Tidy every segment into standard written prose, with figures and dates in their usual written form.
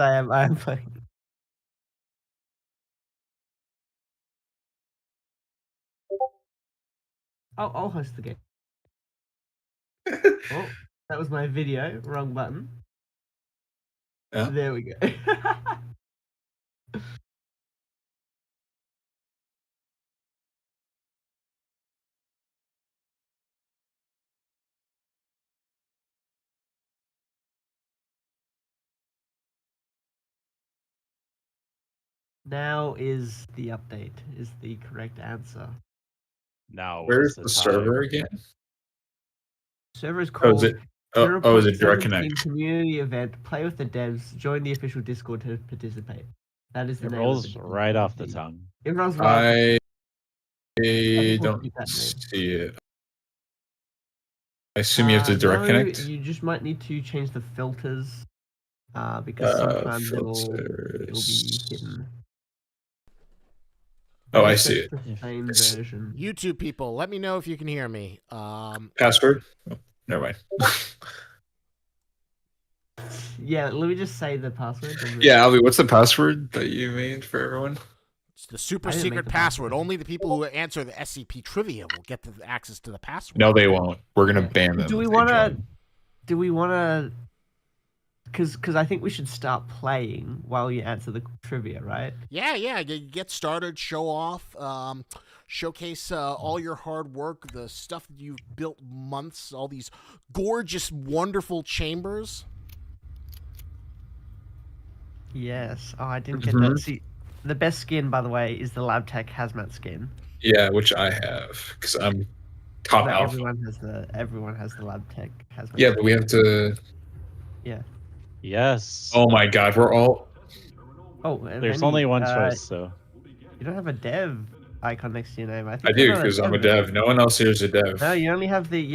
I am playing. I'll host the game. Oh, that was my video. Wrong button. Yeah. There we go. Now is the update, is the correct answer. Now Where's is the the time. server again? Server is Oh, is called it? Oh, is it Direct 0.17 Connect? community event. Play with the devs. Join the official Discord to participate. That is the It name rolls of the right off the community. tongue. It rolls right off I we'll don't keep that name. see it. I assume you have to Direct No, Connect? you just might need to change the filters because sometimes it'll be hidden. Oh, I guess see that's it. the same It's- version. YouTube people, let me know if you can hear me. Password? Oh, never mind. Yeah, let me just say the password. Yeah, Albie, what's the password that you made for everyone? It's the super I didn't make secret the password. password. Only the people who answer the SCP trivia will get the access to the password. No, they won't. We're gonna Yeah. ban them. Do we if they want to? join. Do we want to? Because I think we should start playing while you answer the trivia, right? Yeah, you get started, show off, showcase all your hard work, the stuff that you've built months, all these gorgeous, wonderful chambers. Yes. Oh, I didn't get that. See, the best skin, by the way, is the Lab Tech Hazmat skin. Yeah, which I have because I'm top But alpha. everyone has the Lab Tech Hazmat. Yeah, but we have to. Yeah. Yes. Oh my God, we're all. Oh, and There's Benny, only one choice, so. You don't have a dev icon next to your name. I think do you're not because I'm a dev. No one else here is a dev. No, you only have the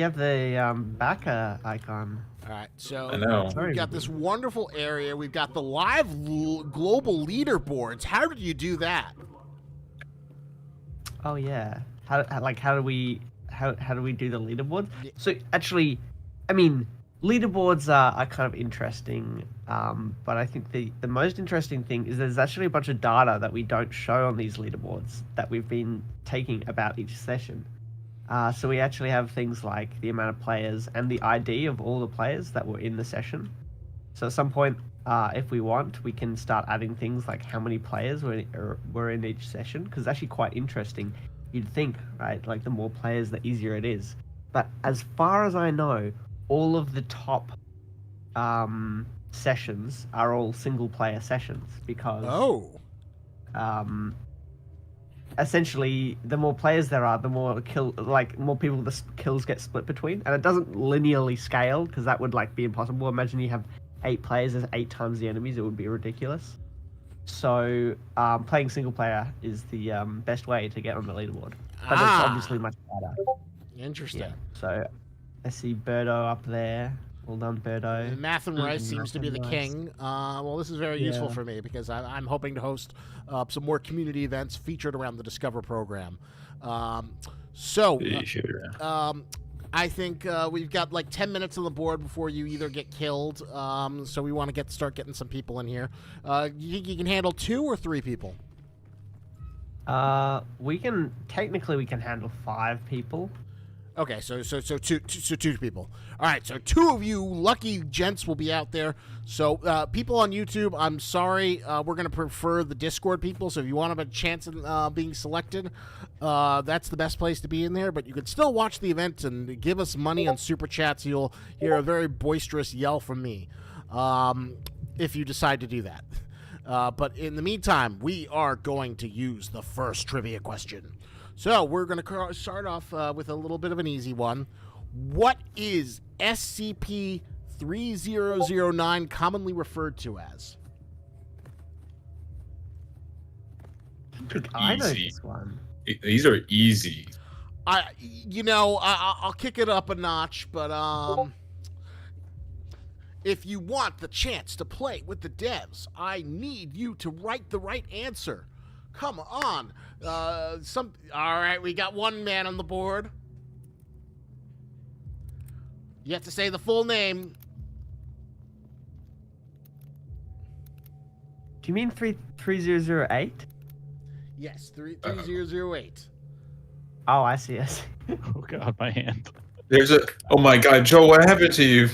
backer icon. All right, so I know. we've got this wonderful area. We've got the live global leaderboards. How did you do that? Oh yeah. How do we do the leaderboards? So actually, I mean, leaderboards are kind of interesting, but I think the most interesting thing is there's actually a bunch of data that we don't show on these leaderboards that we've been taking about each session. So we actually have things like the amount of players and the ID of all the players that were in the session. So at some point, if we want, we can start adding things like how many players were in each session, because it's actually quite interesting. You'd think, right? Like the more players, the easier it is. But as far as I know, all of the top sessions are all single-player sessions because essentially, the more players there are, the more more people the kills get split between, and it doesn't linearly scale because that would be impossible. Imagine you have 8 players, there's 8 times the enemies. It would be ridiculous. So playing single player is the best way to get on the leaderboard, but it's obviously much better. Interesting. Yeah. So I see Birdo up there. Well done, Birdo. Math and Rice seems to be the king. Well, this is very useful for me because I'm hoping to host some more community events featured around the Discover program. I think we've got 10 minutes on the board before you either get killed. So we want to start getting some people in here. You think you can handle 2 or 3 people? We can handle 5 people. Okay, so two people. All right, so 2 of you lucky gents will be out there. So people on YouTube, I'm sorry, we're going to prefer the Discord people. So if you want to have a chance of being selected, that's the best place to be in there. But you can still watch the event and give us money on Super Chats. You'll hear a very boisterous yell from me if you decide to do that. But in the meantime, we are going to use the first trivia question. So we're going to start off with a little bit of an easy one. What is SCP-3009 commonly referred to as? I know this one. These are easy. I'll kick it up a notch, but if you want the chance to play with the devs, I need you to write the right answer. Come on. All right, we got one man on the board. You have to say the full name. Do you mean 3008? Yes, 3008. Oh, I see. I see. Oh god, my hand. There's a. Oh my God, Joel, what happened to you?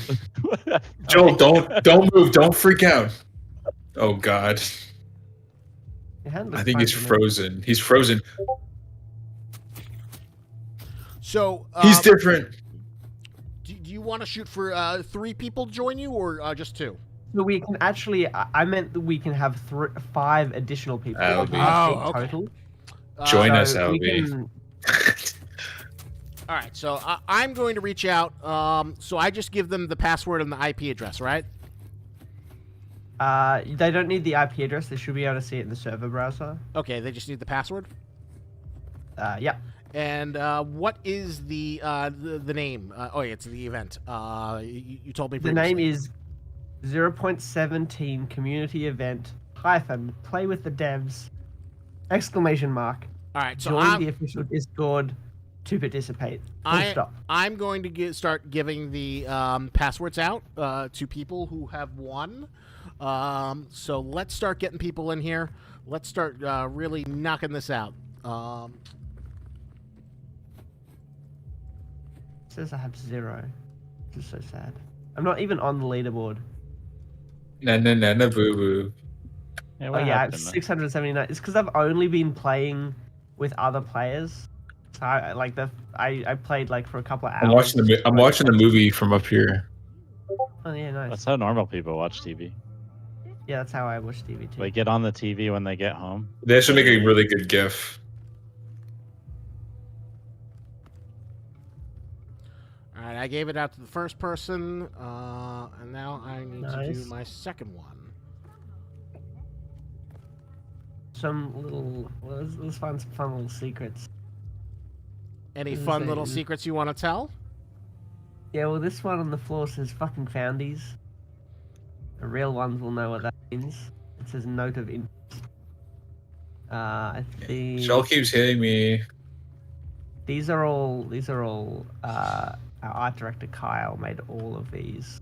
Joel, don't move. Don't freak out. Oh God. Your hand I looks think fine he's to me. frozen. He's frozen. So He's different. do you want to shoot for 3 people join you or just 2? So we can actually. I meant that we can have 5 additional people. Oh, Like, we have 8 okay. total. Join us, So we Albie. can. All right, so I'm going to reach out. So I just give them the password and the IP address, right? They don't need the IP address. They should be able to see it in the server browser. Okay, they just need the password. Yep. And what is the name? Oh, yeah, it's the event. You told me The name previously. is 0.17 community event - play with the devs ! Exclamation mark. All right, so Join the official Discord to participate. Full stop. I'm going to start giving the passwords out to people who have won. So let's start getting people in here. Let's start really knocking this out. It says I have 0. This is so sad. I'm not even on the leaderboard. Na boo boo. Yeah, Oh what yeah, I have happened? 679. It's because I've only been playing with other players. So I played like for a couple of hours. I'm watching the movie from up here. Oh yeah, nice. That's how normal people watch TV. Yeah, that's how I watch TV too. They get on the TV when they get home. They should make a really good GIF. All right, I gave it out to the first person, and now I need to do Nice. my second one. Some little. Let's find some fun little secrets. Any What does it fun say? little secrets you want to tell? Yeah, well, this one on the floor says fucking foundies. The real ones will know what that means. It says note of interest. I think Joel keeps hitting me. these are all. Our art director Kyle made all of these,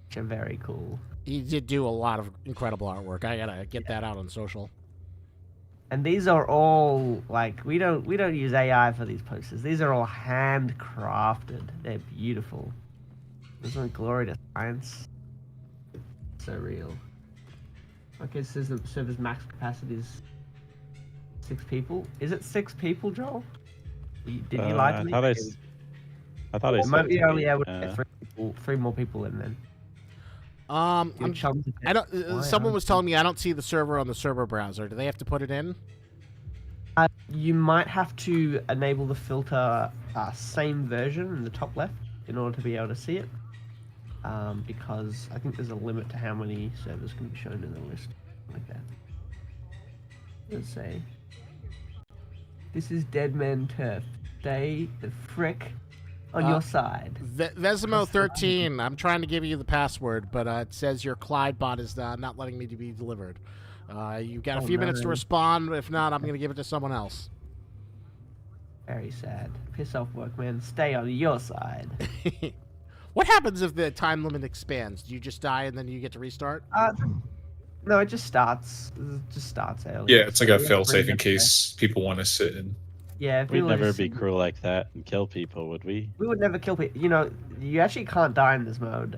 which are very cool. He did do a lot of incredible artwork. I gotta get that out on social. And these are all like we don't use AI for these posters. These are all handcrafted. They're beautiful. Isn't glory to science? So real. Okay, it says the server's max capacity is 6 people. Is it 6 people, Joel? Did you lie to me? I thought I It said might be it only able to uh, get 3 more people in then. Your I'm, chums I don't. Why Someone aren't was telling me I don't see the server on the server browser. Do they have to put it in? You might have to enable the filter same version in the top left in order to be able to see it. Because I think there's a limit to how many servers can be shown in the list. Like that. Let's say. This is Dead Man Turf. Stay the frick on your side. Vesimo 13. I'm trying to give you the password, but it says your Clyde bot is not letting me to be delivered. You've got a few minutes to respond. If not, I'm going to give it to someone else. Very sad. Piss off, workman. Stay on your side. What happens if the time limit expands? Do you just die and then you get to restart? No, it just starts. It just starts early. Yeah, it's like a So, fail safe bring in it case people want to sit in. Yeah, if We'd we never were be cruel like that and kill people, would we? We would never kill people. You know, you actually can't die in this mode.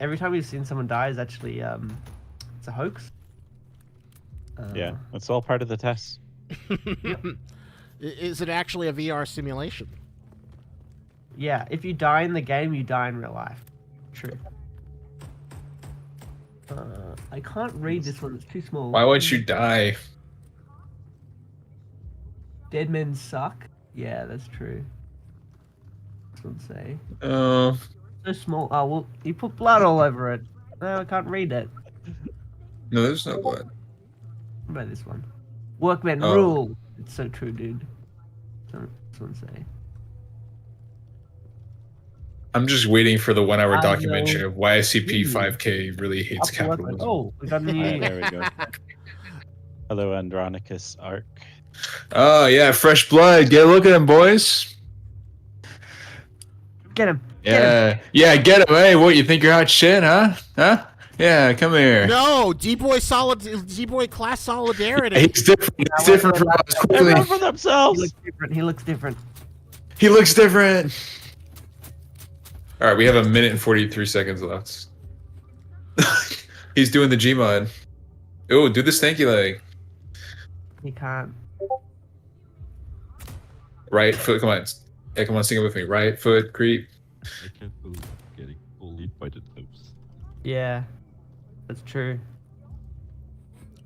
Every time we've seen someone die is actually it's a hoax. Yeah, that's all part of the test. Is it actually a VR simulation? Yeah, if you die in the game, you die in real life. True. I can't read this one. It's too small. Why would you die? Dead men suck. Yeah, that's true. This one say. Oh, So small. Oh well, you put blood all over it. No, I can't read it. no, there's no blood. What about this one? Workmen Oh. rule. It's so true, dude. This one say. I'm just waiting for the 1 hour I documentary know. of why SCP Ooh. 5K really hates Up to workmen. capitalism. Oh, we got a Ah, new. there we go. Hello, Andronicus Arc. Oh, yeah, fresh blood. Get a look at him, boys. Get him. Yeah, yeah, get him. Hey, what, you think you're hot shit, huh? Huh? Yeah, come here. No, D-boy class solidarity. He's different. He's different from us. Quickly. Everyone for He themselves. looks different. He looks different. He looks different. All right, we have 1 minute and 43 seconds left. He's doing the Gmod. Oh, do the stanky leg. He can't. Right foot. Come on. Yeah, come on, sing it with me. Right foot creep. I can't believe getting bullied by the toast. Yeah, that's true.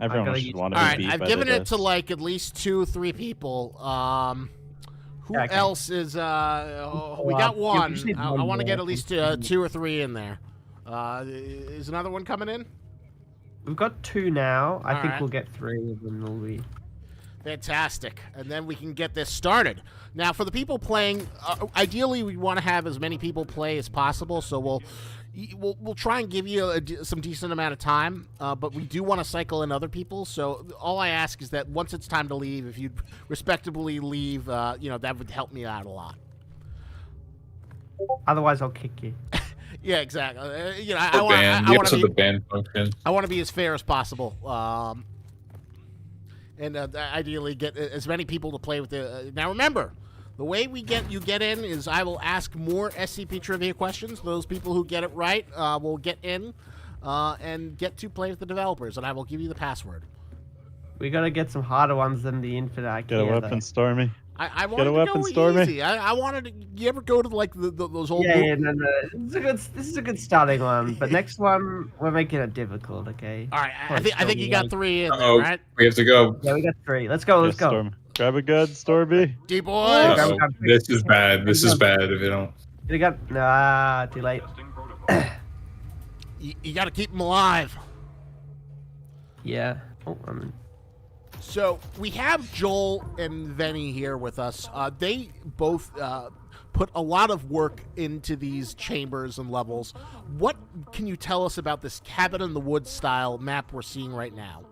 Everyone gotta should use- want to All be right, beat I've by given the it to dust. like at least 2-3 people. Who Yeah, okay. else is? We got you one. just need I one want to get more. at least 2 or 3 in there. Is another one coming in? We've got 2 now. I think Alright. we'll get 3, and then we'll be. Fantastic. And then we can get this started. Now, for the people playing, ideally we want to have as many people play as possible, so we'll try and give you some decent amount of time, but we do want to cycle in other people, so all I ask is that once it's time to leave, if you'd respectably leave, that would help me out a lot. Otherwise, I'll kick you. Yeah, exactly. I The want ban. The to episode be of the ban function. I want to be as fair as possible, and ideally get as many people to play with the. Now remember, the way you get in is I will ask more SCP trivia questions. Those people who get it right will get in and get to play with the developers, and I will give you the password. We gotta get some harder ones than the Infinite Get a IKEA, weapon, Stormy. I wanted a to weapon, go Stormy. easy. I wanted to. You ever go to like those old? Yeah, no. This is a good starting one, but next one we're making it difficult. Okay. All right, I Poor think you got Stormy, 3 in there, Uh-oh. right? We have to go. Yeah, we got 3. Let's go. Let's Yeah, go. Stormy. Grab a gun, Stormy. D boys. Uh-oh. This is bad. This is bad if you don't. We got nah. Too late. You got to keep them alive. Yeah. Oh, So we have Joel and Venny here with us. They both put a lot of work into these chambers and levels. What can you tell us about this cabin in the woods style map we're seeing right now?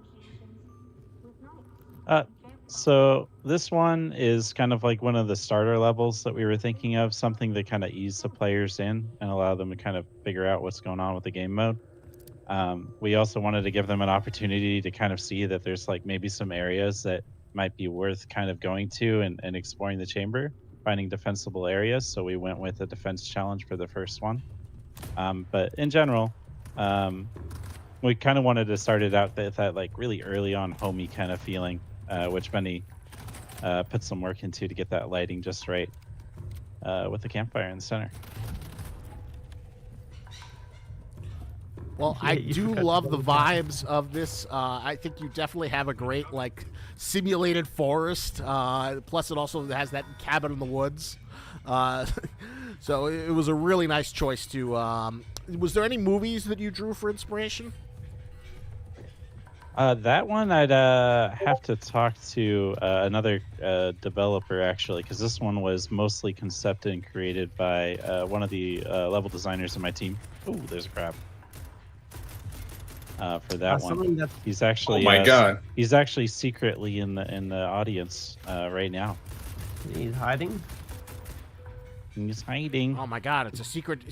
So this one is kind of like one of the starter levels that we were thinking of, something that kind of ease the players in and allow them to kind of figure out what's going on with the game mode. We also wanted to give them an opportunity to kind of see that there's like maybe some areas that might be worth kind of going to and exploring the chamber, finding defensible areas. So we went with a defense challenge for the first one. But in general, we kind of wanted to start it out with that like really early on homey kind of feeling, which Benny put some work into to get that lighting just right with the campfire in the center. Well, Yeah, I you do forgot love to the double check. vibes of this. I think you definitely have a great like simulated forest. Plus, it also has that cabin in the woods. So it was a really nice choice to. Was there any movies that you drew for inspiration? That one I'd have to talk to another developer actually, because this one was mostly concepted and created by one of the level designers in my team. Oh, there's a crab. For that one, something that's he's actually. Oh my god. He's actually secretly in the audience right now. he's hiding. He's hiding. Oh my God! It's a secret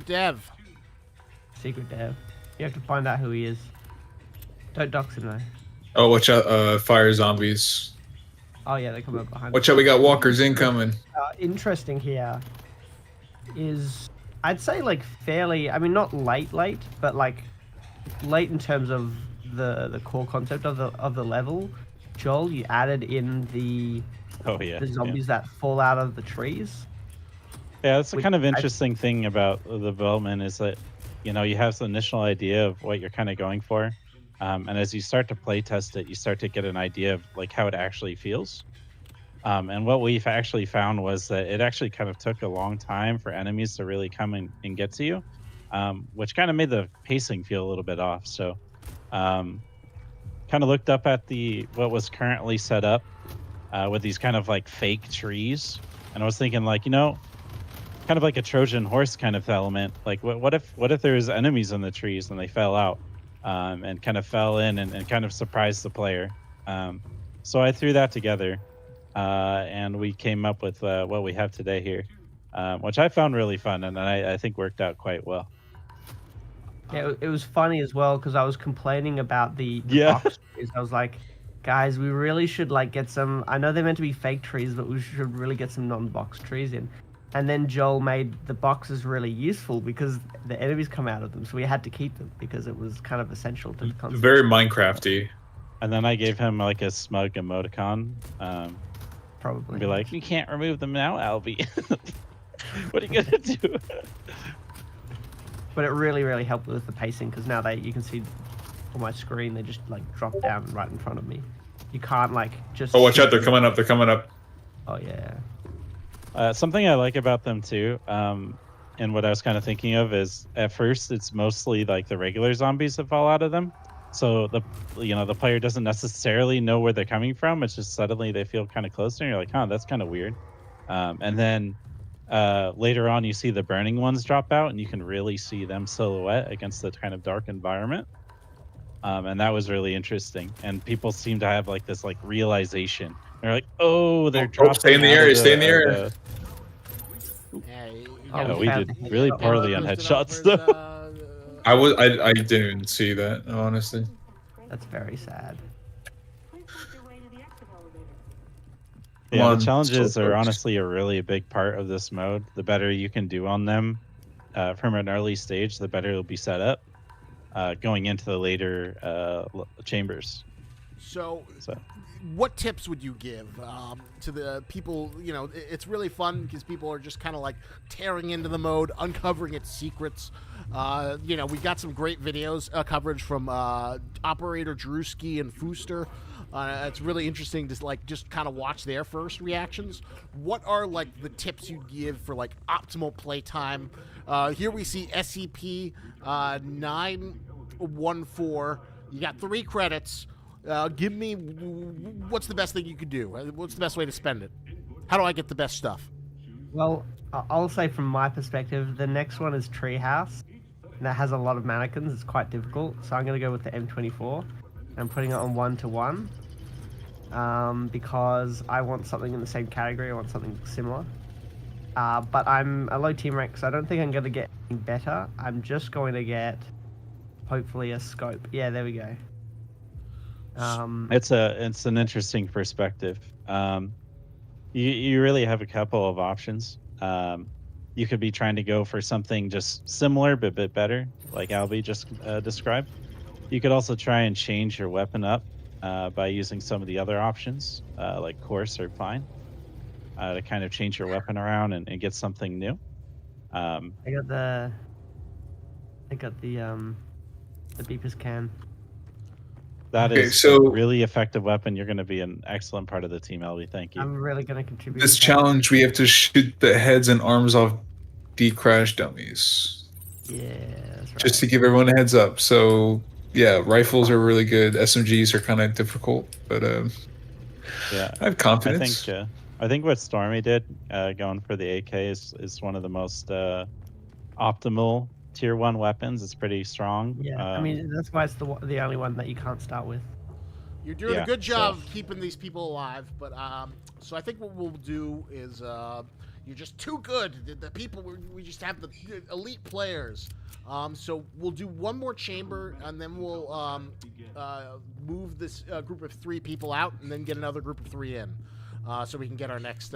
dev. Secret dev. You have to find out who he is. Don't dox him though. Oh, watch out. Fire zombies. Oh yeah, they come up behind. Watch out. We got walkers incoming. Interesting here is I'd say like fairly. I mean, not late, but like late in terms of the core concept of the level. Joel, you added in the Oh yeah. zombies that fall out of the trees. Yeah, that's the Which kind of I- interesting thing about the development is that, you know, you have the initial idea of what you're kind of going for. And as you start to play test it, you start to get an idea of like how it actually feels. And what we've actually found was that it actually kind of took a long time for enemies to really come and get to you, which kind of made the pacing feel a little bit off. So kind of looked up at what was currently set up with these kind of like fake trees. And I was thinking like, you know, kind of like a Trojan horse kind of element. Like what if there's enemies in the trees and they fell out and kind of fell in and kind of surprised the player. So I threw that together and we came up with what we have today here, which I found really fun and I think worked out quite well. Yeah, it was funny as well because I was complaining about the Yeah. box trees. I was like, guys, we really should like get some. I know they're meant to be fake trees, but we should really get some non-box trees in. And then Joel made the boxes really useful because the enemies come out of them, so we had to keep them because it was kind of essential to the concept. Very Minecrafty. And then I gave him like a smug emoticon. Probably. Be like, you can't remove them now, Albie. What are you gonna do? But it really, really helped with the pacing because now you can see on my screen they just like drop down right in front of me. You can't like just. Oh, watch out! They're coming up. They're coming up. Oh yeah. Something I like about them too, and what I was kind of thinking of is at first it's mostly like the regular zombies that fall out of them. So the player doesn't necessarily know where they're coming from. It's just suddenly they feel kind of close and you're like, huh, that's kind of weird. And then later on you see the burning ones drop out and you can really see them silhouette against the kind of dark environment. And that was really interesting. And people seem to have like this like realization. They're like, oh, they're dropping. Stay in the area. Stay in the area. Yeah, you Oh, gotta we found did the really headshot. poorly on headshots though. I didn't even see that, honestly. That's very sad. Yeah, One, the challenges so are close. honestly a really big part of this mode. The better you can do on them from an early stage, the better it'll be set up going into the later chambers. So, So what tips would you give to the people? It's really fun because people are just kind of like tearing into the mode, uncovering its secrets. We got some great videos coverage from Operator Drewski and Fooster. It's really interesting to just kind of watch their first reactions. What are like the tips you'd give for like optimal playtime? Here we see SCP 914. You got 3 credits. Give me what's the best thing you could do? What's the best way to spend it? How do I get the best stuff? Well, I'll say from my perspective, the next one is Treehouse. And that has a lot of mannequins. It's quite difficult. So I'm going to go with the M24. I'm putting it on 1-to-1 because I want something in the same category. I want something similar. But I'm a low team rank, so I don't think I'm going to get anything better. I'm just going to get, hopefully, a scope. Yeah, there we go. it's an interesting perspective. You really have a couple of options. You could be trying to go for something just similar but a bit better, like Albie just described. You could also try and change your weapon up by using some of the other options, like Coarse or Fine, to kind of change your weapon around and get something new. I got the beepers can. That Okay, is so- a really effective weapon. You're going to be an excellent part of the team, Albie. Thank you. I'm really going to contribute. This to that. challenge, we have to shoot the heads and arms off D-Crash dummies. Yeah, that's right. Just to give everyone a heads up. So, yeah, rifles are really good. SMGs are kind of difficult, but Yeah, I have confidence. I think what Stormy did, going for the AK, is one of the most optimal tier 1 weapons. It's pretty strong. Yeah, I mean that's why it's the only one that you can't start with. You're doing Yeah, a good job so- keeping these people alive, but so I think what we'll do is you're just too good. The people we just have the elite players. So we'll do one more chamber and then we'll move this group of 3 people out and then get another group of 3 in, so we can get our next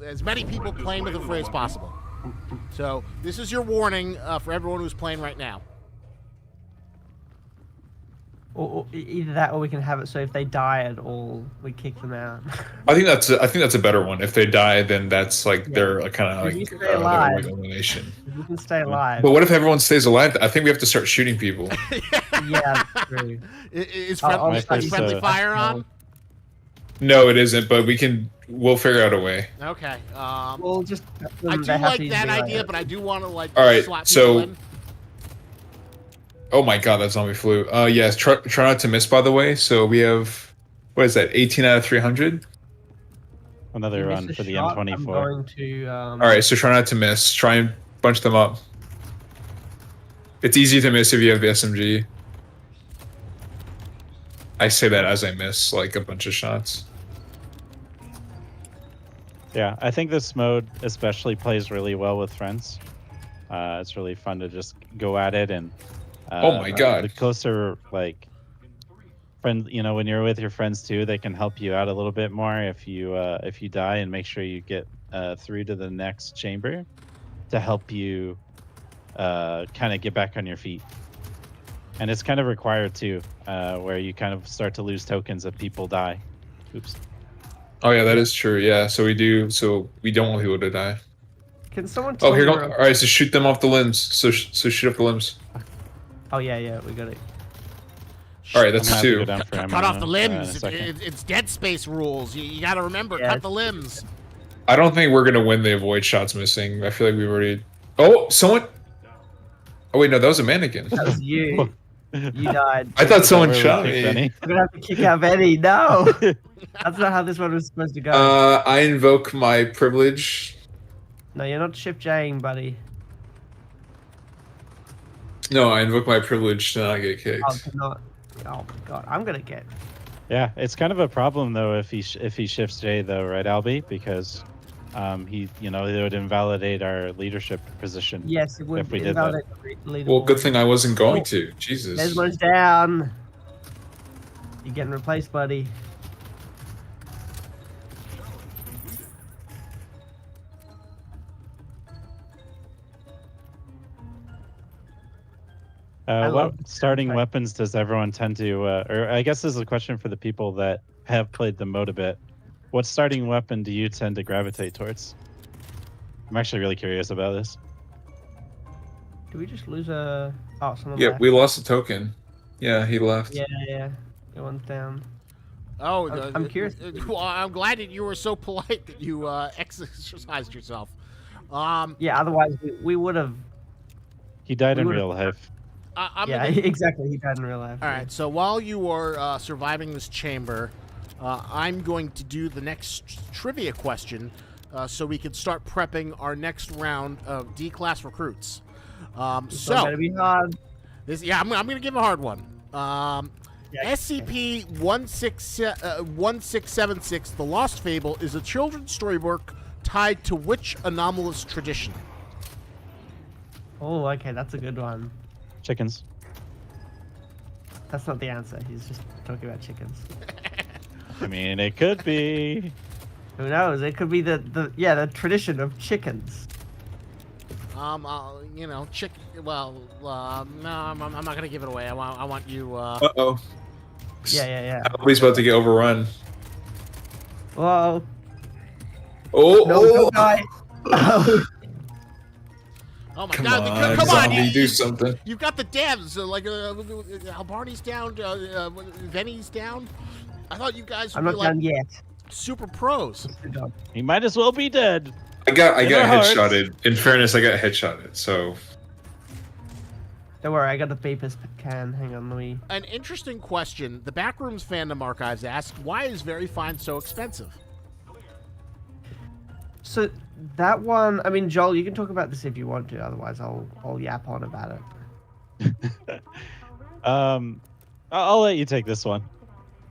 as many people playing with Affray as possible. So this is your warning for everyone who's playing right now. Or either that, or we can have it so if they die at all, we kick them out. I think that's a better one. If they die, then that's like Yeah. they're kind of If you like stay alive. like elimination. If we can stay alive. But what if everyone stays alive? I think we have to start shooting people. Yeah, that's true. Is I'll start friendly using- fire on? No, it isn't. But we'll figure out a way. Okay. We'll just. I do they have like to that use the idea, but I do want to like All right, slap so- people in. Oh my god, that zombie flew. Yes, try not to miss, by the way. So we have, what is that, 18 out of 300? Another You miss run a for the shot, I'm M24. going to. All right, so try not to miss. Try and bunch them up. It's easy to miss if you have the SMG. I say that as I miss, like, a bunch of shots. Yeah, I think this mode especially plays really well with friends. It's really fun to just go at it and Oh my God. The closer, like, friend, you know, when you're with your friends too, they can help you out a little bit more if you die, and make sure you get through to the next chamber to help you kind of get back on your feet. And it's kind of required too, where you kind of start to lose tokens if people die. Oops. Oh yeah, that is true. Yeah, so we do. So we don't want people to die. Can someone tell Oh, here me? go. All right, so shoot them off the limbs. So shoot off the limbs. Oh yeah, we got it. All right, I'm that's gonna have to go two. down for ammo Cut off the in a limbs. second. It's Dead Space rules. You got to remember, Yeah, cut the limbs. I don't think we're gonna win the avoid shots missing. I feel like we've already. Oh, someone. Oh wait, no, that was a mannequin. That was you. You died. I thought Is that someone where we shot kick me. Benny? I'm gonna have to kick out Benny. No, that's not how this one was supposed to go. I invoke my privilege. No, you're not Shift Jing, buddy. No, I invoke my privilege to not get kicked. Oh, cannot. Oh my god, I'm gonna get. Yeah, it's kind of a problem though if he shifts J though, right, Albie? Because it would invalidate our leadership position. Yes, it would If we did invalidate the leaderboard. Well, good thing I wasn't going to. Jesus. Desmond's down. You're getting replaced, buddy. What love- starting sorry. weapons does everyone tend to, or I guess this is a question for the people that have played the mode a bit. What starting weapon do you tend to gravitate towards? I'm actually really curious about this. Did we just lose a? Oh, someone Yeah, left. we lost a token. Yeah, he left. Yeah. It one's down. Oh, I'm curious. Well, I'm glad that you were so polite that you exercised yourself. Yeah, otherwise we would have. He died We in would've- real life. I'm Yeah, gonna- exactly. He died in real life. All right, so while you are surviving this chamber, I'm going to do the next trivia question so we can start prepping our next round of D-class recruits. It's gonna be hard. I'm going to give a hard one. Yeah, SCP-1676, The Lost Fable, is a children's storybook tied to which anomalous tradition? Oh, okay, that's a good one. Chickens. That's not the answer. He's just talking about chickens. I mean, it could be. Who knows? It could be the tradition of chickens. Chick. Well, no, I'm not going to give it away. I want you. Uh-oh. Yeah. Albie's about to get overrun. Whoa. Oh, No, don't die. Oh. Oh my Come God! on, Come on! zombie, do something. You've got the devs. Barney's down. Venny's down. I thought you guys I'm would not be like done yet. super pros. Good job. He might as well be dead. I got In our hearts. headshotted. In fairness, I got headshotted. So Don't worry, I got the beepers can. Hang on, let me. An interesting question. The Backrooms Fandom Archives asked, "Why is Very Fine so expensive?" So that one, I mean, Joel, you can talk about this if you want to. Otherwise, I'll yap on about it. I'll let you take this one.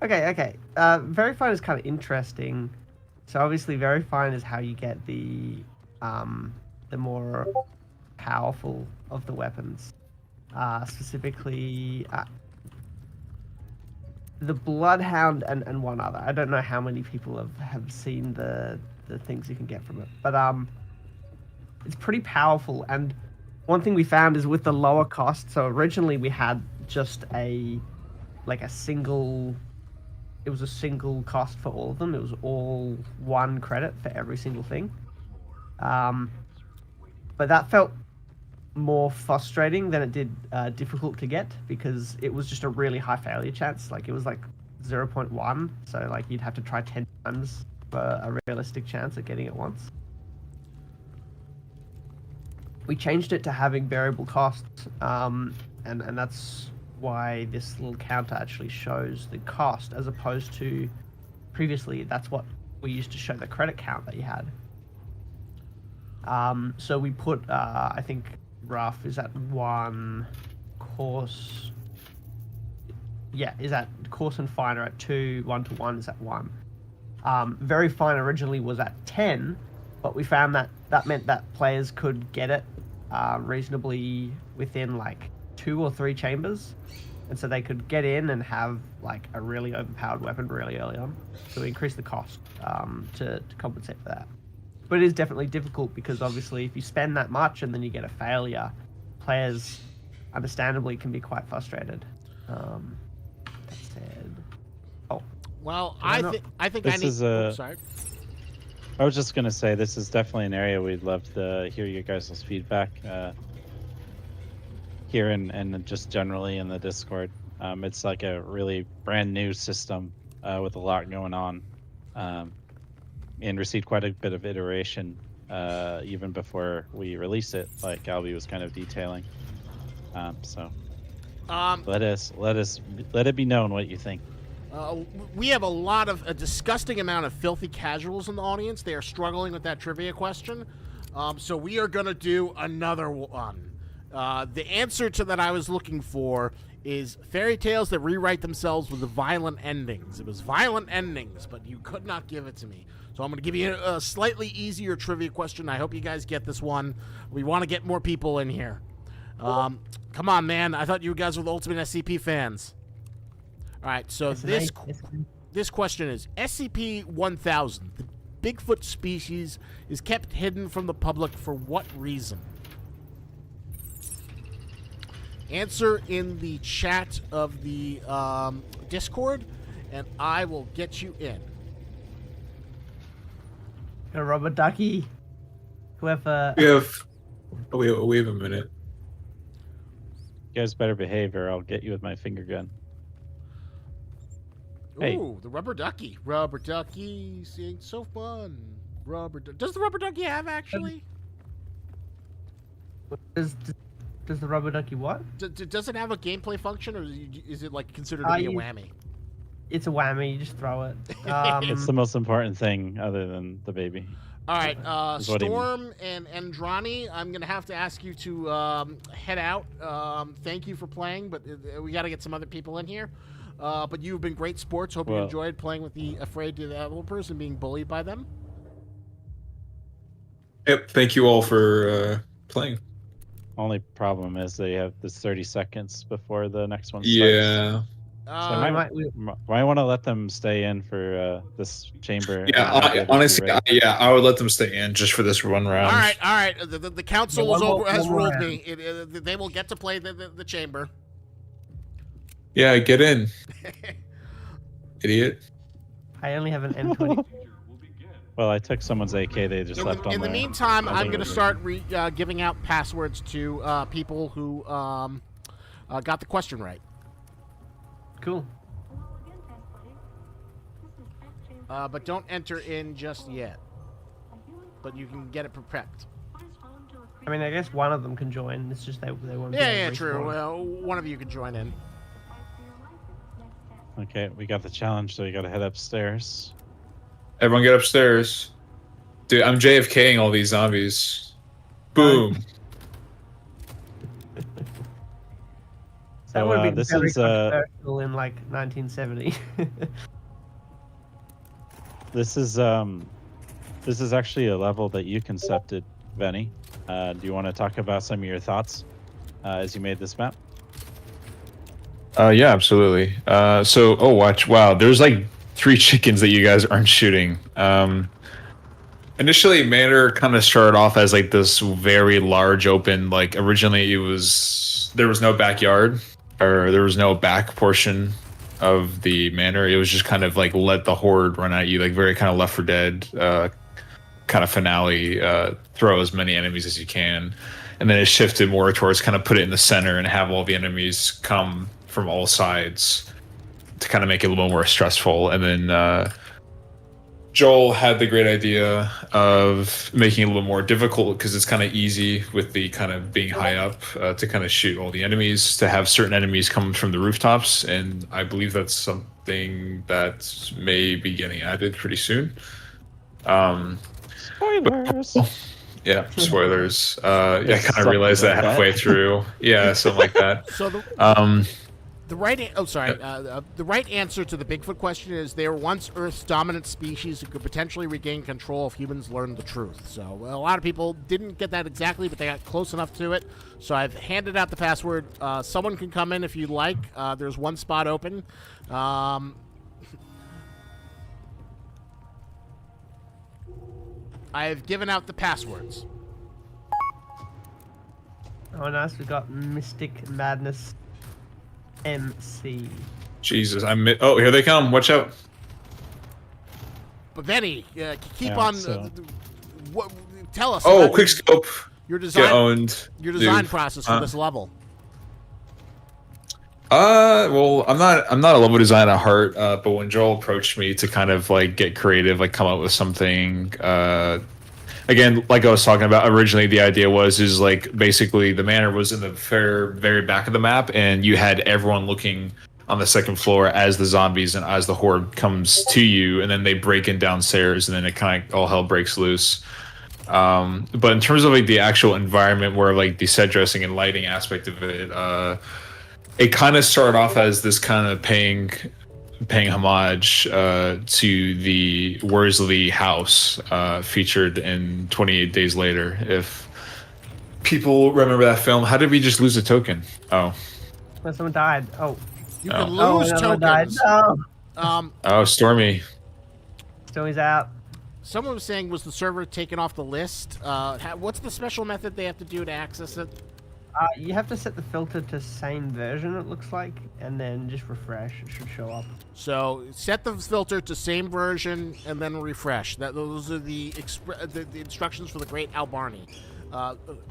Okay. Very fine is kind of interesting. So obviously, very fine is how you get the more powerful of the weapons. Specifically, the Bloodhound and one other. I don't know how many people have seen the things you can get from it, but it's pretty powerful. And one thing we found is with the lower cost. So originally we had just a single. It was a single cost for all of them. It was all 1 credit for every single thing. But that felt more frustrating than it did difficult to get, because it was just a really high failure chance. Like it was like 0.1, so like you'd have to try 10 times for a realistic chance at getting it once. We changed it to having variable costs, and that's why this little counter actually shows the cost, as opposed to previously that's what we used to show the credit count that you had. So we put I think rough is at 1, course is at course and finer at 2, 1-to-1 is at 1. Very fine originally was at 10, but we found that meant that players could get it reasonably within like 2 2 or 3 chambers, and so they could get in and have like a really overpowered weapon really early on to increase the cost to compensate for that. But it is definitely difficult because obviously if you spend that much and then you get a failure, players understandably can be quite frustrated. That said, Well, I I think This I need. is a- Sorry. I was just gonna say this is definitely an area we'd love to hear your guys' feedback here and just generally in the Discord. It's like a really brand new system with a lot going on, and received quite a bit of iteration even before we release it, like Albie was kind of detailing. So let it be known what you think. We have a disgusting amount of filthy casuals in the audience. They are struggling with that trivia question. So we are going to do another one. The answer to that I was looking for is fairy tales that rewrite themselves with violent endings. It was violent endings, but you could not give it to me. So I'm going to give you a slightly easier trivia question. I hope you guys get this one. We want to get more people in here. Come on, man. I thought you guys were the ultimate SCP fans. All right, so this question is SCP-1000. The Bigfoot species is kept hidden from the public for what reason? Answer in the chat of the Discord, and I will get you in. Robert Ducky, whoever. We have a minute. You guys better behave or I'll get you with my finger gun. Hey. Ooh, the rubber ducky. Rubber ducky, seeing so fun. Does the rubber ducky have actually? Does the rubber ducky what? Does it have a gameplay function, or is it like considered to be a whammy? It's a whammy. You just throw it. It's the most important thing other than the baby. All right, Is what he Storm and Andrani, I'm gonna have to ask you to head out. Thank you for playing, but we got to get some other people in here. But you've been great sports. Hope you enjoyed playing with the Affray developers and being bullied by them. Yep. Thank you all for playing. Only problem is they have this 30 seconds before the next one starts. Yeah. So I might want to let them stay in for this chamber. Yeah, honestly, I would let them stay in just for this one round. All right. The council has ruled me. They will get to play the chamber. Yeah, get in. Idiot. I only have an M20. Well, I took someone's AK. They just left on In the meantime, I'm going to start giving out passwords to people who got the question right. Cool. But don't enter in just yet. But you can get it prepped. I mean, I guess one of them can join. It's just they want to. Yeah, true. Well, one of you can join in. Okay, we got the challenge, so we got to head upstairs. Everyone get upstairs. Dude, I'm JFKing all these zombies. Boom. That would be this very is controversial in like 1970. This is actually a level that you concepted, Benny. Do you want to talk about some of your thoughts as you made this map? Yeah, absolutely. Wow, there's like 3 chickens that you guys aren't shooting. Initially, Manor kind of started off as like this very large open, like originally there was no backyard, or there was no back portion of the manor. It was just kind of like let the horde run at you, like very kind of Left 4 Dead kind of finale, throw as many enemies as you can. And then it shifted more towards kind of put it in the center and have all the enemies come from all sides to kind of make it a little more stressful. And then Joel had the great idea of making it a little more difficult because it's kind of easy with the kind of being high up to kind of shoot all the enemies, to have certain enemies come from the rooftops. And I believe that's something that may be getting added pretty soon. Spoilers. Yeah, spoilers. I kind of realized that halfway through. Yeah, something like that. So The right answer to the Bigfoot question is they were once Earth's dominant species who could potentially regain control if humans learned the truth. So a lot of people didn't get that exactly, but they got close enough to it. So I've handed out the password. Someone can come in if you'd like. There's one spot open. I've given out the passwords. Oh, nice. We got Mystic Madness MC. Jesus, oh, here they come. Watch out. But Benny, keep Yeah, on. so- Tell us. Oh, about quick scope. your Get design. owned. Your design Dude. process for this level. Well, I'm not a level designer at heart, but when Joel approached me to kind of like get creative, like come up with something, again, like I was talking about originally, the idea is like basically the manor was in the very back of the map, and you had everyone looking on the second floor as the zombies and as the horde comes to you, and then they break in downstairs, and then it kind of all hell breaks loose. But in terms of like the actual environment, where like the set dressing and lighting aspect of it, it kind of started off as this kind of paying homage to the Worsley house featured in 28 Days Later. If people remember that film, how did we just lose a token? Oh, Well, someone died. Oh. You Oh. can lose Someone died. tokens. No. oh, Stormy. So he's out. Someone was saying, was the server taken off the list? What's the special method they have to do to access it? You have to set the filter to same version, it looks like, and then just refresh. It should show up. So set the filter to same version and then refresh. Those are the instructions for the great Al Barney.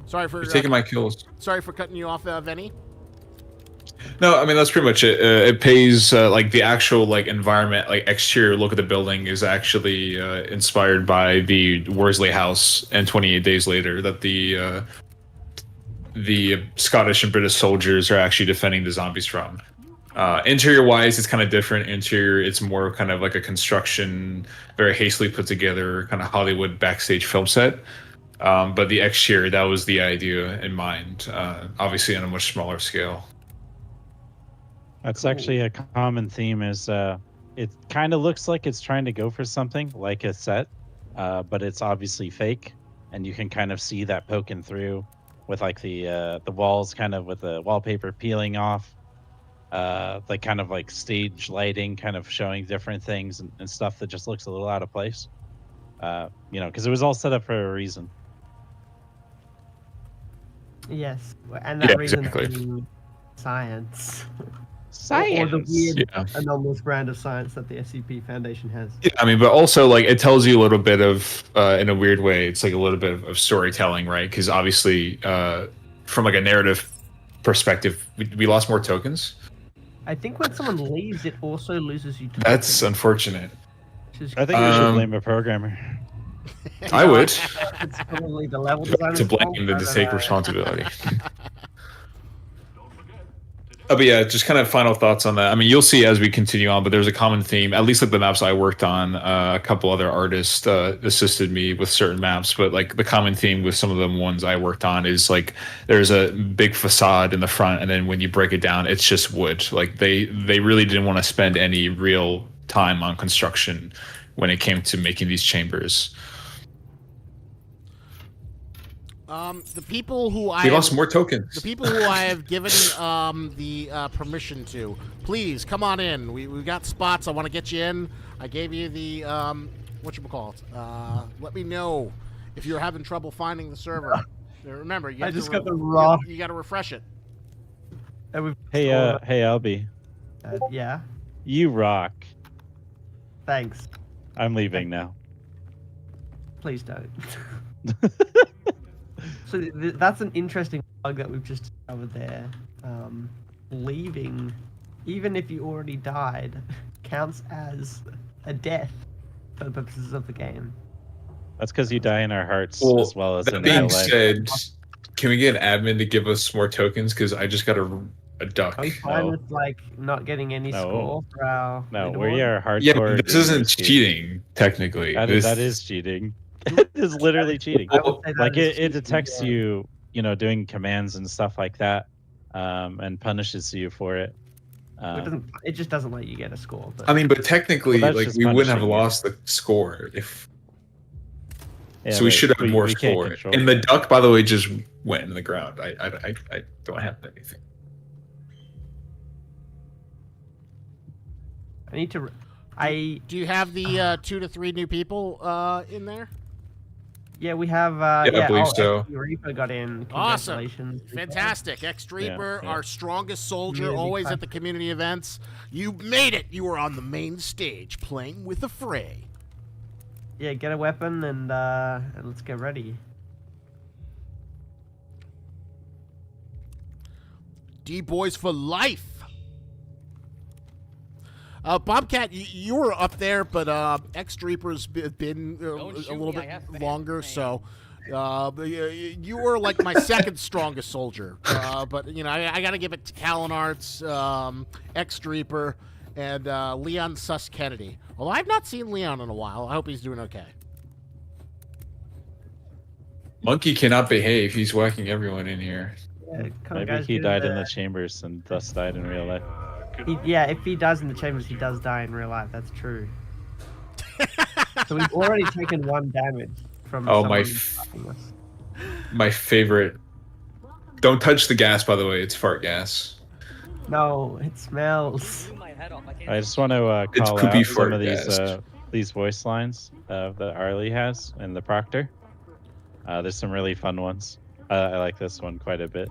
Sorry for You're taking my kills. sorry for cutting you off, Venny. No, I mean that's pretty much it. It pays like the actual like environment, like exterior look of the building is actually inspired by the Worsley house and 28 Days Later that the Scottish and British soldiers are actually defending the zombies from. Interior wise, it's kind of different. Interior, it's more kind of like a construction, very hastily put together kind of Hollywood backstage film set. But the exterior, that was the idea in mind, obviously on a much smaller scale. That's actually a common theme. Is it kind of looks like it's trying to go for something like a set, but it's obviously fake, and you can kind of see that poking through with like the walls kind of with the wallpaper peeling off, like kind of like stage lighting kind of showing different things and stuff that just looks a little out of place. Because it was all set up for a reason. Yes, and that Yeah, reason exactly. being science. Science. Or the weird Yeah. anomalous brand of science that the SCP Foundation has. Yeah, I mean, but also like it tells you a little bit of, in a weird way, it's like a little bit of storytelling, right? Because obviously, from like a narrative perspective, we lost more tokens. I think when someone leaves, it also loses you tokens. That's unfortunate. Which is I think we should Um, blame a programmer. I would it's probably the level design. to blame them to take responsibility. But yeah, just kind of final thoughts on that. I mean, you'll see as we continue on, but there's a common theme, at least like the maps I worked on. A couple other artists assisted me with certain maps, but like the common theme with some of the ones I worked on is like there's a big facade in the front, and then when you break it down, it's just wood. Like they really didn't want to spend any real time on construction when it came to making these chambers. The people who We lost more tokens. The people who I have given the permission to, please come on in. We got spots. I want to get you in. I gave you the whatchamacallit. Let me know if you're having trouble finding the server. Remember, you I have just to got the raw. You got to refresh it. Hey, Albie, yeah. you rock. Thanks. I'm leaving now. Please don't. So that's an interesting bug that we've just discovered there. Leaving, even if you already died, counts as a death for the purposes of the game. That's because you die in our hearts Well, as well as that in being real life. said, can we get an admin to give us more tokens? Because I just got a duck. Are we fine No. with like not getting any No. score for our No, leaderboard? we are hardcore. Yeah, but this isn't gamers here. cheating, technically. That is cheating. It is literally cheating. I would say that Like is it cheating, detects yeah. you, doing commands and stuff like that, and punishes you for it. It doesn't. It just doesn't let you get a score. But I mean, but technically, Well, that's like just we wouldn't have punishing you. lost the score if. Yeah, So we but should have more we can't score. control And the that. duck, by the way, just went in the ground. I don't have anything. I need to. I Do you have the 2 to 3 new people in there? yeah, we have. Yeah, I believe so. actually, Reaper got in. Awesome. Congratulations. Reaper. Fantastic. X-Dreeper, Yeah. our strongest soldier, Community always class. at the community events. You made it. You were on the main stage playing with Affray. Yeah, get a weapon and let's get ready. D-Boys for life. Bobcat, you were up there, but X-Dreeper's been a little bit longer, so you were like my second strongest soldier. But, you know, I got to give it to Callan Arts, X-Dreeper, and Leon Sus Kennedy. Although I've not seen Leon in a while. I hope he's doing okay. Monkey cannot behave. He's whacking everyone in here. Yeah, come on, Maybe guys, he get died in the- the chambers and thus died in real life. Yeah, if he dies in the chambers, he does die in real life. That's true. So we've already taken 1 damage from. Oh, someone my attacking us. My favorite. Don't touch the gas, by the way. It's fart gas. No, it smells. I just want to It's call poopy out some fart of gas. these voice lines that Arlie has and the Proctor. There's some really fun ones. I like this one quite a bit.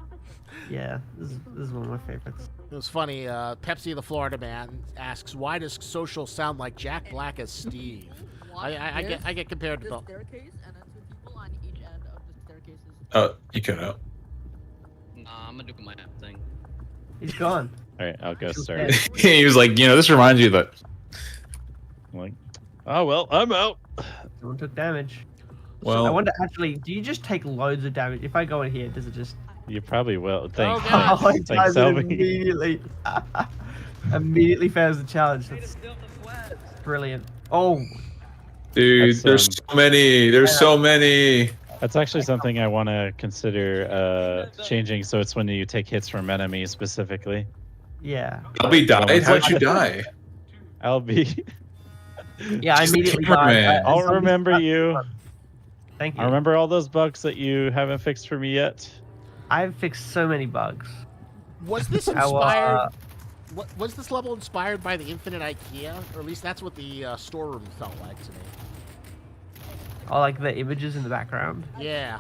Yeah, this is one of my favorites. It was funny. Pepsi the Florida Man asks, "Why does Social sound like Jack Black as Steve?" I get compared to the both. staircase and then 2 people on each end of the staircases. Oh, you cut out. Nah, I'm gonna do my thing. He's gone. All right, I'll go He's start. dead. He was like, this reminds you that. I'm like, oh well, I'm out. Someone took damage. Well, I wonder, actually, do you just take loads of damage? If I go in here, does it just... You probably will. Thanks. Oh, God. Oh, it Thanks, does it Selby. immediately. Immediately fails the challenge. That's brilliant. Oh, dude, That's, there's so many. There's so many. That's actually something I want to consider changing. So it's when you take hits from enemies specifically. yeah. Albie died. How'd you die? LB, Yeah, I Just the immediately cameraman. died. I'll remember you. Thank you. I remember all those bugs that you haven't fixed for me yet. I've fixed so many bugs. Was this How, inspired? Was this level inspired by the Infinite IKEA, or at least that's what the storeroom felt like to me? Oh, like the images in the background. Yeah.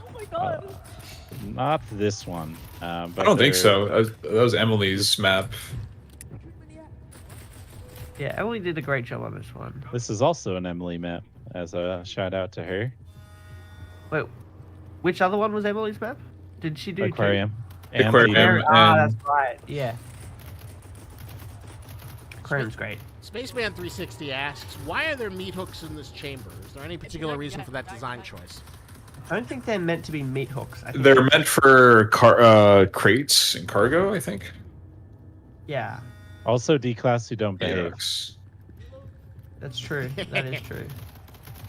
Not this one. But I don't think there- so. That was Emily's map. Yeah, Emily did a great job on this one. This is also an Emily map. As a shout out to her. Wait, which other one was Emily's map? Did she do two? Aquarium. And Aquarium. Leader. Ah, and- that's right. Yeah. Aquarium's great. Spaceman 360 asks, "Why are there meat hooks in this chamber? Is there any particular reason for that design choice?" I don't think they're meant to be meat hooks. I think They're meant for crates and cargo, I think. Yeah, Also D-class who don't behave. Yes. that's true. That is true.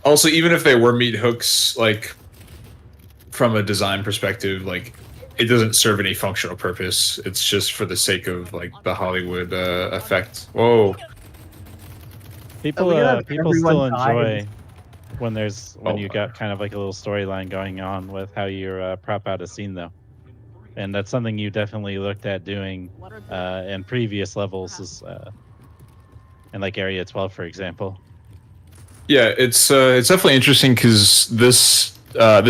Also, even if they were meat hooks, like from a design perspective, like it doesn't serve any functional purpose. It's just for the sake of like the Hollywood effect. Whoa. People we gonna have people still everyone die in enjoy when Oh. you got kind of like a little storyline going on with how you prop out a scene though. And that's something you definitely looked at doing What are the in previous levels is in like Area 12 for example. Yeah, it's definitely interesting because this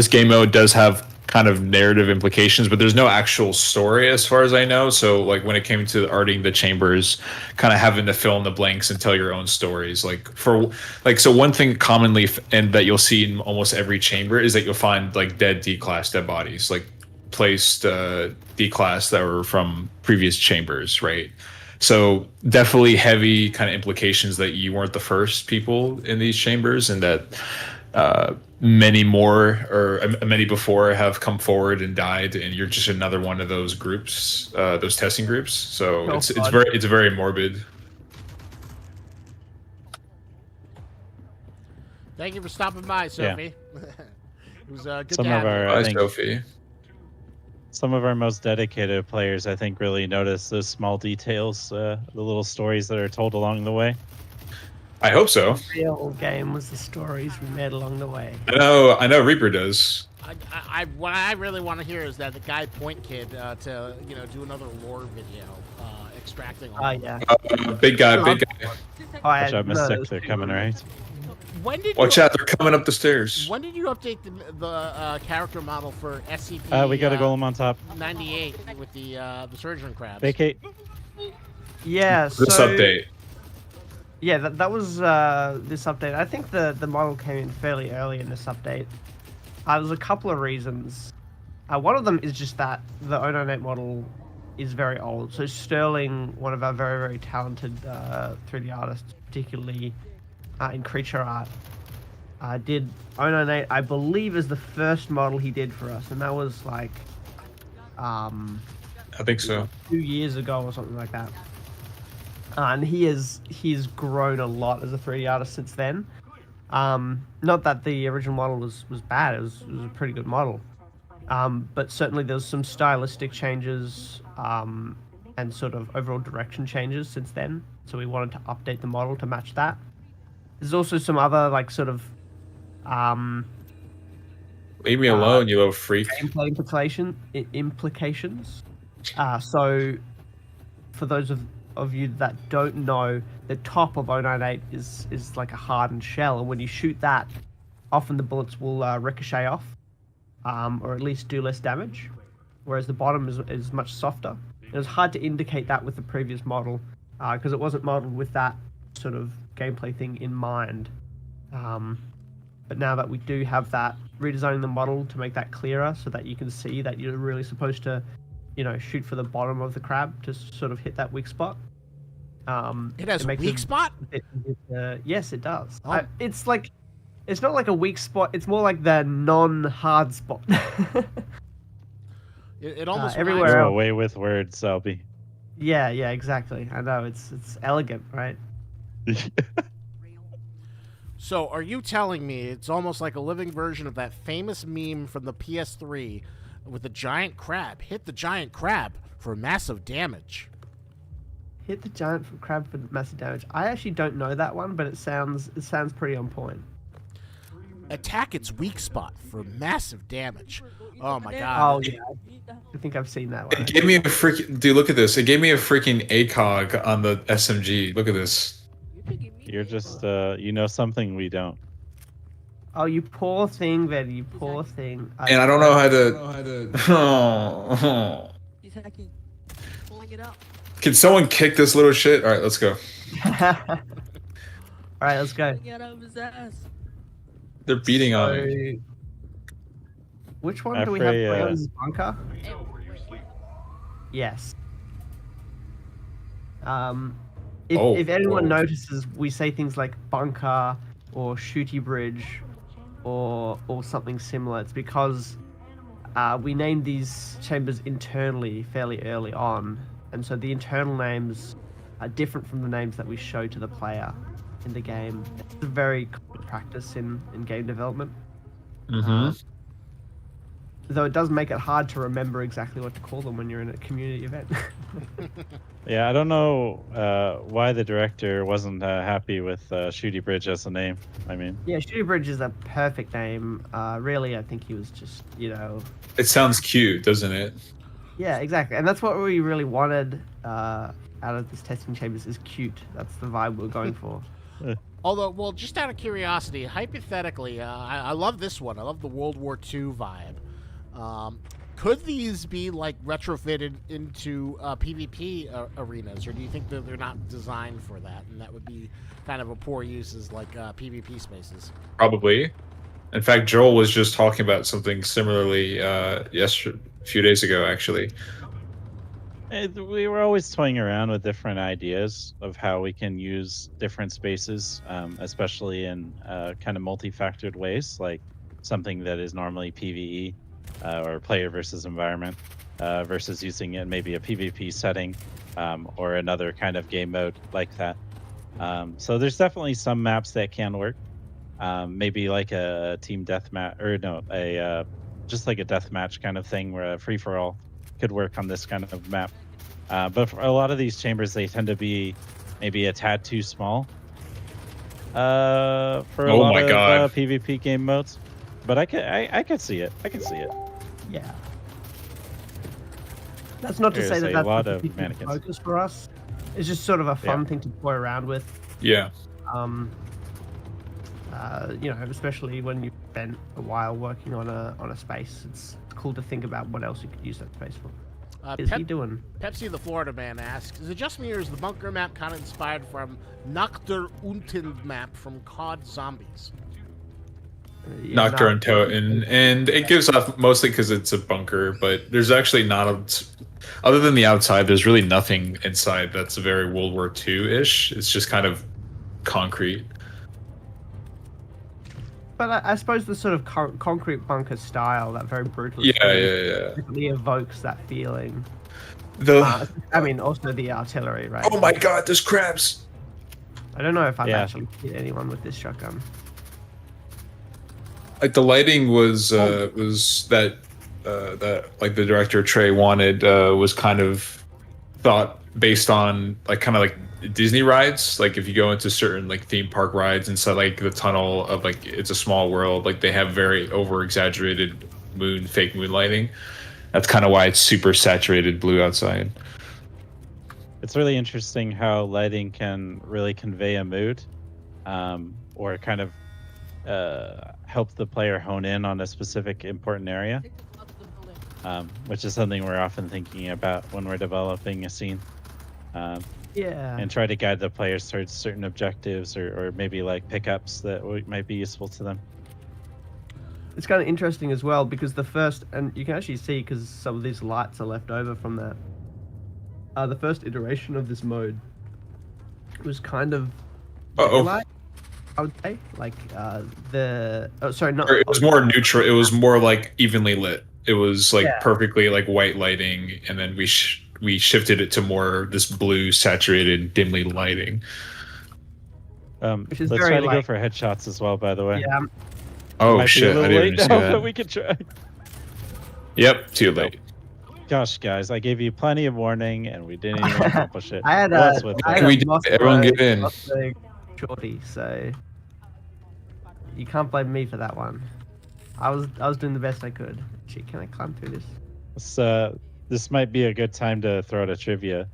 game mode does have kind of narrative implications, but there's no actual story as far as I know. So like when it came to arting the chambers, kind of having to fill in the blanks and tell your own stories. So one thing commonly and that you'll see in almost every chamber is that you'll find like dead bodies, like placed D-class that were from previous chambers, right? So definitely heavy kind of implications that you weren't the first people in these chambers, and that many before have come forward and died, and you're just another one of those groups, those testing groups. So Oh, it's God. very morbid. Thank you for stopping by, Sophie. It was good Some to of have you. our Bye, I think Sophie. some of our most dedicated players, I think, really notice those small details, the little stories that are told along the way. I hope so. The real game was the stories we made along the way. I know Reaper does. What I really want to hear is that the guy Point Kid to do another lore video extracting. Oh yeah. Big guy. Watch out, Mystic, they're coming, right? When did Watch you, out, they're coming up the stairs. When did you update the character model for SCP? We got a golem on top. 98 with the surgeon crabs. Vacate. Yeah. This so, update. Yeah, that was this update. I think the model came in fairly early in this update. There's a couple of reasons. One of them is just that the 098 model is very old. So Sterling, one of our very, very talented 3D artists, particularly in creature art, did 098, I believe, is the first model he did for us. And that was like... I think so. 2 years ago or something like that. And he's grown a lot as a 3D artist since then. Not that the original model was bad, it was a pretty good model. But certainly there's some stylistic changes and sort of overall direction changes since then. So we wanted to update the model to match that. There's also some other like sort of Leave me alone, you little freak. gameplay implications. So for those of you that don't know, the top of 098 is like a hardened shell, and when you shoot that, often the bullets will ricochet off, or at least do less damage, whereas the bottom is much softer. It was hard to indicate that with the previous model, because it wasn't modeled with that sort of gameplay thing in mind. But now that we do have that, redesigning the model to make that clearer so that you can see that you're really supposed to, shoot for the bottom of the crab to sort of hit that weak spot. It has a weak spot? Yes, it does. Oh. It's not like a weak spot. It's more like the non-hard spot. It almost everywhere Go else. away with words, Selby. Yeah, exactly. I know it's elegant, right? So, are you telling me it's almost like a living version of that famous meme from the PS3 with the giant crab? Hit the giant crab for massive damage. Hit the giant crab for massive damage. I actually don't know that one, but it sounds pretty on point. Attack its weak spot for massive damage. Oh my god. Oh yeah, I think I've seen that one. It gave me a freaking... Dude, look at this. It gave me a freaking ACOG on the SMG. Look at this. You're just, something we don't. Oh, you poor thing, Betty. You poor thing. And I don't know how to... Oh. He's hacking. Pulling it out. Can someone kick this little shit? All right, let's go. All right, let's go. Pulling it out of his ass. They're beating on me. Which one do we have? Affray, Brown's bunker. Yes. If anyone notices, we say things like bunker or shooty bridge or something similar. It's because we named these chambers internally fairly early on, and so the internal names are different from the names that we show to the player in the game. It's a very common practice in game development. Mm-hmm. Though it does make it hard to remember exactly what to call them when you're in a community event. Yeah, I don't know why the director wasn't happy with Shooty Bridge as a name. I mean, Yeah, Shooty Bridge is a perfect name. Really, I think he was just, It sounds cute, doesn't it? Yeah, exactly. And that's what we really wanted out of this testing chambers is cute. That's the vibe we're going for. Although, well, just out of curiosity, hypothetically, I love this one. I love the World War II vibe. Could these be like retrofitted into PvP arenas, or do you think that they're not designed for that, and that would be kind of a poor use as like PvP spaces? Probably. In fact, Joel was just talking about something similarly a few days ago, actually. We were always toying around with different ideas of how we can use different spaces, especially in kind of multi-factored ways, like something that is normally PvE or player versus environment versus using it in maybe a PvP setting or another kind of game mode like that. So there's definitely some maps that can work. Maybe like a team deathmatch, or no, just like a deathmatch kind of thing where a free-for-all could work on this kind of map. But for a lot of these chambers, they tend to be maybe a tad too small for a Oh lot my of God. PvP game modes. But I could see it. I can see it. Yeah. That's not to There's say that a that's lot the of particular mannequins. focus for us. It's just sort of a fun Yeah. thing to toy around with. Yeah. You know, especially when you've spent a while working on a space, it's cool to think about what else you could use that space for. Is he doing? Pepsi the Florida Man asks, is it just me or is the bunker map kind of inspired from Nachter Unten map from COD Zombies? Nocturne and Toten, and it gives off mostly because it's a bunker, but there's actually not other than the outside, there's really nothing inside that's very World War II-ish. It's just kind of concrete. But I suppose the sort of concrete bunker style, that very brutal, Yeah, definitely evokes that feeling. The I mean, also the artillery, right? oh my God, there's crabs. I don't know if I've Yeah. actually hit anyone with this shotgun. Like the lighting was that like the director Trey wanted was kind of thought based on like kind of like Disney rides. Like if you go into certain like theme park rides inside like the tunnel of like It's a Small World, like they have very over exaggerated fake moon lighting. That's kind of why it's super saturated blue outside. It's really interesting how lighting can really convey a mood, or kind of help the player hone in on a specific important area, which is something we're often thinking about when we're developing a scene, Yeah. and try to guide the players towards certain objectives or maybe like pickups that might be useful to them. It's kind of interesting as well because the first, and you can actually see because some of these lights are left over from that. The first iteration of this mode was kind of daylight, I would say. Like It was more neutral. It was more like evenly lit. It was like perfectly like white lighting, and then we shifted it to more this blue saturated dimly lighting. Which is Let's very, try to go like- for headshots as well, by the way. Yeah. Oh Might be shit! a I little didn't late see now, that. but we could try. Yep, too late. Gosh, guys, I gave you plenty of warning, and we didn't even accomplish it. I had What's a, with I that? had We a did- Mossberg- everyone get in. Mossberg shorty, so you can't blame me for that one. I was doing the best I could. Shit, can I climb through this? This might be a good time to throw out a trivia.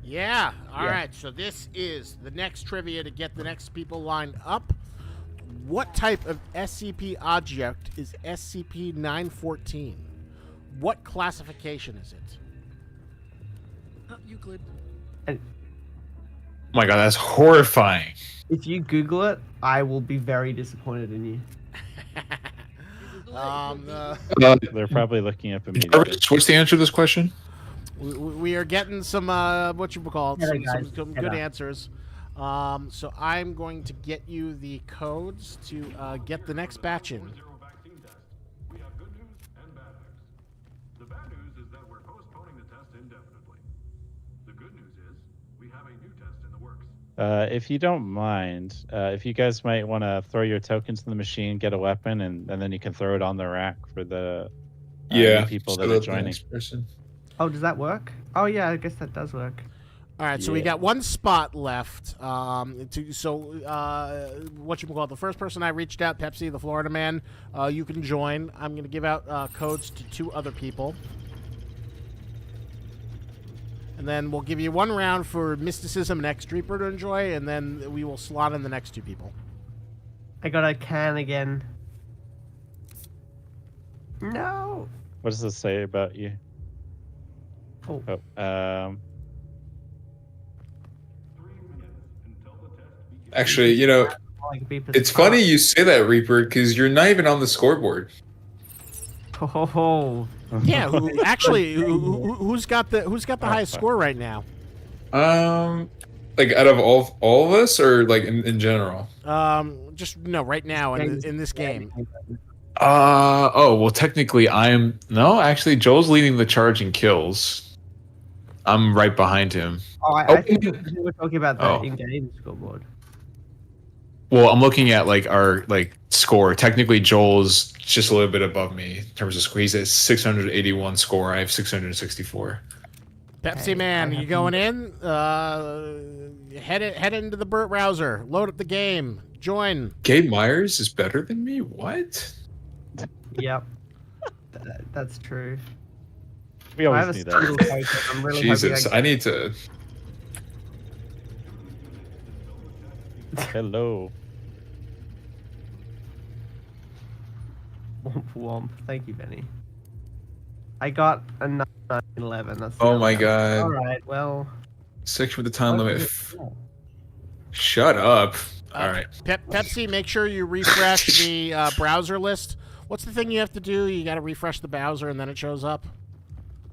Yeah. All right. So this is the next trivia to get the next people lined up. What type of SCP object is SCP-914? What classification is it? Euclid. Oh my God, that's horrifying. If you Google it, I will be very disappointed in you. They're probably looking up immediately. Jarvis, what's the answer to this question? We are getting some what you call it, Get it, some guys. good Get it. answers. So I'm going to get you the codes to get the next batch in. Zero vaccine test. We have good news and bad news. The bad news is that we're postponing the test indefinitely. The good news is we have a new test in the works. If you don't mind, if you guys might want to throw your tokens in the machine, get a weapon, and then you can throw it on the rack for the new people that are joining. Oh, does that work? Oh yeah, I guess that does work. All right, so we Yeah. got one spot left. What you call it? The first person I reached out, Pepsi, the Florida Man, you can join. I'm going to give out codes to 2 other people. And then we'll give you 1 round for Mysticism and X Reaper to enjoy, and then we will slot in the next 2 people. I got a can again. No. What does this say about you? Oh. Oh, 3 minutes until the test begins. Actually, you know, Like beep it's funny you say that, Reaper, because you're not even on the scoreboard. Oh. Yeah, who's got the highest score right now? Like out of all of us, or like in general? Just no, right now in this game. Oh well, technically actually Joel's leading the charge in kills. I'm right behind him. I think we were talking about the Oh. in-game scoreboard. Well, I'm looking at like our like score. Technically, Joel's just a little bit above me in terms of score. He's at 681 score. I have 664. Pepsi Okay, Man, I you have going in? Head into the browser. Load up the game. Join. Gabe Myers is better than me. What? Yep. That's true. We I have always a knew single that. token. I'm really Jesus, hoping I need to. Hello. Womp womp. Thank you, Benny. I got a 911. That's the Oh other my one. God. All right. Well. Section with the time limit. Yeah. Shut up. All right. Pepsi, make sure you refresh the browser list. What's the thing you have to do? You got to refresh the browser and then it shows up.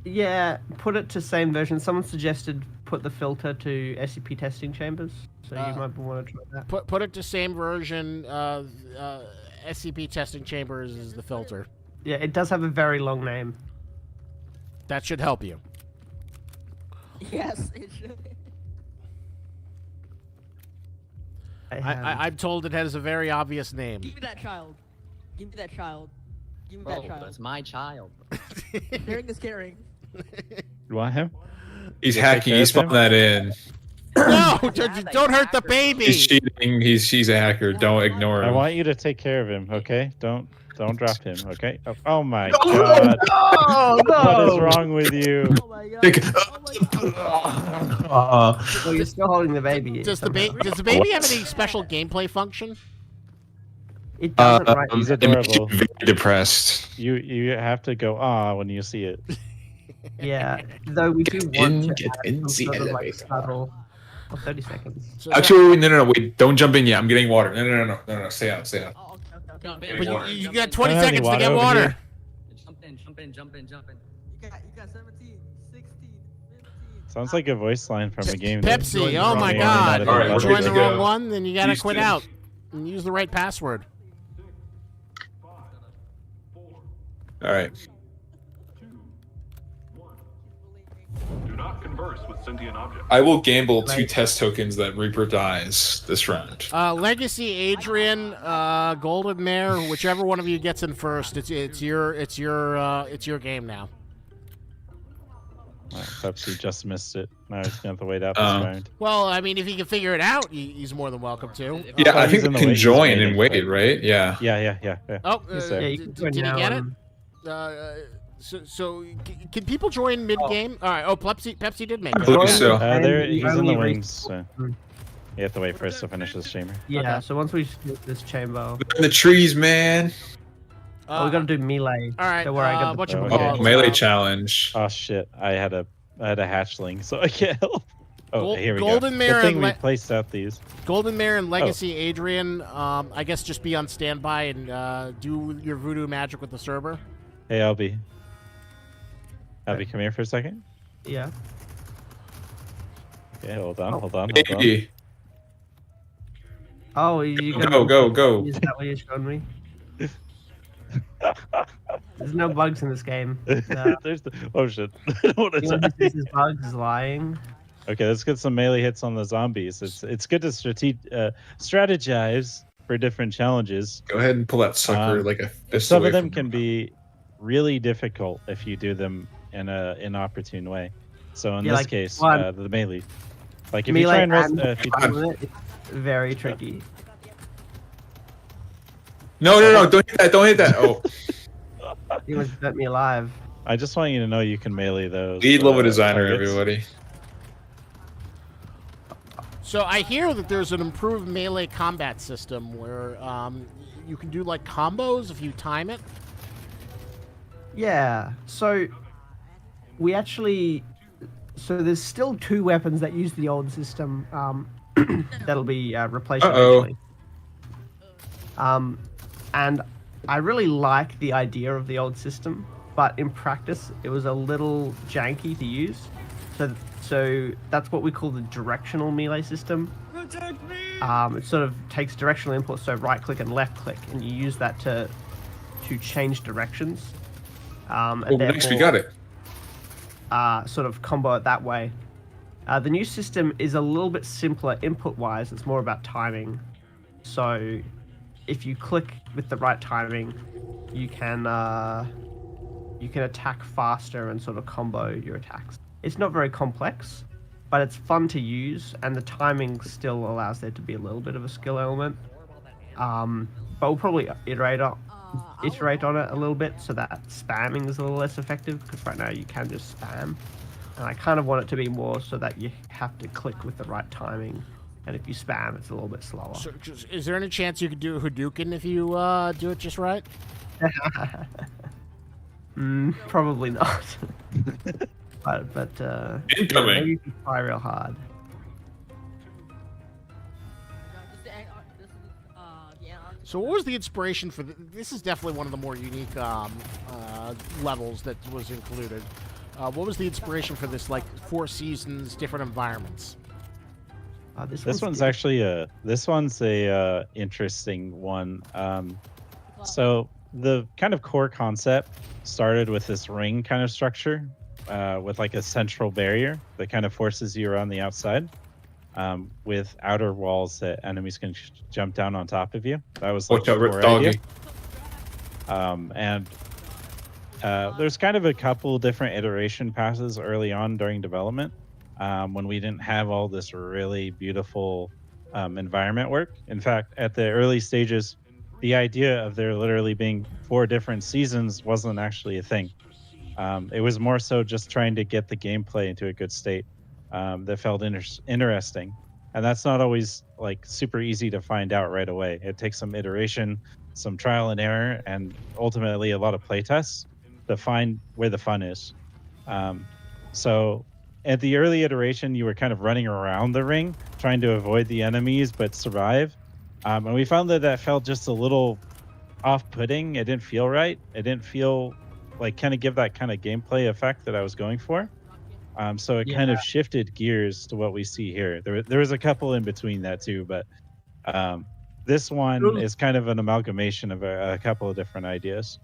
Yeah, put it to same version. Someone suggested put the filter to SCP testing chambers, so you might want to try that. Put it to same version. SCP testing chambers is the filter. Yeah, it does have a very long name. That should help you. Yes, it should. I'm told it has a very obvious name. Give me that child. Give me that child. Give me Bro, that child. that's my child. Sharing is caring. You want him? He's You take hacking. care He's of him? spun that in. No, don't hurt the baby. He's cheating. He's a hacker. Don't ignore I him. want you to take care of him, okay? Don't drop him, okay? Oh my god. Oh no! What is wrong with you? Oh my god. Oh my god. Well, you're still holding the baby. Does the baby have any special gameplay function? It doesn't right. He's It makes you adorable. very depressed. You have to go when you see it. Yeah, though we do Get want in, to get add in some the sort of like elevator. subtle. Oh, 30 seconds. So Actually, no. Wait, don't jump in yet. I'm getting water. No. Stay out. Oh, okay. Jump in, But but jump you in, got jump 20 Don't have any seconds to get water over water. here. in. Jump in. You got 17, 16, 15. Sounds like a voice line from a game. Pepsi, that- oh my May or may god. not All right, have we're been Join good the to wrong go. one, then you gotta These quit two. out and use the right password. 5, 4, All right. 2, 1. Do not converse with sentient objects. I will gamble 2 Right. test tokens that Reaper dies this round. Legacy Adrian, Golden Mare, whichever one of you gets in first, it's your game now. Oh, Pepsi just missed it. Now he's gonna have to wait out this Oh. round. Well, I mean, if he can figure it out, he's more than welcome to. Yeah, I he's think in we the can wait- he's join waiting, and wait, but- right? Yeah. Yeah. Oh, Yes, sir. Yeah, you can did join he now get it? and- So can people join mid game? All right. Oh, Pepsi did make I it. believe so. There, And he's in the only wings. reach- So you have to wait for us to finish this chamber. Yeah, so once we split this chamber, In the trees, man. we gotta do melee. All right. Don't worry, I got the what you Okay. call it? Melee challenge. Oh shit! I had a hatchling, so I can't help. Oh, Gold- here we Golden go. Mare Good thing and we Le- placed out these. Golden Mare and Legacy Adrian. I guess just be on standby and do your voodoo magic with the server. Hey, Albie, come here for a second. Yeah. Okay, hold on. Maybe. Oh, you Go. Is that what you're showing me? There's no bugs in this game. There's the oh shit! I don't wanna Anyone die. who says there's bugs is lying. Okay, let's get some melee hits on the zombies. It's good to strategize for different challenges. Go ahead and pull that sucker like a fist Some away of them from can be really difficult if you do them in a inopportune way. So in Yeah, this like, case, one- the melee. Like if Melee you try and and if you it's very tricky. No, don't hit that. Oh, You almost burnt me alive. I just want you to know you can melee those. lead level designer, targets. everybody. So I hear that there's an improved melee combat system where you can do like combos if you time it. Yeah. So we actually. So there's still 2 weapons that use the old system. That'll be replaced Uh-oh. eventually. And I really like the idea of the old system, but in practice it was a little janky to use. So that's what we call the directional melee system. It sort of takes directional input, so right click and left click, and you use that to change directions. And Oh, next we got it. sort of combo it that way. The new system is a little bit simpler input-wise. It's more about timing. So if you click with the right timing, you can attack faster and sort of combo your attacks. It's not very complex, but it's fun to use, and the timing still allows there to be a little bit of a skill element. But we'll probably iterate on it a little bit so that spamming is a little less effective, because right now you can just spam. And I kind of want it to be more so that you have to click with the right timing, and if you spam, it's a little bit slower. So, is there any chance you could do a Hadouken if you do it just right? Probably not. but Incoming. maybe if you try real hard. So what was the inspiration for this? Is definitely one of the more unique levels that was included. What was the inspiration for this, like 4 seasons, different environments? This one's actually a interesting one. So the kind of core concept started with this ring kind of structure, with like a central barrier that kind of forces you around the outside, with outer walls that enemies can jump down on top of you. That was like the core idea. And there's kind of a couple different iteration passes early on during development, when we didn't have all this really beautiful environment work. In fact, at the early stages, the idea of there literally being 4 different seasons wasn't actually a thing. It was more so just trying to get the gameplay into a good state that felt interesting. And that's not always like super easy to find out right away. It takes some iteration, some trial and error, and ultimately a lot of playtests to find where the fun is. So at the early iteration, you were kind of running around the ring, trying to avoid the enemies but survive. And we found that felt just a little off-putting. It didn't feel right. It didn't feel like kind of give that kind of gameplay effect that I was going for. So it kind of shifted gears to what we see here. There was a couple in between that too, but this one is kind of an amalgamation of a couple of different ideas.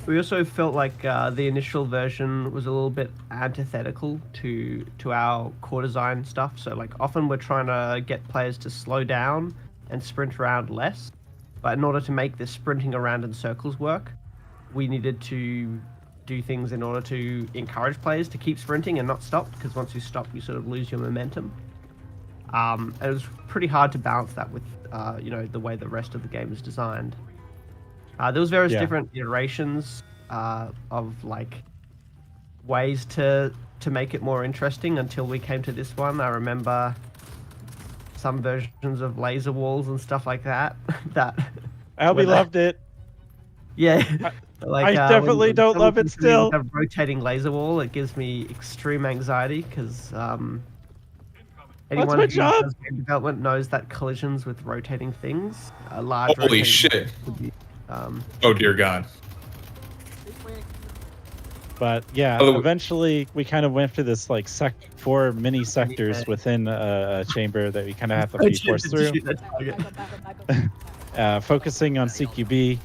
We also felt like the initial version was a little bit antithetical to our core design stuff. So like often we're trying to get players to slow down and sprint around less. But in order to make this sprinting around in circles work, we needed to do things in order to encourage players to keep sprinting and not stop, because once you stop, you sort of lose your momentum. And it was pretty hard to balance that with, the way the rest of the game is designed. There was various different iterations of like ways to make it more interesting until we came to this one. I remember some versions of laser walls and stuff like that. Albie loved it. Yeah. I definitely don't love it still. A rotating laser wall, it gives me extreme anxiety because anyone who does game development knows that collisions with rotating things, large. Holy shit! Oh dear God. But yeah, eventually we kind of went to this like 4 mini sectors within a chamber that we kind of have to be forced through, focusing on CQB.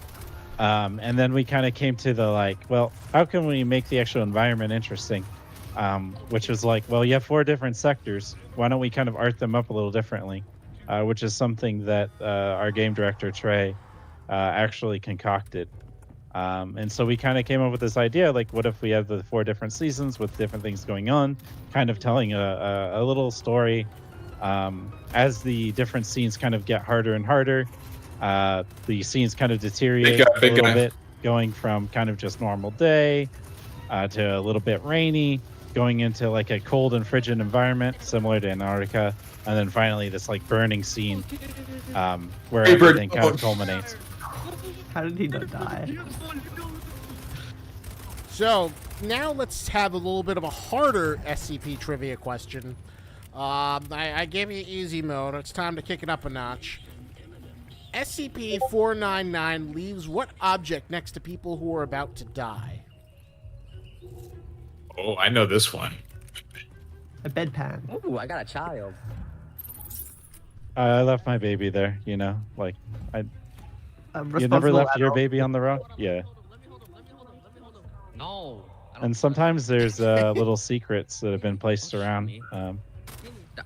And then we kind of came to the like, well, how can we make the actual environment interesting? Which was like, well, you have 4 different sectors. Why don't we kind of art them up a little differently? Which is something that our game director, Trey, actually concocted. And so we kind of came up with this idea, like, what if we have the 4 different seasons with different things going on, kind of telling a little story as the different scenes kind of get harder and harder. The scenes kind of deteriorate a little bit, going from kind of just normal day to a little bit rainy, going into like a cold and frigid environment similar to Antarctica, and then finally this like burning scene where everything kind of culminates. How did he not die? So now let's have a little bit of a harder SCP trivia question. I gave you easy mode. It's time to kick it up a notch. SCP-499 leaves what object next to people who are about to die? Oh, I know this one. A bedpan. Ooh, I got a child. I left my baby there, like you never left your baby on the rock? Yeah. No. And sometimes there's little secrets that have been placed around.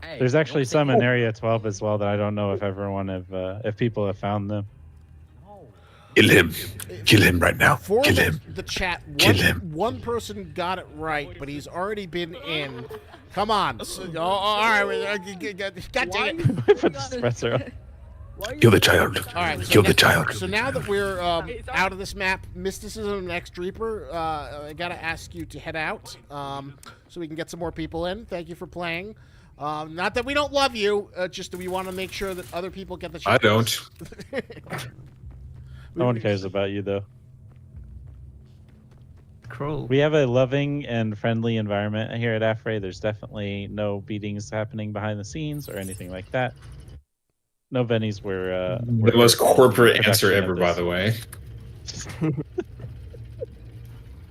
Hey, There's actually don't some say- in Area 12 as well that I don't know if everyone if people have found them. No. Kill him. Kill him right now. For Kill him. the chat, Kill him. one person got it right, but he's already been in. Come on. All right. God dang it. Put the suppressor on. Kill the child. All right. Kill the child. So now that we're out of this map, Mysticism and X Reaper, I got to ask you to head out so we can get some more people in. Thank you for playing. Not that we don't love you, just that we want to make sure that other people get the chance. I don't. No one cares about you though. Cruel. We have a loving and friendly environment here at Affray. There's definitely no beatings happening behind the scenes or anything like that. No bennies were The most corporate answer production of ever, by this. the way.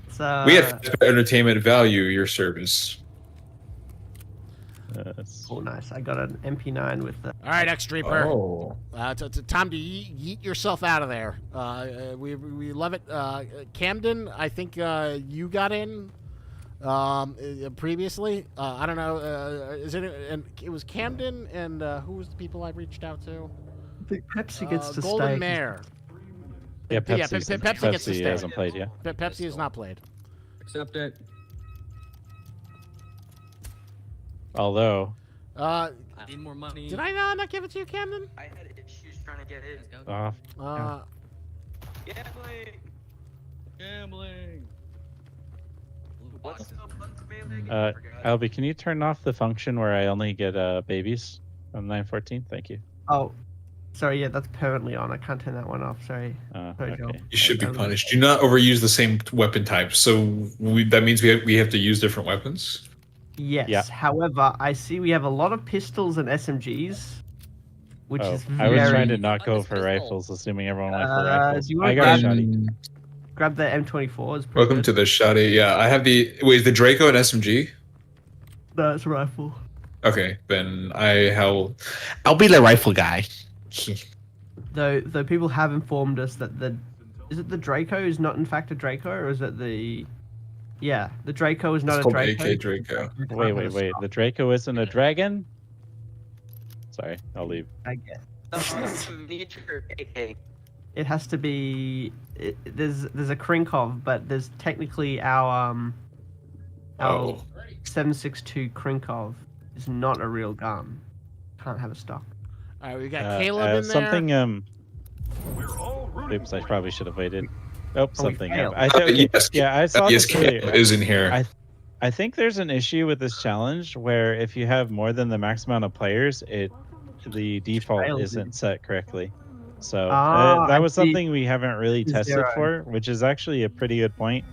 It's, We have entertainment value your service. Oh, nice. I got an MP9 with the. All right, X Reaper. Oh. Time to yeet yourself out of there. We love it. Camden, I think you got in previously. I don't know. Is it? And it was Camden and who was the people I reached out to? I think Pepsi gets to Golden stay. Mare. Yeah, Yeah, Pepsi, Pepsi gets to stay. hasn't played yet. Pepsi has not played. Accept it. Although, I need more money. Did I not give it to you, Camden? I had issues trying to get in. Let's go. Gambling. Gambling. What's the fun melee again? I forgot. Albie, can you turn off the function where I only get babies on 914? Thank you. Oh, sorry. Yeah, that's permanently on. I can't turn that one off. Sorry. Sorry, Joel. Okay. You should be punished. Do not overuse the same weapon type. So that means we have to use different weapons. Yes. Yeah. However, I see we have a lot of pistols and SMGs, which Oh, is I was trying to very. not go This for pistol. rifles, assuming everyone went for Do rifles. you I want got a to shotty. grab the M24s? Welcome to the shoddy. Yeah, I have the. Wait, is the Draco an SMG? No, it's a rifle. Okay, then I'll be the rifle guy. Though people have informed us that is it the Draco is not in fact a Draco, or is it the the Draco is not It's a called Draco. AK Draco. Wait. The Draco isn't a dragon? Sorry, I'll leave. I guess Miniature AK. it has to be. There's a Krinkov, but there's technically our Oh. 7.62 Krinkov is not a real gun. Can't have a stock. All right, we got Caleb in there. Something. We're all rooting Oops, I for probably should have waited. Oh, something. failed. I thought. Yes, Yeah, I saw yes, this earlier. Caleb is in here. I think there's an issue with this challenge where if you have more than the max amount of players, the default fails, isn't set correctly. So Ah, that I was see. something we haven't really tested Zero. for, which is actually a pretty good point.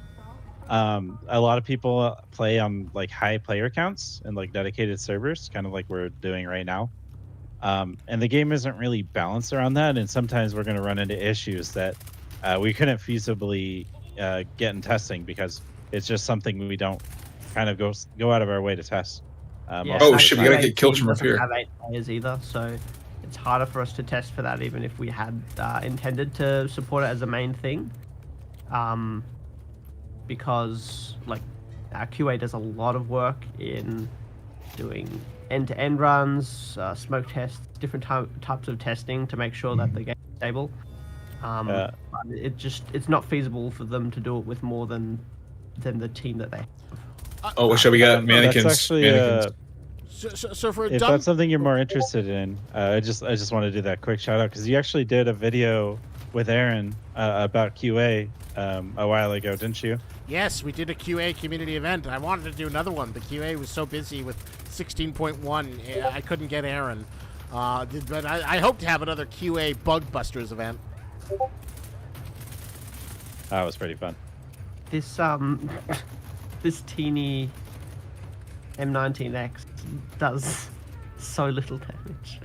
A lot of people play on like high player counts and like dedicated servers, kind of like we're doing right now. And the game isn't really balanced around that, and sometimes we're going to run into issues that we couldn't feasibly get in testing because it's just something we don't kind of go out of our way to test. most Oh, of the shit, we time. gotta get killed from up doesn't here. have 8 players either, so it's harder for us to test for that, even if we had intended to support it as a main thing. Because like our QA does a lot of work in doing end-to-end runs, smoke tests, different types of testing to make sure that the game is stable. But it's not feasible for them to do it with more than the team that they have. Oh, shall we got mannequins? That's actually mannequins. So for a if dumb, that's something you're more interested in, I just want to do that quick shout out because you actually did a video with Aaron about QA a while ago, didn't you? yes, we did a QA community event. I wanted to do another one. The QA was so busy with 16.1, I couldn't get Aaron. But I hope to have another QA Bug Busters event. That was pretty fun. This this teeny M19X does so little damage.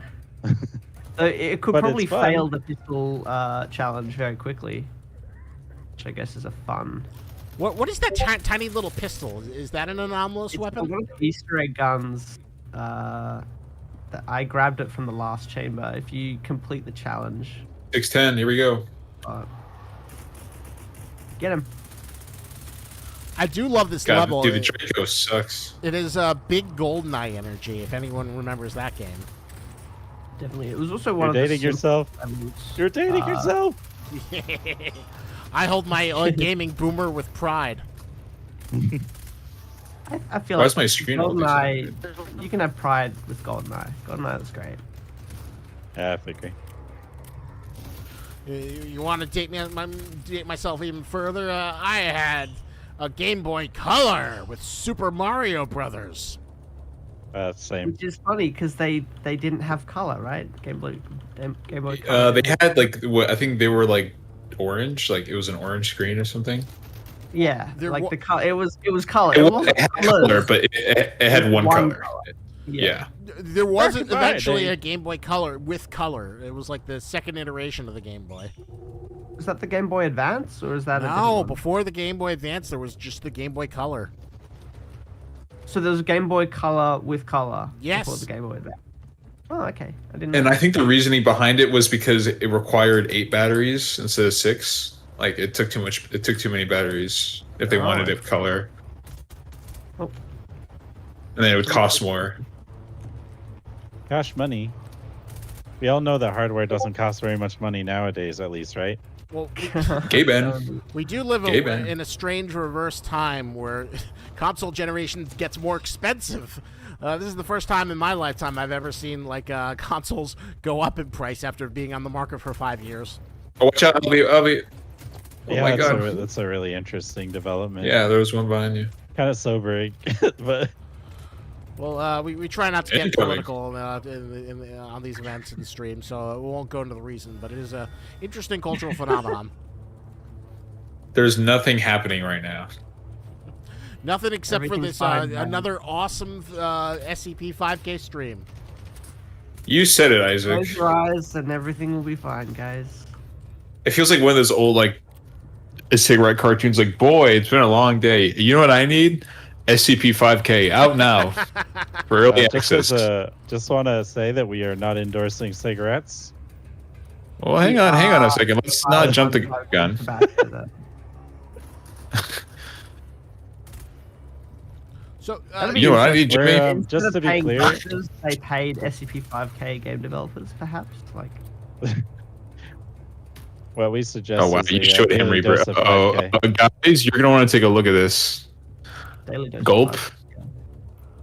So it could But probably it's fun. fail the pistol challenge very quickly, which I guess is a fun. What is that tiny little pistol? Is that an anomalous It's weapon? one of the Easter egg guns. That I grabbed it from the last chamber. If you complete the challenge, 610, here we go. get him. I do love this God, level. dude, the Draco sucks. It is big GoldenEye energy, if anyone remembers that game. Definitely. It was also one You're of the dating yourself. levels. You're dating yourself. I hold my gaming boomer with pride. I feel Why like is my screen all GoldenEye, you can have pride with GoldenEye. GoldenEye is great. Yeah, I agree. You want to date myself even further? I had a Game Boy Color with Super Mario Brothers. Same. Which is funny because they didn't have color, right? Game Boy Color. They had like I think they were like orange, like it was an orange screen or something. Yeah, There like wa- the color. It was color. It had color, colors. but it had one color. Yeah. There was Goodbye, eventually Dave. a Game Boy Color with color. It was like the second iteration of the Game Boy. Is that the Game Boy Advance or is that a different No, one? before the Game Boy Advance, there was just the Game Boy Color. So there was Game Boy Color with color. Yes. Before the Game Boy Advance. Oh, okay. I didn't. And know. I think the reasoning behind it was because it required 8 batteries instead of 6. Like it took too much. It took too many batteries if they wanted it color. Oh. And then it would cost more. Gosh, money. We all know that hardware doesn't cost very much money nowadays, at least, right? Well, Gay Ben. we do live Gay Ben. in a strange reverse time where console generation gets more expensive. This is the first time in my lifetime I've ever seen like consoles go up in price after being on the market for 5 years. Oh, watch out! I'll be. Oh Yeah, my god. that's a really interesting development. Yeah, there was one behind you. Kind of sobering, but Well, we try not to get Incoming. political on these events and streams, so we won't go into the reason, but it is a interesting cultural phenomenon. There's nothing happening right now. Nothing except for Everything's this fine, man. another awesome SCP 5K stream. You said it, Isaac. Close your eyes and everything will be fine, guys. It feels like one of those old like cigarette cartoons. Like, boy, it's been a long day. You know what I need? SCP-5K out now for early access. just want to say that we are not endorsing cigarettes. Well, hang on a second. Let's not jump the gun. Back to the- So, That'd be You know what I need, We're, Jimmy? just Instead to of be paying clear, doctors, they paid SCP-5K game developers, perhaps. Like, what we suggest. Oh wow, is you a showed him daily Reaper. dose of Oh, 5K. guys, you're gonna want to take a look at this. daily dose of Gulp. 5K.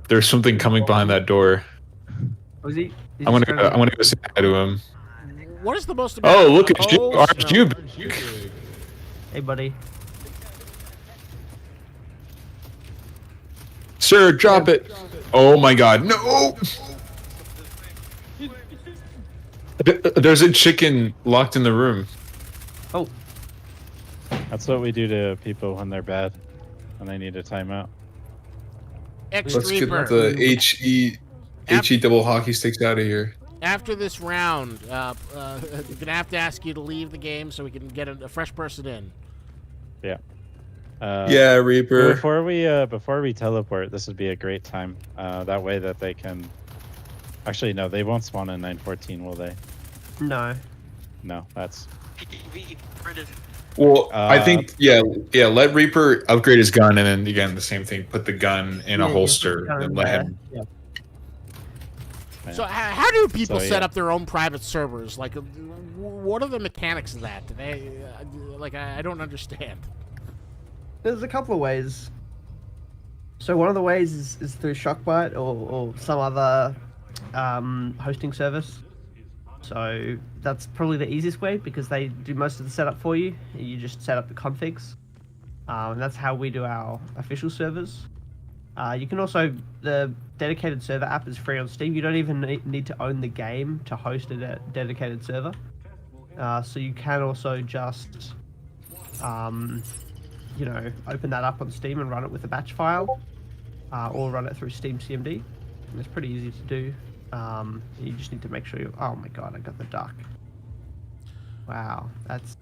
There's something coming behind that door. Was he? I'm gonna go say hi to him. what is the most? Oh, look at you, Oh, aren't you? Hey, buddy. Sir, drop it. Oh my God, no! There's a chicken locked in the room. Oh, That's what we do to people when they're bad, when they need a timeout. X Let's get Reaper. the HE double hockey sticks out of here. After this round, we're gonna have to ask you to leave the game so we can get a fresh person in. Yeah. Yeah, Reaper. Before we teleport, this would be a great time. That way that they can. Actually, no, they won't spawn in 914, will they? no. No, that's. Well, I think yeah. Let Reaper upgrade his gun, and then again the same thing. Put the gun in a Yeah, holster yeah, and let him. Yeah. So, how do people So, set yeah. up their own private servers? Like, what are the mechanics of that? Do they like? I don't understand. There's a couple of ways. So one of the ways is through Shockbyte or some other hosting service. So that's probably the easiest way because they do most of the setup for you. You just set up the configs. And that's how we do our official servers. You can also, the dedicated server app is free on Steam. You don't even need to own the game to host a dedicated server. So you can also just, you know, open that up on Steam and run it with a batch file, or run it through Steam CMD. And it's pretty easy to do. You just need to make sure you. Oh my god, I got the duck. Wow, that's.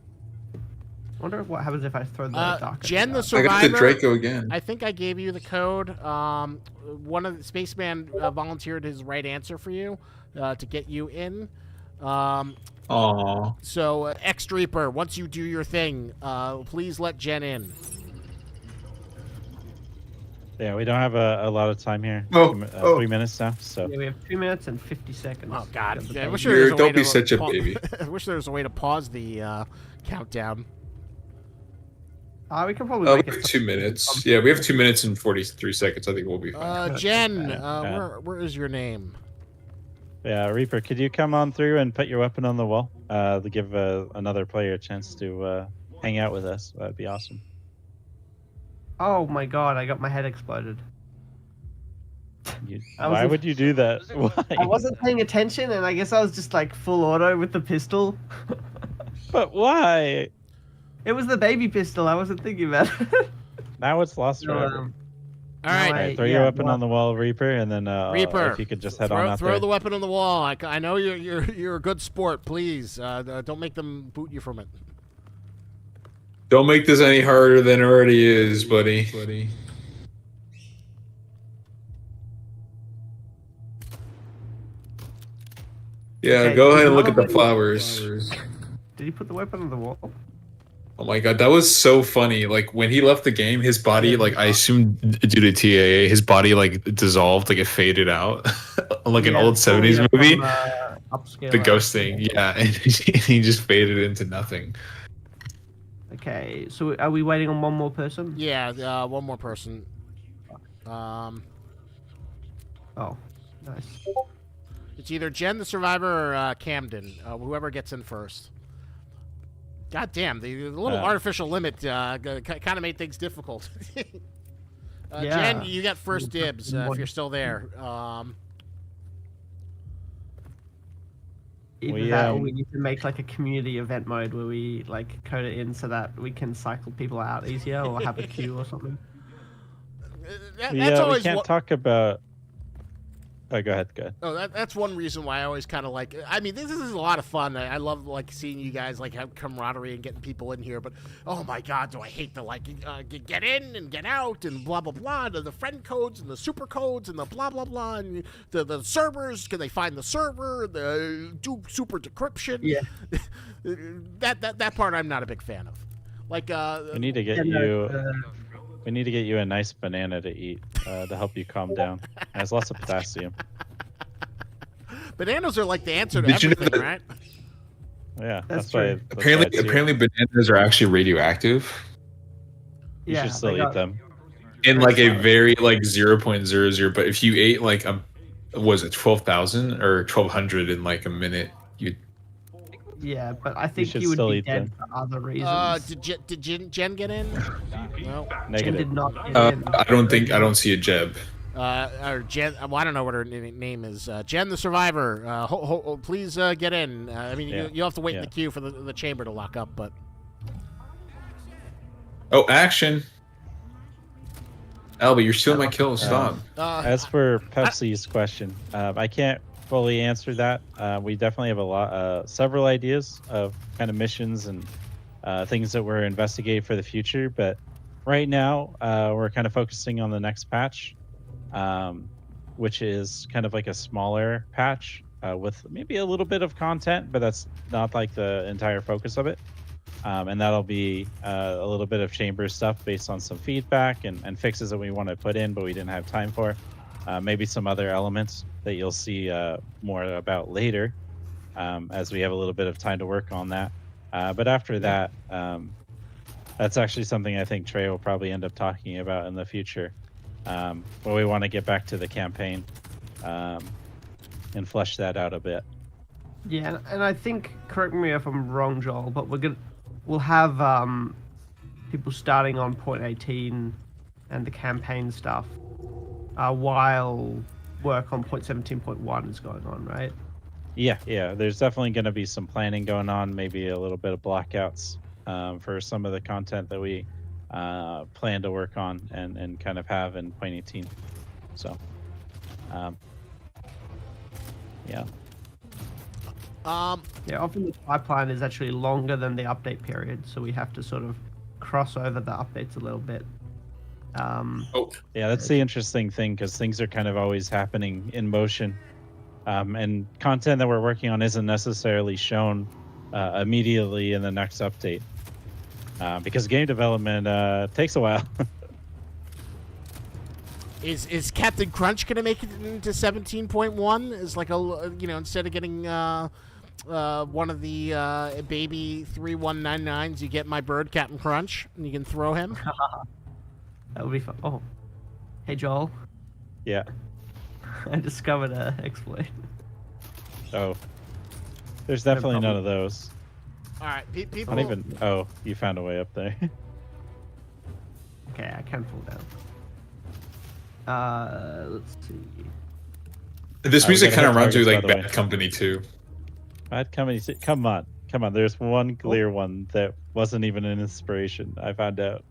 I wonder what happens if I throw the duck. at Jen, the duck. survivor. again. I think I gave you the code. One of the spaceman volunteered his right answer for you to get you in. Aww. So X Reaper, once you do your thing, please let Jen in. Yeah, we don't have a lot of time here. Oh, 3 minutes now. So Yeah, we have 2 minutes and 50 seconds. Oh God! of the Yeah, I game. wish there was a way Don't to be such a pa- baby. I wish there was a way to pause the countdown. We can probably We make have it. 2 minutes. Yeah, we have 2 minutes and 43 seconds. I think we'll be fine. Jen, Yeah. where is your name? yeah, Reaper, could you come on through and put your weapon on the wall to give another player a chance to hang out with us? That'd be awesome. Oh my god, I got my head exploded. Why would you do that? Why? I wasn't paying attention, and I guess I was just like full auto with the pistol. But why? It was the baby pistol. I wasn't thinking about it. Now it's lost So, forever. All right, no, All right, throw your weapon on the wall, Reaper, and then Reaper, if you could just head on out throw there. the weapon on the wall. I know you're a good sport. Please, don't make them boot you from it. Don't make this any harder than it already is, buddy. Yeah, Okay, go ahead there's and look at the another flowers. Did he put the weapon on the wall? Oh my god, that was so funny. Like when he left the game, his body, like I assume due to TAA, his body like dissolved, like it faded out, like an Yeah, old probably '70s from, movie. Upscale. The ghost thing, yeah, and he just faded into nothing. Okay, so are we waiting on one more person? Yeah, one more person. Oh, nice. It's either Jen the Survivor or Camden. Whoever gets in first. God damn, the little artificial limit kind of made things difficult. Yeah. Jen, you got first dibs if you're still there. Either that, or we need to make like a community event mode where we like code it in so that we can cycle people out easier, or have a queue or something. That's we always can't talk about. Oh, go ahead. Oh, that's one reason why I always kind of like. I mean, this is a lot of fun. I love like seeing you guys like have camaraderie and getting people in here. But oh my god, do I hate the like get in and get out and blah blah blah. The friend codes and the super codes and the blah blah blah and the servers. Can they find the server? The do super decryption. Yeah. that part I'm not a big fan of. Like We need to get you. We need to get you a nice banana to eat to help you calm down. It has lots of potassium. bananas are like the answer to Did you know everything, that- right? Yeah, That's why. true. That's why it's here. Apparently bananas are actually radioactive You should still they eat got- them. in like a very like 0.00. But if you ate like was it 12,000 or 1,200 in like a minute, you. Yeah, but I think should you would still be eat dead them. for other reasons. Did Jen get in? No. Jen Negative. did not get in. I don't see a Jeb. Or Jen, well, I don't know what her name is. Jen the Survivor. Please get in. I mean, Yeah. you'll have to wait in Yeah. the queue for the chamber to lock up, but. Oh, action! Albie, you're stealing my kills. Stop. As for Pepsi's question, I can't fully answer that. We definitely have several ideas of kind of missions and things that we're investigating for the future. But right now, we're kind of focusing on the next patch, which is kind of like a smaller patch with maybe a little bit of content, but that's not like the entire focus of it. And that'll be a little bit of chamber stuff based on some feedback and fixes that we want to put in, but we didn't have time for. Maybe some other elements that you'll see more about later as we have a little bit of time to work on that. But after that, that's actually something I think Trey will probably end up talking about in the future. But we want to get back to the campaign and flesh that out a bit. Yeah, and I think, correct me if I'm wrong, Joel, but we'll have people starting on point 18 and the campaign stuff while work on point 17.1 is going on, right? Yeah. There's definitely going to be some planning going on, maybe a little bit of blackouts for some of the content that we plan to work on and kind of have in point 18. So, yeah. Yeah, often the pipeline is actually longer than the update period, so we have to sort of cross over the updates a little bit. Yeah, that's the interesting thing because things are kind of always happening in motion. And content that we're working on isn't necessarily shown immediately in the next update because game development takes a while. Is Captain Crunch gonna make it into 17.1? Is like instead of getting one of the baby 3199s, you get my bird Captain Crunch, and you can throw him. That would be fun. Oh, hey Joel, Yeah. I discovered a exploit. Oh. There's definitely none of those. All right, I people. don't even. Oh, you found a way up there. Okay, I can fall down. Let's see. This we music gotta kind of hit reminds me targets, like by the way. Bad Company too. Bad Company. Come on. There's one clear one that wasn't even an inspiration. I found out.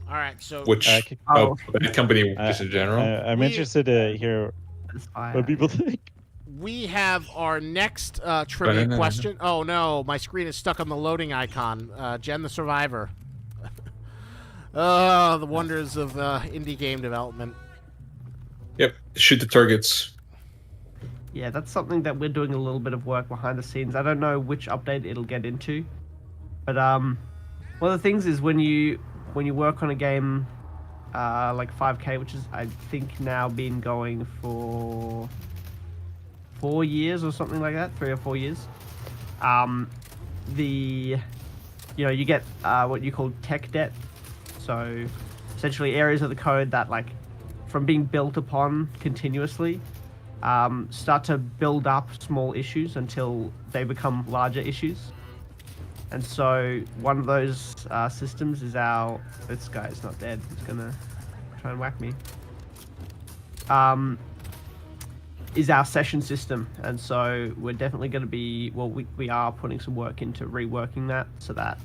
All right, so Which Oh. Bad Company just in general. I'm interested to hear That's fire. what people think. we have our next trivia question. Oh no, my screen is stuck on the loading icon. Jen the Survivor. Oh, the wonders of indie game development. Yep, shoot the targets. Yeah, that's something that we're doing a little bit of work behind the scenes. I don't know which update it'll get into, but one of the things is when you work on a game like 5K, which is I think now been going for 4 years or something like that, 3 or 4 years. You get what you call tech debt, so essentially areas of the code that like from being built upon continuously start to build up small issues until they become larger issues. And so one of those systems is this guy is not dead, he's gonna try and whack me, is our session system. And so we're definitely going to be, we are putting some work into reworking that so that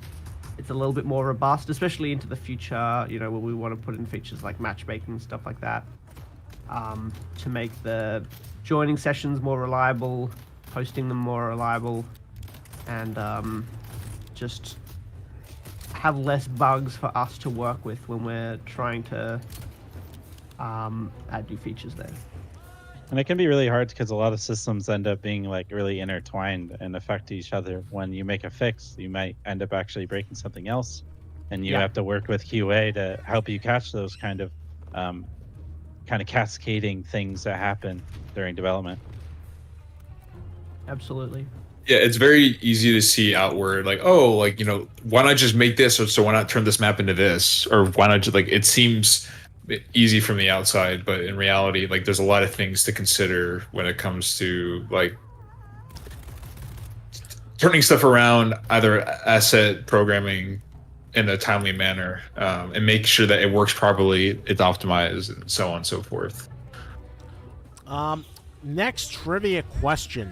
it's a little bit more robust, especially into the future, where we want to put in features like matchmaking, stuff like that, to make the joining sessions more reliable, hosting them more reliable, and just have less bugs for us to work with when we're trying to add new features there. And it can be really hard because a lot of systems end up being like really intertwined and affect each other. When you make a fix, you might end up actually breaking something else, and you have to work with QA to help you catch those kind of cascading things that happen during development. Absolutely. Yeah, it's very easy to see outward, like, oh, like, why not just make this, or so why not turn this map into this, or why not just, like, it seems easy from the outside, but in reality, like, there's a lot of things to consider when it comes to, like, turning stuff around, either asset programming in a timely manner, and make sure that it works properly, it's optimized, and so on and so forth. Next trivia question.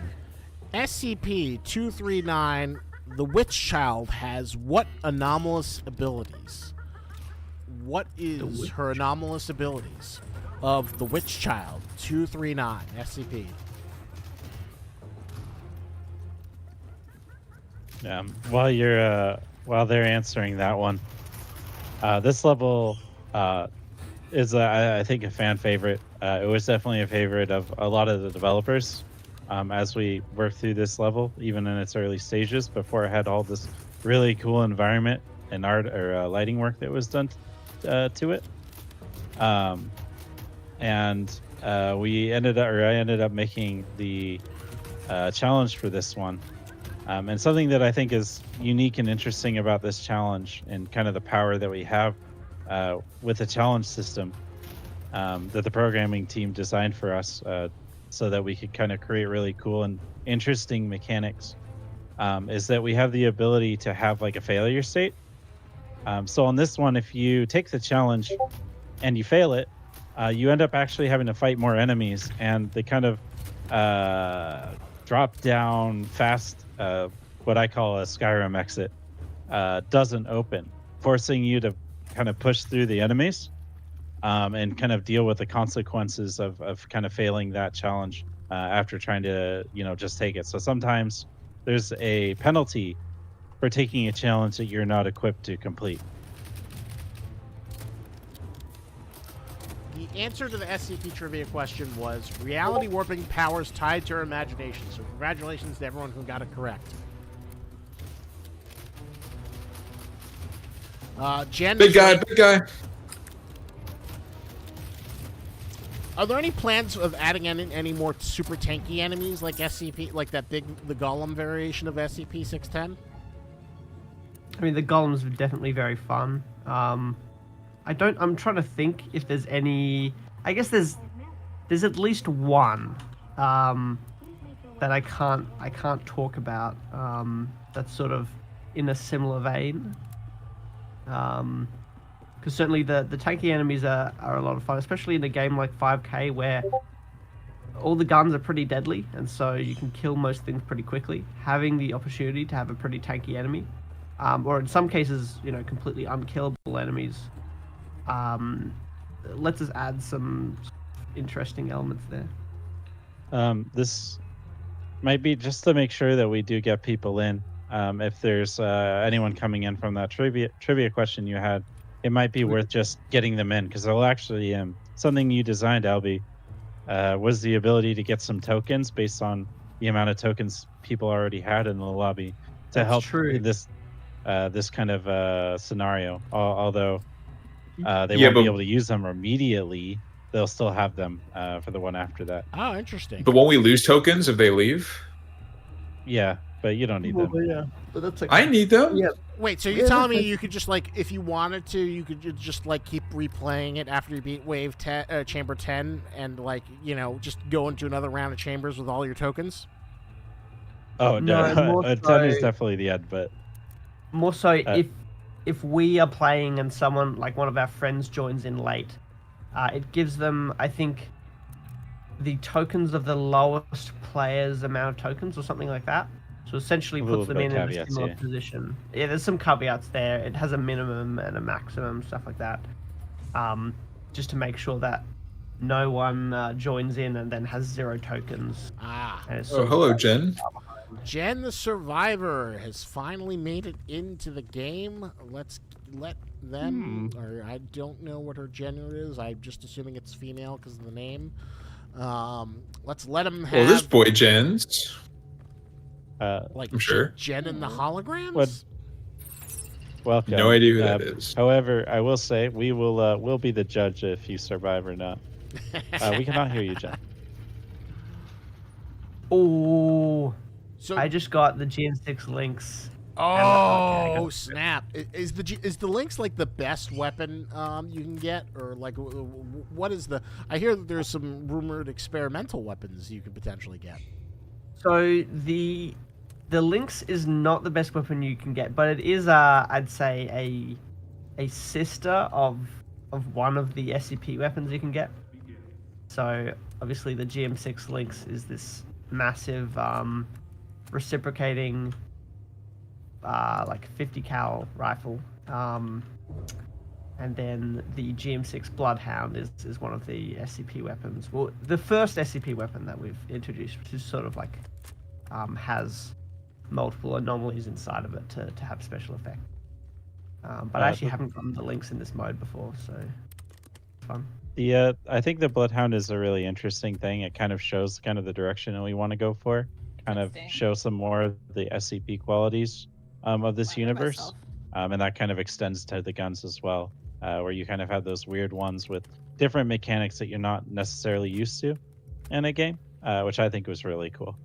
SCP-239, the Witch Child, has what anomalous abilities? What is her anomalous abilities of the Witch Child 239 SCP? While they're answering that one, this level is I think a fan favorite. It was definitely a favorite of a lot of the developers as we worked through this level, even in its early stages, before it had all this really cool environment and art or lighting work that was done to it. I ended up making the challenge for this one. And something that I think is unique and interesting about this challenge, and kind of the power that we have with the challenge system that the programming team designed for us, so that we could kind of create really cool and interesting mechanics, is that we have the ability to have like a failure state. So on this one, if you take the challenge and you fail it, you end up actually having to fight more enemies, and they kind of drop down fast. What I call a Skyrim exit doesn't open, forcing you to kind of push through the enemies and kind of deal with the consequences of kind of failing that challenge after trying to just take it. So sometimes there's a penalty for taking a challenge that you're not equipped to complete. The answer to the SCP trivia question was reality warping powers tied to her imagination. So congratulations to everyone who got it correct. Jen. Big guy. Are there any plans of adding any more super tanky enemies like SCP, like the Golem variation of SCP-610? I mean, the golems are definitely very fun. I'm trying to think if there's any. I guess there's at least one that I can't talk about. That's sort of in a similar vein. Because certainly the tanky enemies are a lot of fun, especially in a game like 5K where all the guns are pretty deadly, and so you can kill most things pretty quickly. Having the opportunity to have a pretty tanky enemy, or in some cases, completely unkillable enemies, lets us add some interesting elements there. This might be just to make sure that we do get people in. If there's anyone coming in from that trivia question you had, it might be worth just getting them in, because they'll actually something you designed, Albie, was the ability to get some tokens based on the amount of tokens people already had in the lobby to help this kind of scenario. Although they won't be able to use them immediately, they'll still have them for the one after that. Oh, interesting. But won't we lose tokens if they leave? Yeah, but you don't need them. Yeah, but that's okay. I need them. Yeah. Wait, so you're telling me you could just if you wanted to, you could just keep replaying it after you beat Wave 10, Chamber 10, and just go into another round of chambers with all your tokens? Oh no, 10 is definitely the end, but more so if we are playing and someone one of our friends joins in late, it gives them, I think, the tokens of the lowest player's amount of tokens or something like that. So essentially puts them in a similar position. Yeah, there's some caveats there. It has a minimum and a maximum, stuff like that. Just to make sure that no one joins in and then has 0 tokens. Hello, Jen. Jen the Survivor has finally made it into the game. Let's let them, or I don't know what her gender is. I'm just assuming it's female because of the name. Let's let them have... Well, this boy Jen's. I'm sure. Jen and the holograms? What? Welcome. No idea who that is. However, I will say we'll be the judge if you survive or not. We cannot hear you, Jen. Oh, so I just got the GN6 links. Oh snap! Is the Lynx the best weapon you can get, or what is the? I hear that there's some rumored experimental weapons you could potentially get. So the Lynx is not the best weapon you can get, but it is I'd say a sister of one of the SCP weapons you can get. So obviously the GM6 Lynx is this massive reciprocating 50 cal rifle, and then the GM6 Bloodhound is one of the SCP weapons. Well, the first SCP weapon that we've introduced, which is sort of has multiple anomalies inside of it to have special effect. But I actually haven't gotten the links in this mode before, so it's fun. I think the Bloodhound is a really interesting thing. It kind of shows the direction that we want to go for. Kind of show some more of the SCP qualities of this universe, and that kind of extends to the guns as well, where you kind of have those weird ones with different mechanics that you're not necessarily used to in a game, which I think was really cool.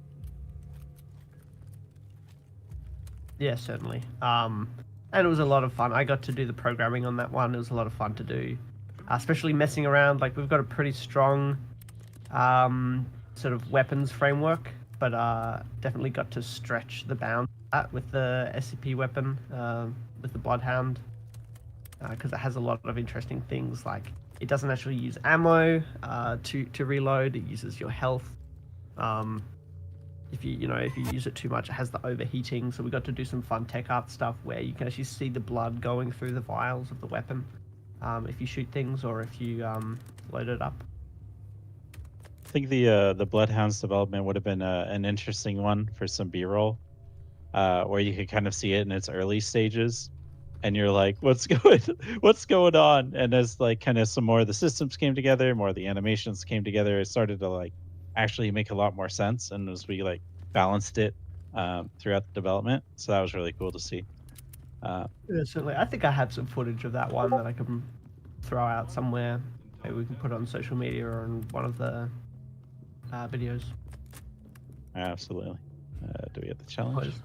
Yeah, certainly. And it was a lot of fun. I got to do the programming on that one. It was a lot of fun to do, especially messing around. We've got a pretty strong sort of weapons framework, but definitely got to stretch the bounds with the SCP weapon, with the Bloodhound, because it has a lot of interesting things. It doesn't actually use ammo to reload. It uses your health. If you use it too much, it has the overheating. So we got to do some fun tech art stuff where you can actually see the blood going through the vials of the weapon if you shoot things or if you load it up. I think the Bloodhound's development would have been an interesting one for some B-roll, where you could kind of see it in its early stages, and you're like, what's going on? And as kind of some more of the systems came together, more of the animations came together, it started to actually make a lot more sense, and as we balanced it throughout the development, so that was really cool to see. Yeah, certainly. I think I have some footage of that one that I can throw out somewhere. Maybe we can put it on social media or on one of the videos. Absolutely. Do we have the challenge? Please.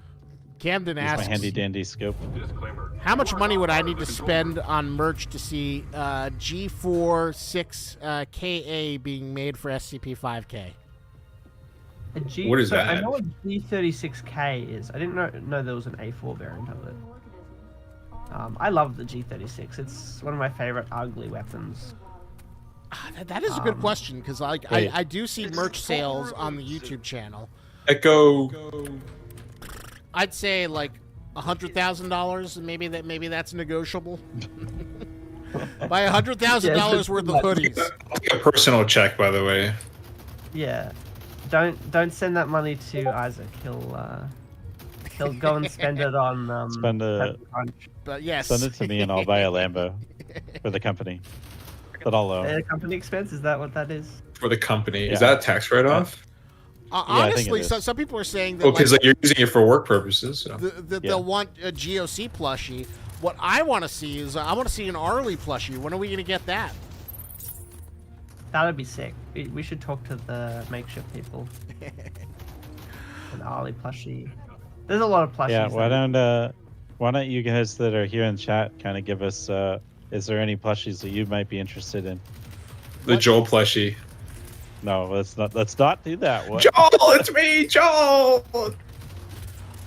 Camden Use my asks, handy dandy scope. Disclaimer. how much money would I need to spend on merch to see G46KA being made for SCP-5K? What is I that? know what G36K is. I didn't know there was an A4 variant of it. I love the G36. It's one of my favorite ugly weapons. That is a good question, because Wait. I do see merch sales on the YouTube channel. Echo. I'd say like $100,000, and maybe that's negotiable. Buy $100,000 worth of hoodies. I'll take a personal check, by the way. Yeah. Don't send that money to Isaac. He'll go and spend it on Spend a- Pepper Crunch. But yes, Send it to me and I'll buy a Lambo for the company. That I'll own. Company expense, is that what that is? For the company. Is Yeah. that a tax write-off? I think it honestly, is. some people are saying that Well, because like, you're using it for work purposes. So. they'll want a GOC plushie. What I want to see is I want to see an Arlie plushie. When are we going to get that? That would be sick. We should talk to the makeshift people. An Arlie plushie. There's a lot of plushies. Yeah, that- why don't you guys that are here in chat kind of give us is there any plushies that you might be interested in? The Joel plushie. No, let's not do that one. Joel, it's me, Joel.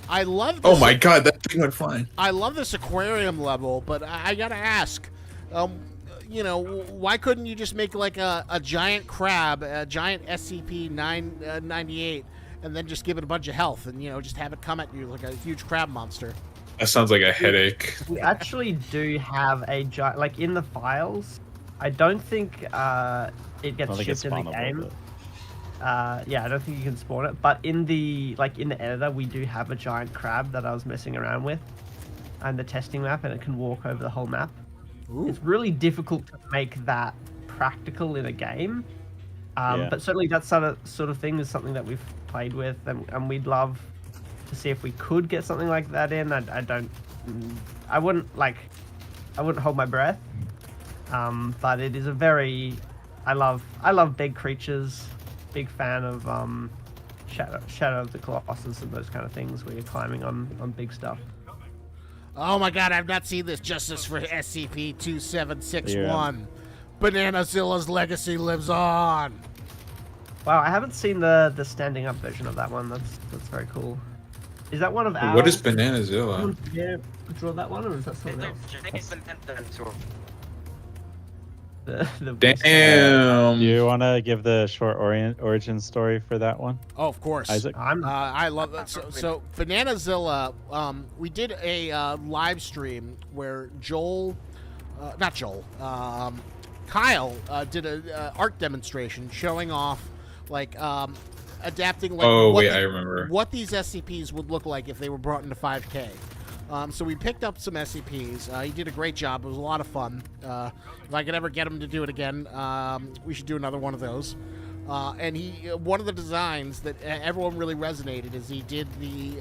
I love this. Oh my God, that thing went flying. I love this aquarium level, but I gotta ask, why couldn't you just make like a giant crab, a giant SCP-998, and then just give it a bunch of health, and just have it come at you like a huge crab monster? That sounds like a headache. We actually do have a giant, like in the files. I don't think it I gets don't think it's shipped in the spawnable, game. but- Yeah, I don't think you can spawn it. But in the editor, we do have a giant crab that I was messing around with, and the testing map, and it can walk over the whole map. Ooh. It's really difficult to make that practical in a game. Yeah. But certainly that sort of thing is something that we've played with, and we'd love to see if we could get something like that in. I wouldn't hold my breath. But it is a very, I love big creatures. Big fan of Shadow of the Colossus and those kind of things where you're climbing on big stuff. Oh my God, I've not seen this. Justice for SCP-2761. Yeah. Bananazilla's legacy lives on. Wow, I haven't seen the standing up version of that one. That's very cool. Is that one of ours? What is Bananazilla? Yeah, draw that one, or is that something else? The Damn. Do you want to give the short origin story for that one, Oh, of course. Isaac? I love that. So Bananazilla, we did a live stream where Kyle did a art demonstration showing off like adapting like Oh wait, I remember. what these SCPs would look like if they were brought into 5K. So we picked up some SCPs. He did a great job. It was a lot of fun. If I could ever get him to do it again, we should do another one of those. And one of the designs that everyone really resonated is he did the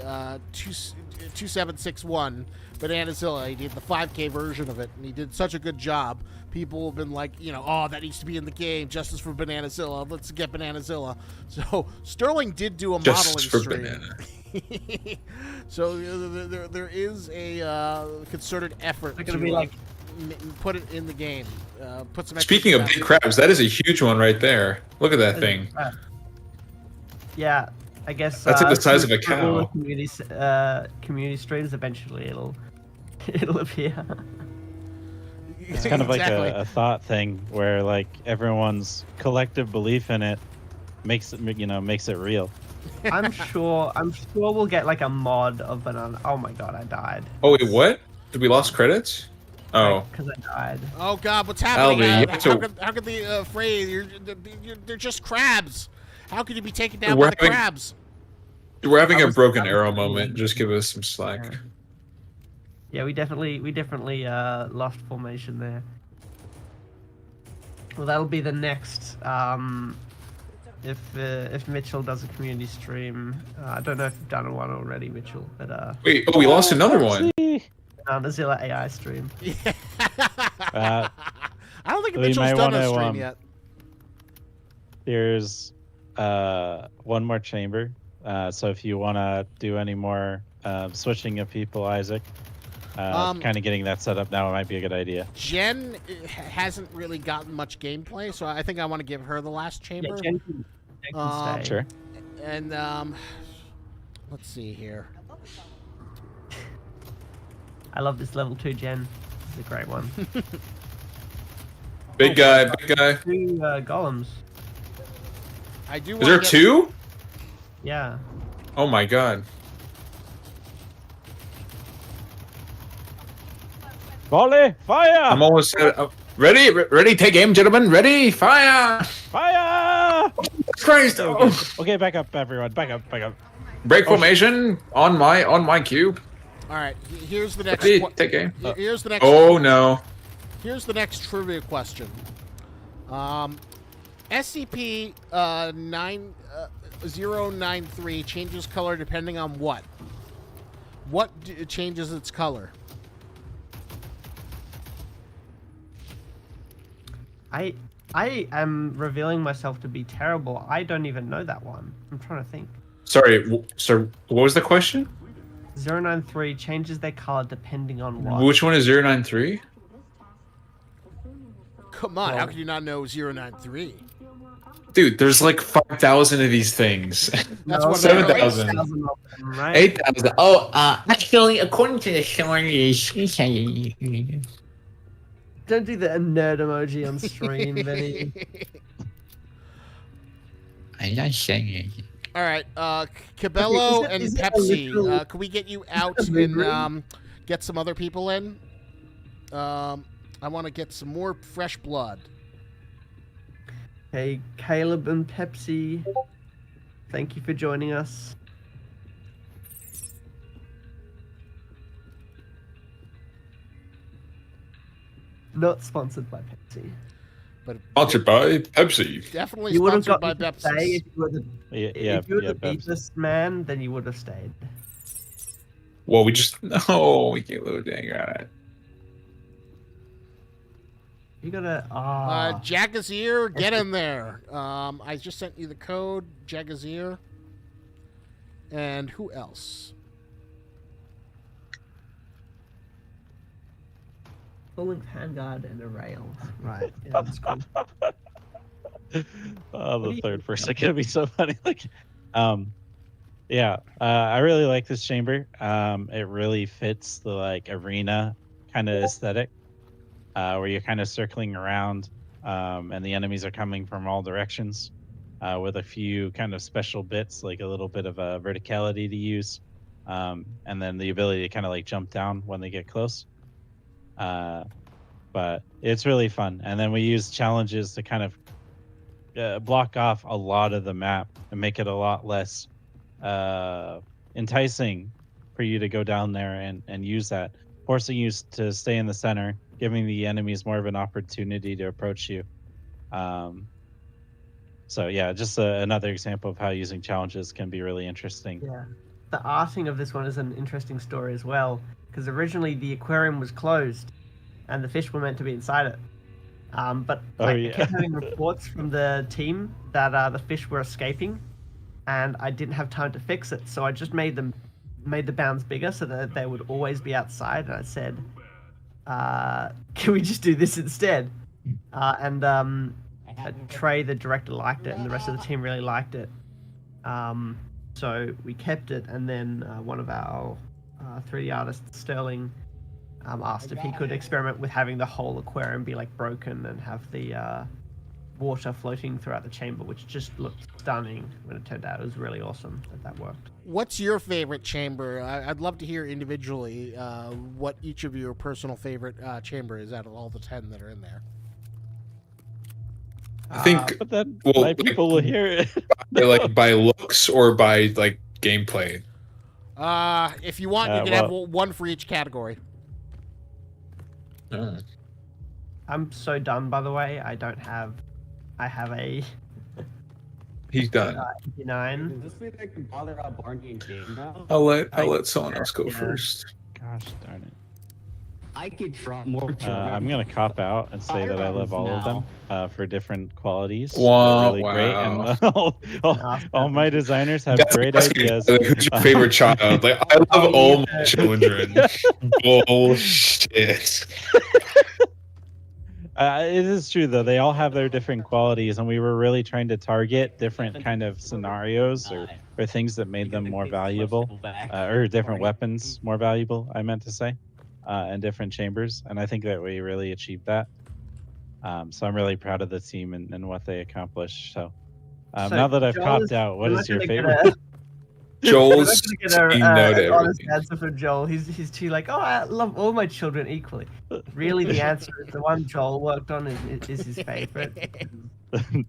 2761 Bananazilla. He did the 5K version of it, and he did such a good job. People have been like, oh, that needs to be in the game. Justice for Bananazilla. Let's get Bananazilla. So Sterling did do a Justice modeling for stream. banana. So there is a concerted effort They're to gonna be like, put it in the game. Put some. Speaking of big crabs, that is a huge one right there. Look at that thing. Yeah, I guess That's like the size of a through all the cow. community streams, eventually it'll appear. It's kind of like a thought thing where like everyone's collective belief in it makes it real. I'm sure we'll get like a mod of banana. Oh my God, I died. Oh wait, what? Did we lost credits? Oh, Because I died. Oh God, what's happening? Albie, you have to- How could the Affray? They're just crabs. How could you be taken down We're by the having- crabs? we're having I a was- broken I was- arrow moment. Just give us some slack. Yeah, we definitely lost formation there. Well, that'll be the next. If Mitchell does a community stream, I don't know if you've done one already, Mitchell, but Wait, oh, we lost another one. Zilla AI stream. I don't think So you Mitchell's might done a wanna, stream yet. There's one more chamber. So if you want to do any more switching of people, Isaac, kind of getting that set up now might be a good idea. Jen hasn't really gotten much gameplay, so I think I want to give her the last chamber. Yeah, Jen can stay. Sure. And let's see here. I love this level 2 Jen. This is a great one. Big guy, big guy. 2 golems. I do. Is there two? Yeah. Oh my god. Volley! Fire! I'm almost ready. Ready. Take aim, gentlemen. Ready. Fire. Fire! Christ. Oh. Okay, back up, everyone. Back up, back up. Break formation on my cue. All right. Here's the next. Ready. Take aim. Here's the next. Oh no. Here's the next trivia question. SCP 9093 changes color depending on what? What changes its color? I am revealing myself to be terrible. I don't even know that one. I'm trying to think. Sorry. So what was the question? 093 changes their color depending on what. Which one is 093? Come on, how could you not know 093? Dude, there's like 5,000 of these things. That's what 7,000. 8,000 of them, right? 8,000. Oh, actually, according to the story, Don't do the nerd emoji on stream, Benny. I'm not saying it. All right, Cabello Okay, and is it a Pepsi. literal- Can we get you out a literal- and get some other people in? I want to get some more fresh blood. Hey, Caleb and Pepsi. Thank you for joining us. Not sponsored by Pepsi. But Sponsored by Pepsi. definitely You would have sponsored got by to stay Pepsi. if you were the if you were the Pepsi. beatless man, then you would have stayed. Well, we just we can't lose. Dang right. You gotta Jagazir, get in there. I just sent you the code, Jagazir. And who else? full-length handguard and a rail. Right. Yeah, that's cool. Oh, What do the you third think, person Caleb? gonna be so funny. Like, I really like this chamber. It really fits the like arena kind of aesthetic, where you're kind of circling around, and the enemies are coming from all directions, with a few kind of special bits, like a little bit of a verticality to use, and then the ability to kind of like jump down when they get close. But it's really fun. And then we use challenges to kind of block off a lot of the map and make it a lot less enticing for you to go down there and use that, forcing you to stay in the center, giving the enemies more of an opportunity to approach you. So yeah, just another example of how using challenges can be really interesting. Yeah. The arting of this one is an interesting story as well, because originally the aquarium was closed and the fish were meant to be inside it. But I kept having reports from the team that the fish were escaping, and I didn't have time to fix it. So I just made the bounds bigger so that they would always be outside. And I said, can we just do this instead? Trey, the director, liked it, and the rest of the team really liked it. So we kept it, and then one of our 3D artists, Sterling, asked if he could experiment with having the whole aquarium be like broken and have the water floating throughout the chamber, which just looked stunning when it turned out. It was really awesome that worked. What's your favorite chamber? I'd love to hear individually what each of your personal favorite chamber is out of all the 10 that are in there. I think But then well, my people will hear it. like by looks or by like gameplay. If you want, you can have one for each category. I'm so done, by the way. I have a He's done. 89. Does this mean I can bother out Barney and game now? I'll let someone else go first. Gosh darn it. I could draw more. I'm gonna cop out and say that I love all of them for different qualities. Wow, They're really great, and Awesome. all my designers have That's great asking, ideas. like, who's your favorite child? Like, I love all my children. Bullshit. It is true though. They all have their different qualities, and we were really trying to target different kind of scenarios or things that made them more valuable, or different weapons more valuable. I meant to say, and different chambers, and I think that we really achieved that. So I'm really proud of the team and what they accomplished. So, So now that I've Joel copped is- out, what we're is not your gonna get favorite? Joel's We're not gonna saying get no to an honest everything. answer from Joel. He's too like, oh, I love all my children equally. Really, the answer is the one Joel worked on is his favorite.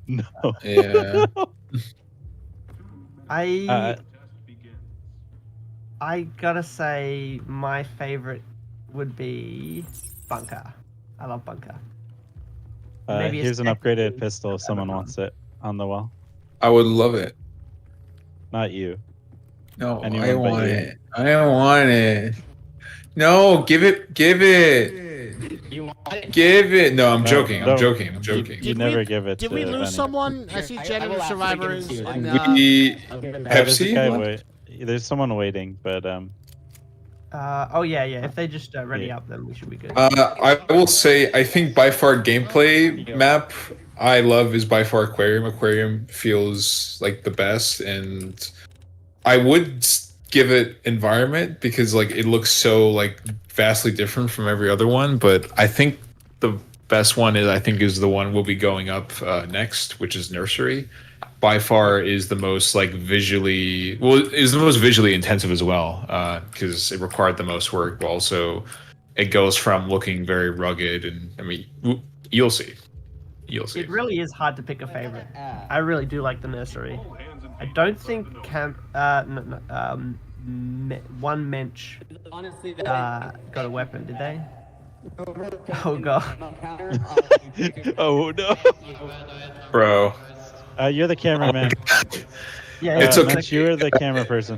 No. Yeah. I Test begins. I gotta say my favorite would be Bunker. I love Bunker. Maybe a Here's an second upgraded is pistol if someone wants it on the wall. I would love it. Not you. No, Anyone I but want you. it. I want it. No, give it. Give it. You want it? Give it. No, I'm No, joking. I'm no. joking. I'm joking. You never give it. Did we to lose any. someone? I see I Gender will Survivor absolutely is give it to in, you. We I'll give it back. There's a Pepsi? guy What? wait. There's someone waiting, but oh yeah. If they just ready Yeah. up, then we should be good. I will say I think by far gameplay map I love is by far Aquarium. Aquarium feels like the best, and I would give it environment because like it looks so like vastly different from every other one. But I think the best one is the one we'll be going up next, which is Nursery. By far is the most like is the most visually intensive as well because it required the most work, but also it goes from looking very rugged, and I mean you'll see. It really is hard to pick a favorite. I really do like the Nursery. All hands and I feet don't to think the nose. one Mensch Honestly, got a weapon, did they? Oh god. oh no, Bro. you're the cameraman. Yeah, It's okay. Mitch, you're the camera person.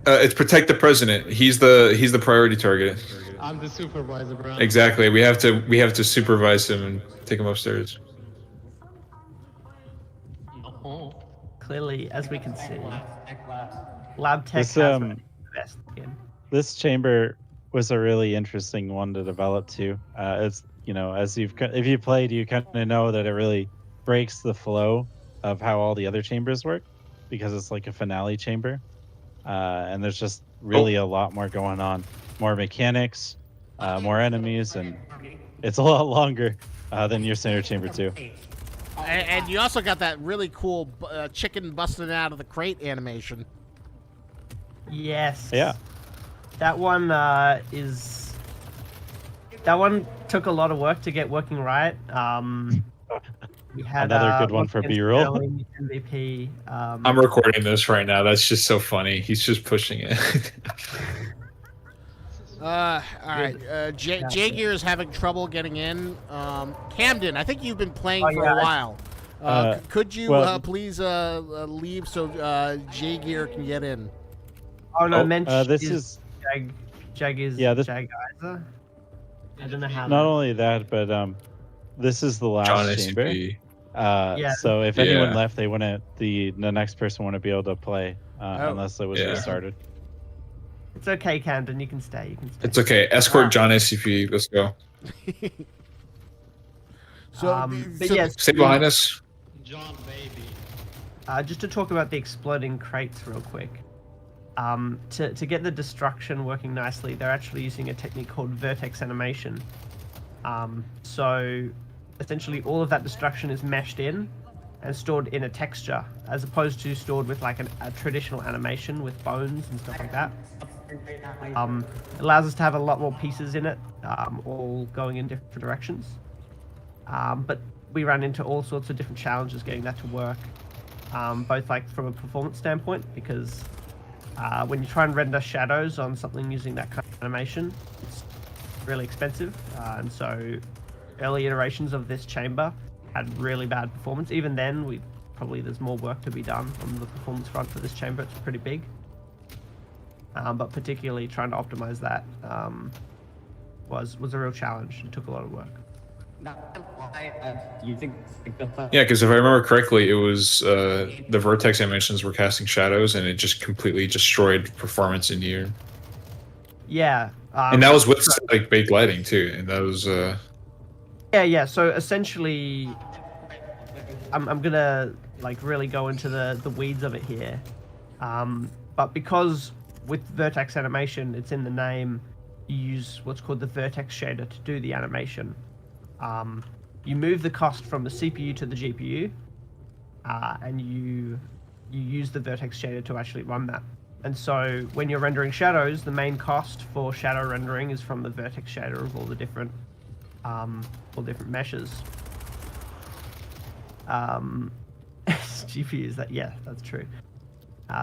It's protect the president. He's the priority target. I'm the supervisor, bro. Exactly. We have to supervise him and take him upstairs. Clearly, as we can see, Lab Tech This, has the best again. This chamber was a really interesting one to develop too. It's as if you played, you kind of know that it really breaks the flow of how all the other chambers work because it's like a finale chamber, and there's just really a lot more going on, more mechanics, more enemies, and it's a lot longer than your standard chamber too. And you also got that really cool chicken busting out of the crate animation. Yes. Yeah. That one That one took a lot of work to get working right. We had Another good one for B-roll. Sterling, MVP. I'm recording this right now. That's just so funny. He's just pushing it. All right. J Gear is having trouble getting in. Camden, I think you've been playing Oh, for yeah. a while. Could you well- please leave so J Gear can get in? Oh no, Oh, Mensch this is is Jag is Yeah, this- Jagizer. I don't know how. not only that, but this is the last John chamber. SCP. Yeah. So if anyone Yeah. left, they wouldn't. The next person wouldn't be able to play Oh. unless it was Yeah. restarted. It's okay, Camden. You can stay. You can stay. It's okay. Escort John SCP. Let's go. So, But so yes, Stay behind us. John, baby. just to talk about the exploding crates real quick. To get the destruction working nicely, they're actually using a technique called vertex animation. So essentially all of that destruction is meshed in and stored in a texture, as opposed to stored with like a traditional animation with bones and stuff like that. It allows us to have a lot more pieces in it, all going in different directions. But we ran into all sorts of different challenges getting that to work, both like from a performance standpoint, because when you try and render shadows on something using that kind of animation, it's really expensive, and so early iterations of this chamber had really bad performance. Even then, there's more work to be done on the performance front for this chamber. It's pretty big, but particularly trying to optimize that was a real challenge and took a lot of work. You think Yeah, because if I remember correctly, it was the vertex animations were casting shadows, and it just completely destroyed performance in here. Yeah. And that was with like baked lighting too, and that was Yeah. So essentially, I'm gonna like really go into the weeds of it here, but because with vertex animation, it's in the name, you use what's called the vertex shader to do the animation. You move the cost from the CPU to the GPU, and you use the vertex shader to actually run that. And so when you're rendering shadows, the main cost for shadow rendering is from the vertex shader of all different meshes. GPUs, that's true.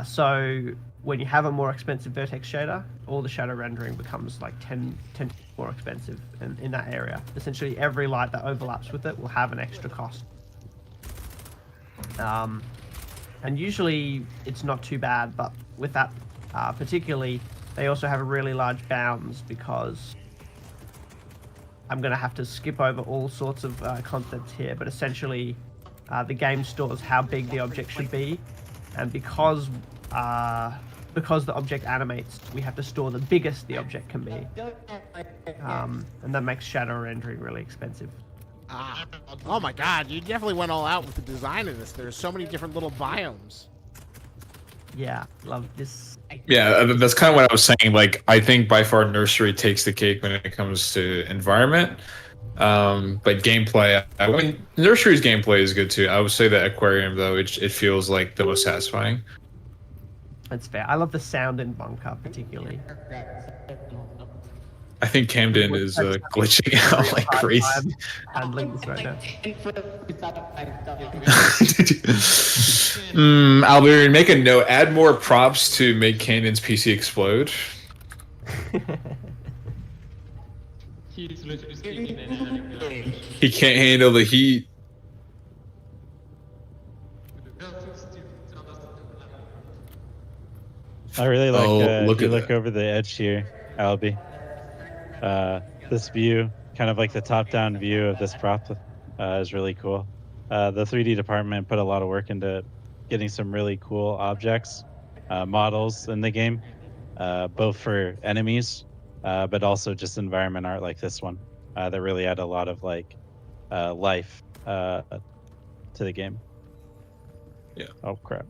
So when you have a more expensive vertex shader, all the shadow rendering becomes like 10 times more expensive in that area. Essentially, every light that overlaps with it will have an extra cost. And usually it's not too bad, but with that particularly, they also have a really large bounds because I'm going to have to skip over all sorts of concepts here, but essentially the game stores how big the object should be, and because the object animates, we have to store the biggest the object can be, and that makes shadow rendering really expensive. Oh my god, you definitely went all out with the design of this. There's so many different little biomes. Yeah, love this. yeah, that's kind of what I was saying. Like, I think by far Nursery takes the cake when it comes to environment. But gameplay, I mean, Nursery's gameplay is good too. I would say that Aquarium, though, it feels like the most satisfying. That's fair. I love the sound in Bunker particularly. I think Camden is glitching out like crazy. I'm handling this right now. Albert, make a note. Add more props to make Camden's PC explode. He's literally screaming and He can't handle the heat. I really like look you at look that. over the edge here, Albie. This view, kind of like the top-down view of this prop, is really cool. The 3D department put a lot of work into getting some really cool objects, models in the game, both for enemies, but also just environment art like this one, that really add a lot of like life to the game. Yeah. Oh crap.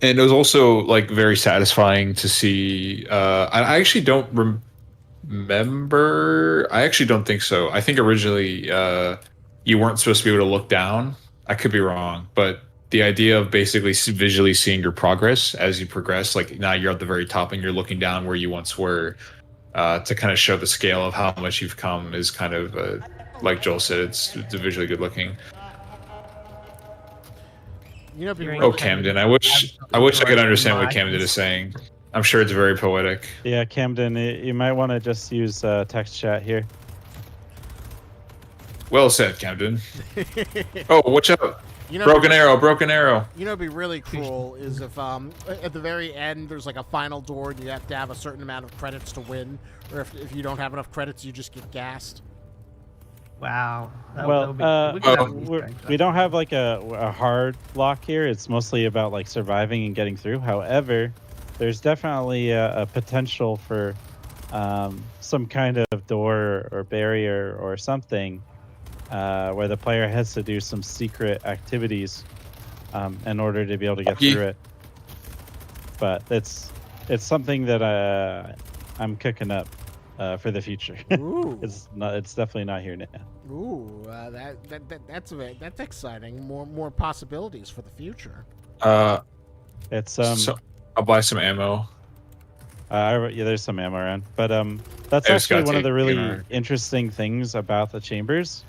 And it was also like very satisfying to see. I actually don't remember. I actually don't think so. I think originally you weren't supposed to be able to look down. I could be wrong, but the idea of basically visually seeing your progress as you progress, like now you're at the very top and you're looking down where you once were, to kind of show the scale of how much you've come is kind of like Joel said, it's visually good looking. You know, people Oh, Camden! I wish I could understand what Camden is saying. I'm sure it's very poetic. Yeah, Camden, you might want to just use text chat here. Well said, Camden. Oh, watch out! You know, Broken arrow, broken arrow. You know, what'd be really cool is if at the very end there's like a final door and you have to have a certain amount of credits to win, or if you don't have enough credits, you just get gassed. Wow. We don't have like a hard lock here. It's mostly about like surviving and getting through. However, there's definitely a potential for some kind of door or barrier or something where the player has to do some secret activities in order to be able to get through it. But it's something that I'm cooking up for the future. Ooh. It's definitely not here now. Ooh, that's exciting. More possibilities for the future. It's So I'll buy some ammo. yeah, there's some ammo around, but that's I just actually gotta one of take the really ammo. interesting things about the chambers,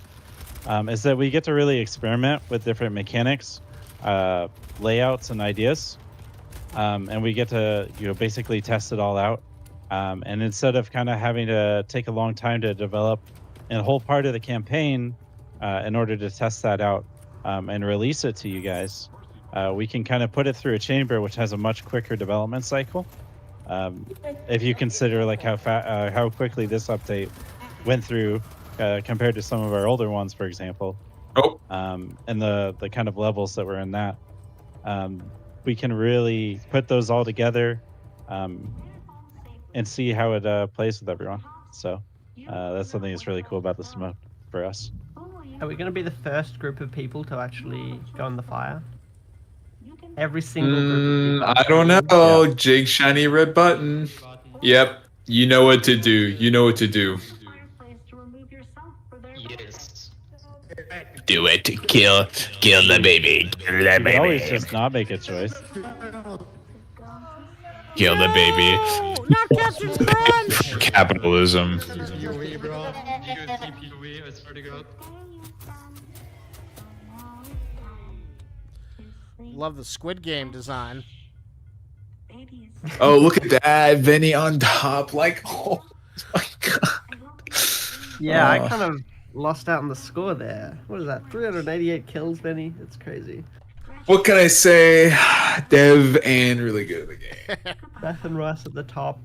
is that we get to really experiment with different mechanics, layouts, and ideas, and we get to basically test it all out. And instead of kind of having to take a long time to develop a whole part of the campaign in order to test that out and release it to you guys, we can kind of put it through a chamber, which has a much quicker development cycle. If you consider like how quickly this update went through compared to some of our older ones, for example, Oh, and the kind of levels that were in that, we can really put those all together and see how it plays with everyone. So that's something that's really cool about this mode for us. Are we going to be the first group of people to actually go in the fire? Every single group of people. I don't know. Jake, shiny red button. Yep. You know what to do. You know what to do. Yes. Do it. Kill the baby. Kill the You can always baby. just not make a choice. Kill the baby. Not Captain Crunch! Capitalism. POE, bro. You can see POE, I swear to God. Love the Squid Game design. Oh, look at that. Vinny on top. Like, oh my god. Yeah, I Oh. kind of lost out on the score there. What is that? 388 kills, Benny. It's crazy. What can I say? Dev and really good at the game. Beth and Russ at the top.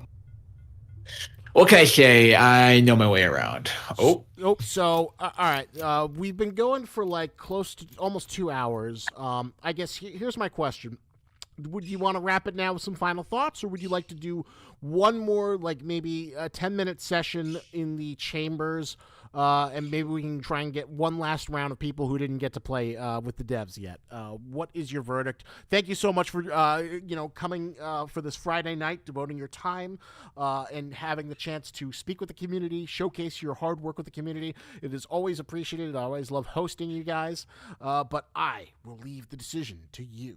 What can I say? I know my way around. Oh, Oh, so all right. We've been going for like close to almost 2 hours. I guess here's my question: would you want to wrap it now with some final thoughts, or would you like to do one more, like maybe a 10-minute session in the chambers, and maybe we can try and get one last round of people who didn't get to play with the devs yet? What is your verdict? Thank you so much for coming for this Friday night, devoting your time and having the chance to speak with the community, showcase your hard work with the community. It is always appreciated. I always love hosting you guys, but I will leave the decision to you.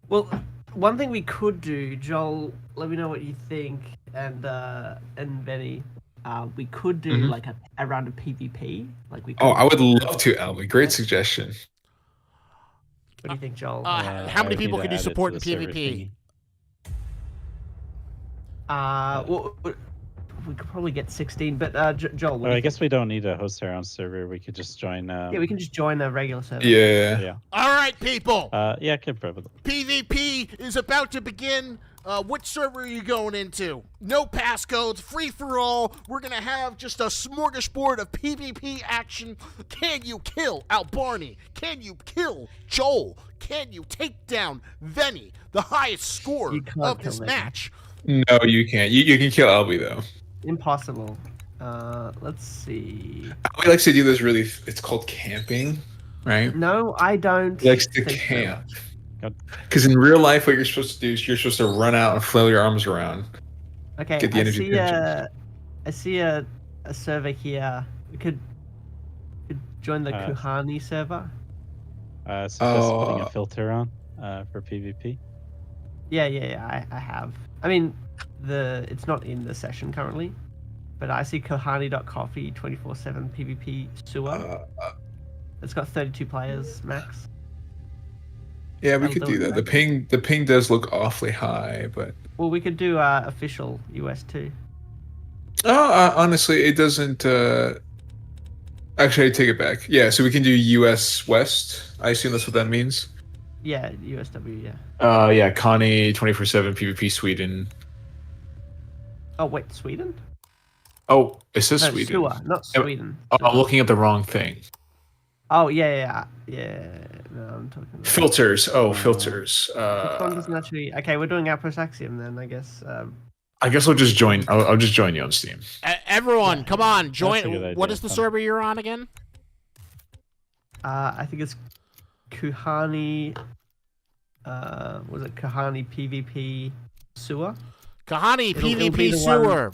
Well, one thing we could do, Joel, let me know what you think, and Benny, we could do like a round of PvP. Like we. Could, I would love to, Albie. Great suggestion. What do you think, Joel? How many people can you support in PvP? Well, we could probably get 16, but Joel. What do Well, I you guess we don't need to host our own server. We could just join. think? Yeah, we can just join a regular server. Yeah. Yeah. All right, people. Yeah, could probably. PvP is about to begin. Which server are you going into? No passcodes, free for all. We're gonna have just a smorgasbord of PvP action. Can you kill Barney? Can you kill Joel? Can you take down Venny, the highest score You can't of this kill Venny. match? No, you can't. You can kill Albie though. Impossible. Let's see. Albie likes to do this really. It's called camping, right? No, I don't. He likes to think so. camp. Because in real life, what you're supposed to do is you're supposed to run out and flail your arms around. Okay, Get the energy I see a server here. We could join the Kuhani server. Suggest putting a filter on for PvP. Yeah, I have. I mean, it's not in the session currently, but I see Kohani.coffee 24/7 PvP sewer. It's got 32 players max. Yeah, we That'll could do do it, that. right? The ping does look awfully high, but Well, we could do official US too. honestly, it doesn't. Actually, I take it back. Yeah, so we can do US West. I assume that's what that means. Yeah, USW. Yeah. Yeah, Connie 24/7 PvP Sweden. Oh wait, Sweden? Oh, it says No, Sweden. sewer, not Sweden. Oh, I'm looking at the wrong thing. Oh yeah. No, I'm talking about Filters. Oh, filters. This one doesn't actually. Okay, we're doing Outpost Axiom then, I guess. I guess I'll just join. I'll just join you on Steam. Everyone, come on, a good join. idea. What is the server you're on again? I think it's Kuhani. Was it Kuhani PvP sewer? Kahani It'll be PvP the sewer.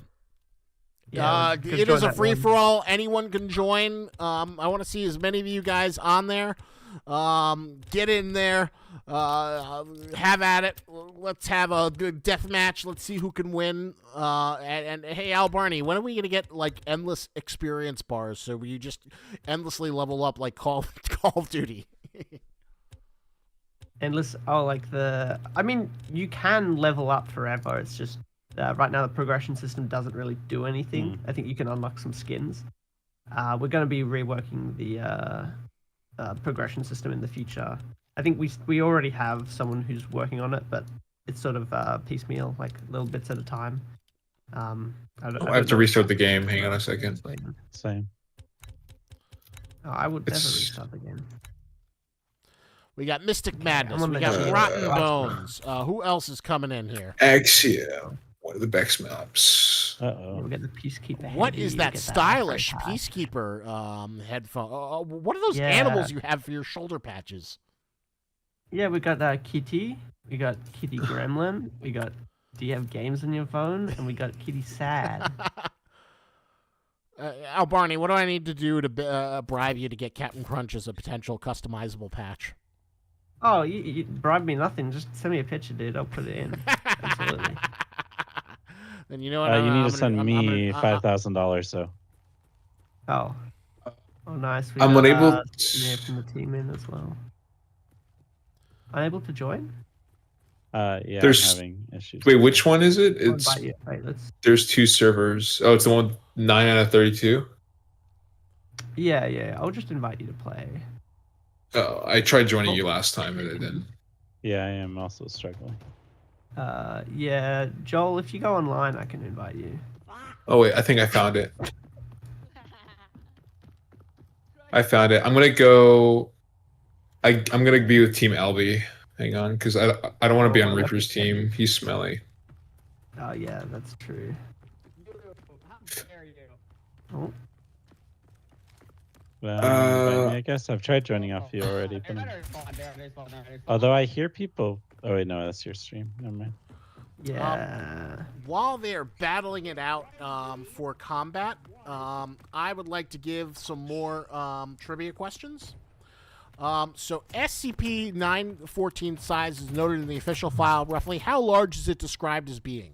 Yeah, we could It join is a that free one. for all. Anyone can join. I want to see as many of you guys on there. Get in there. Have at it. Let's have a good death match. Let's see who can win. And hey, Al Barney, when are we gonna get like endless experience bars so you just endlessly level up like Call of Duty? Endless. Oh, like the. I mean, you can level up forever. It's just right now the progression system doesn't really do anything. I think you can unlock some skins. We're going to be reworking the progression system in the future. I think we already have someone who's working on it, but it's sort of piecemeal, like little bits at a time. I Oh, I have to restart the game. Hang on a second. Same. Oh, I would never It's- restart the game. We got Mystic Madness. on We the got game. Rotten Bones. Who else is coming in here? Axia. One of the Bex maps. Uh Yeah, oh. we get the Peacekeeper. What heavy, is we that get stylish Affray pack. Peacekeeper headphone? What are those Yeah. animals you have for your shoulder patches? Yeah, we got Kitty. We got Kitty Gremlin. We got Do you have games on your phone? And we got Kitty Sad. Barney, what do I need to do to bribe you to get Captain Crunch as a potential customizable patch? Oh, you bribe me nothing. Just send me a picture, dude. I'll put it in. Absolutely. Then you know what? You need I'm to send me $5,000. So. Oh. Oh, nice. We I'm got, unable Samir from the team in as well. Unable to join? Yeah, There's- I'm having issues. Wait, which one is it? I'll It's invite you. Wait, let's. there's 2 servers. Oh, it's the one 9 out of 32. Yeah. I'll just invite you to play. Oh, I tried joining you last time and it didn't. Yeah, I am also struggling. Yeah, Joel, if you go online, I can invite you. Oh wait, I think I found it. I found it. I'm gonna go. I'm gonna be with Team Albie. Hang on, because I don't want to be on Reaper's team. He's smelly. Oh yeah, that's true. How dare you? Oh, Well, invite me, I guess I've tried joining off you already. But... Although I hear people. Oh wait, no, that's your stream. Never mind. yeah. While they're battling it out for combat, I would like to give some more trivia questions. So SCP-914 size is noted in the official file. Roughly how large is it described as being?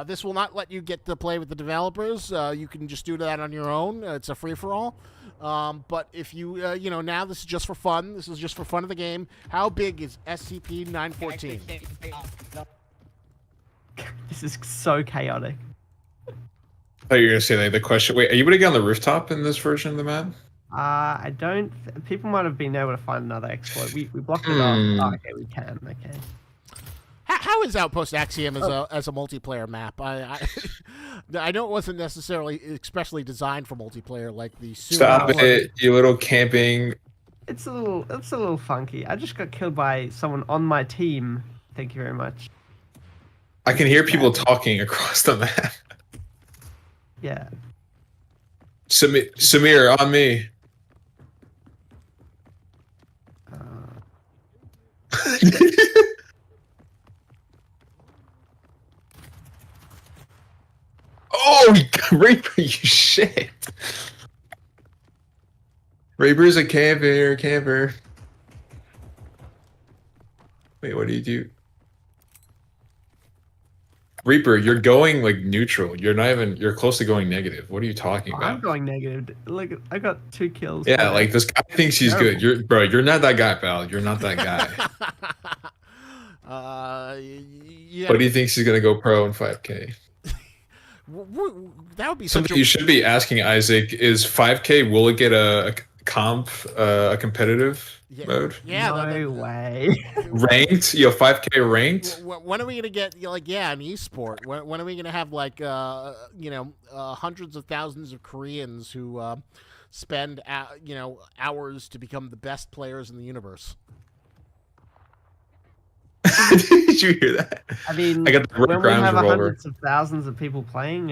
This will not let you get to play with the developers. You can just do that on your own. It's a free-for-all. But if you, now this is just for fun. This is just for fun of the game. How big is SCP-914? This is so chaotic. I thought you were gonna say like the question. Wait, are you able to get on the rooftop in this version of the map? I don't. People might have been able to find another exploit. We blocked it Hmm. off. Oh, okay, we can. Okay. How is Outpost Axiom as a multiplayer map? I know it wasn't necessarily especially designed for multiplayer like the Stop it, you little camping. It's a little funky. I just got killed by someone on my team. Thank you very much. I can hear people talking across the map. Yeah. Samir, on me. Oh, Reaper, you shit. Reaper's a camper. Wait, what do you do? Reaper, you're going like neutral. You're not even. You're close to going negative. What are you talking about? I'm going negative. Look, I got 2 kills. Yeah, like this guy thinks he's good. You're not that guy, pal. You're not that guy. But he thinks he's gonna go pro in 5K. That would be Something you should be asking, Isaac, is 5K. Will it get a comp, a competitive mode? Yeah, no way. Ranked? 5K ranked? When are we gonna get an esport? When are we gonna have like hundreds of thousands of Koreans who spend hours to become the best players in the universe? Did you hear that? I mean, I got the when we ground have revolver. hundreds of thousands of people playing,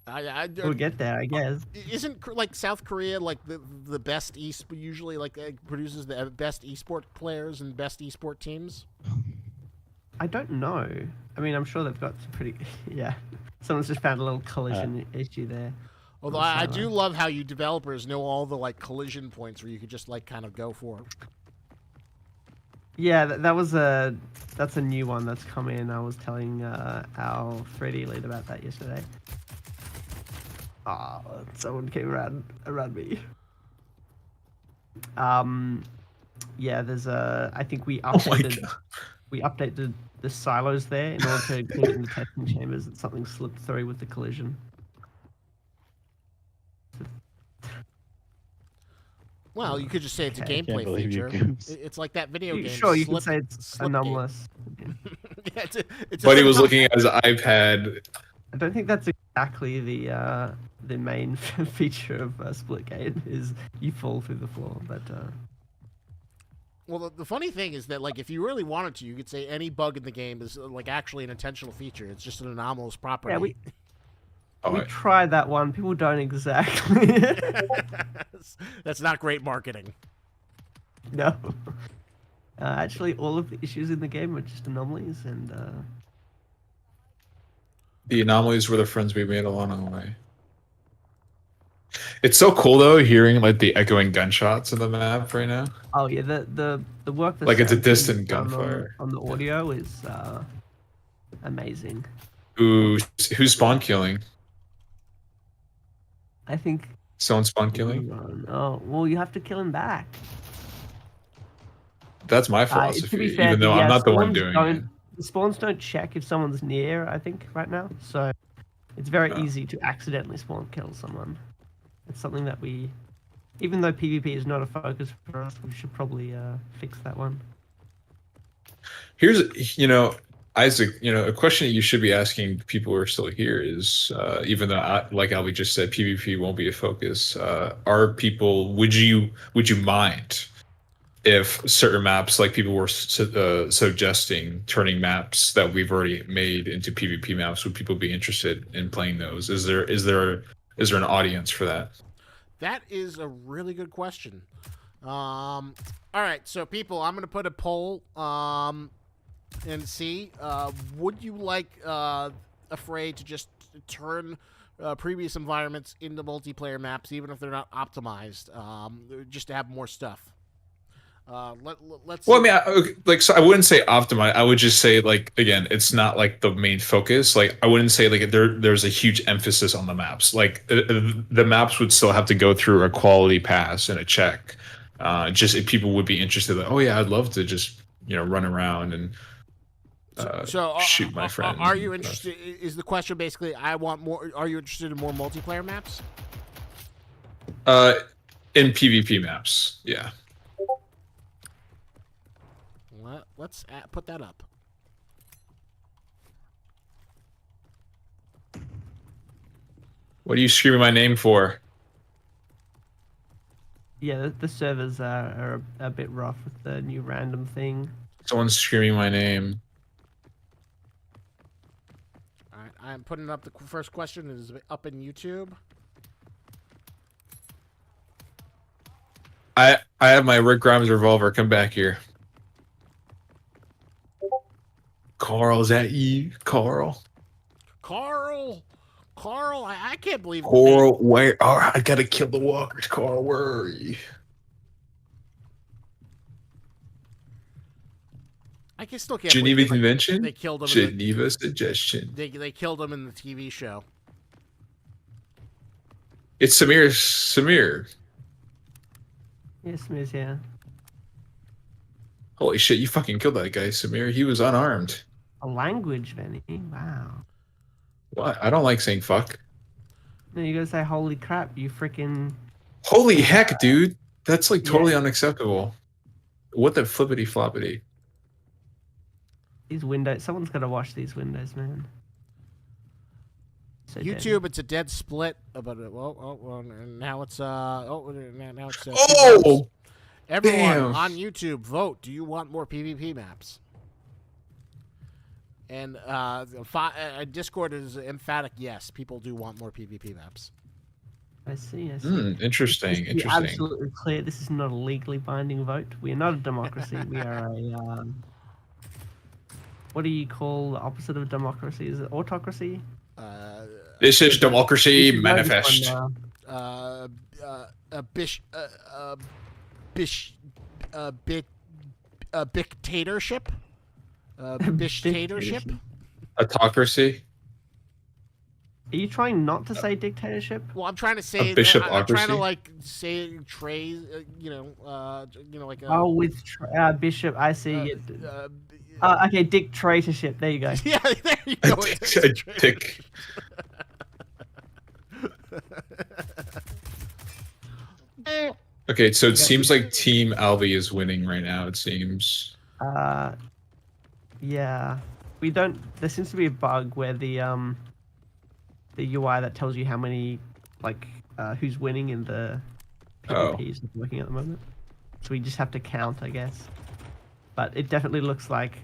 we'll get there, I guess. Isn't like South Korea like the best usually like produces the best esport players and best esport teams? I don't know. I mean, I'm sure they've got some pretty. Yeah, someone's just found a little collision issue there. Although I do love how you developers know all the like collision points where you could just like kind of go for. Yeah, that's a new one that's come in. I was telling our Freddy lead about that yesterday. Oh, someone came around me. Yeah, there's I think we updated the silos there in order to include in the testing chambers that something slipped through with the collision. Well, you could just say it's a Okay. gameplay believe you, feature. Goose. It's like that video game. Sure, you can Slip- say it's Slipgate. anomalous. Yeah, it's But he an was anom- looking at his iPad. I don't think that's exactly the main feature of Splitgate is you fall through the floor, but Well, the funny thing is that, like, if you really wanted to, you could say any bug in the game is like actually an intentional feature. It's just an anomalous property. yeah, we Oh, tried that one. People don't exactly. That's not great marketing. No. Actually, all of the issues in the game are just anomalies, and the anomalies were the friends we made along the way. It's so cool though, hearing like the echoing gunshots in the map right now. oh yeah, the work that Like it's a sound team has distant done gunfire. on the audio is amazing. Who's spawn killing? I think. Someone spawn killing? Oh well, you have to kill him back. That's my To philosophy, be fair, even though I'm not the one doing it. The spawns don't check if someone's near, I think, right now. So it's very Oh. easy to accidentally spawn kill someone. It's something that we, even though PvP is not a focus for us, we should probably fix that one. Here's, Isaac, a question that you should be asking people who are still here is, even though, like Ali just said, PvP won't be a focus. Are people? Would you mind if certain maps, like people were suggesting, turning maps that we've already made into PvP maps? Would people be interested in playing those? Is there an audience for that? That is a really good question. All right, so people, I'm gonna put a poll and see. Would you like Affray to just turn previous environments into multiplayer maps, even if they're not optimized, just to have more stuff? Let's. Well, I mean, so I wouldn't say optimize. I would just say, like, again, it's not like the main focus. Like, I wouldn't say like there's a huge emphasis on the maps. Like, the maps would still have to go through a quality pass and a check. Just if people would be interested, like, oh yeah, I'd love to just run around and shoot my friend. Are you interested? Is the question basically? I want more. Are you interested in more multiplayer maps? In PvP maps, yeah. Let's put that up. What are you screaming my name for? Yeah, the servers are a bit rough with the new random thing. Someone's screaming my name. All right, I'm putting up the first question. Is up in YouTube. I have my Rick Grimes revolver. Come back here. Carl, is that you? Carl, I can't believe. Carl, where? Oh, I gotta kill the walkers. Carl, where are you? I can still can't. Geneva believe Convention. They killed him. Geneva suggestion. They killed him in the TV show. It's Samir. Samir. Yes, Miss. Yeah. Holy shit! You fucking killed that guy, Samir. He was unarmed. A language, Benny. Wow. What? I don't like saying fuck. No, you gotta say holy crap, you freaking. Holy heck, dude. That's like totally Yeah. unacceptable. What the flippity floppity? These windows. Someone's gotta wash these windows, man. So YouTube, it's a dead split. But well, now it's now it's. Two Oh! votes. Everyone Damn. on YouTube, vote. Do you want more PvP maps? And Discord is emphatic yes. People do want more PvP maps. I see. I see. Interesting. Just to be Interesting. absolutely clear, this is not a legally binding vote. We are not a democracy. We are a. What do you call the opposite of democracy? Is it autocracy? This is democracy We should know this manifest. one now. Dictatorship. Dictatorship. Autocracy. Are you trying not to say dictatorship? Well, I'm trying to say. I'm trying to bishopocracy? like say trays. Like. Oh, with bishop. I see it. Okay, dictatorship. There you go. Yeah, there you go. Dick. Okay, so it seems like Team Albi is winning right now. It seems. Yeah. We don't. There seems to be a bug where the UI that tells you how many, like, who's winning in the PvP is not working at the moment. So we just have to count, I guess. But it definitely looks like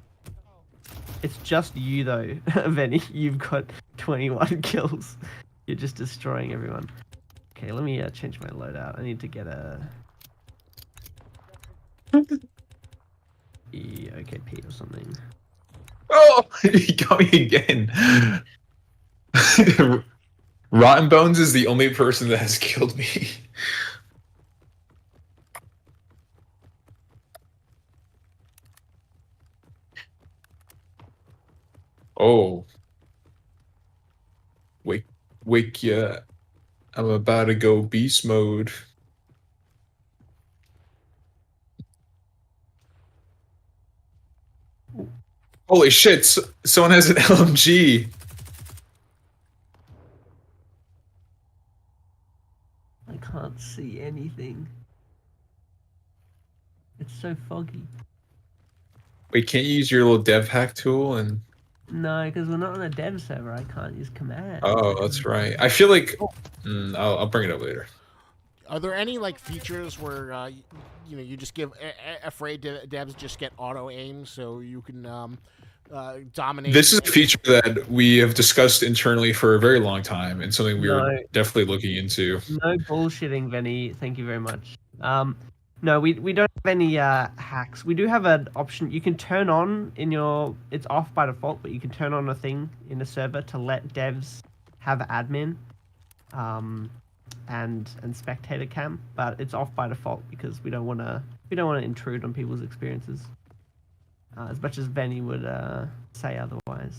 it's just you though, Venny. You've got 21 kills. You're just destroying everyone. Okay, let me change my loadout. I need to get a OKP or something. Oh, he got me again. Rotten Bones is the only person that has killed me. Oh. Wake ya. I'm about to go beast mode. Holy shit, someone has an LMG. I can't see anything. It's so foggy. Wait, can't you use your little dev hack tool and... No, because we're not on a dev server. I can't use command. Oh, that's right. I feel like... I'll bring it up later. Are there any like features where you just give Affray devs just get auto aim so you can dominate? This is a feature that we have discussed internally for a very long time and something we are definitely looking into. No bullshitting, Venny. Thank you very much. No, we don't have any hacks. We do have an option. You can turn on in your... It's off by default, but you can turn on a thing in the server to let devs have admin and spectator cam, but it's off by default because we don't want to intrude on people's experiences. As much as Venny would say otherwise.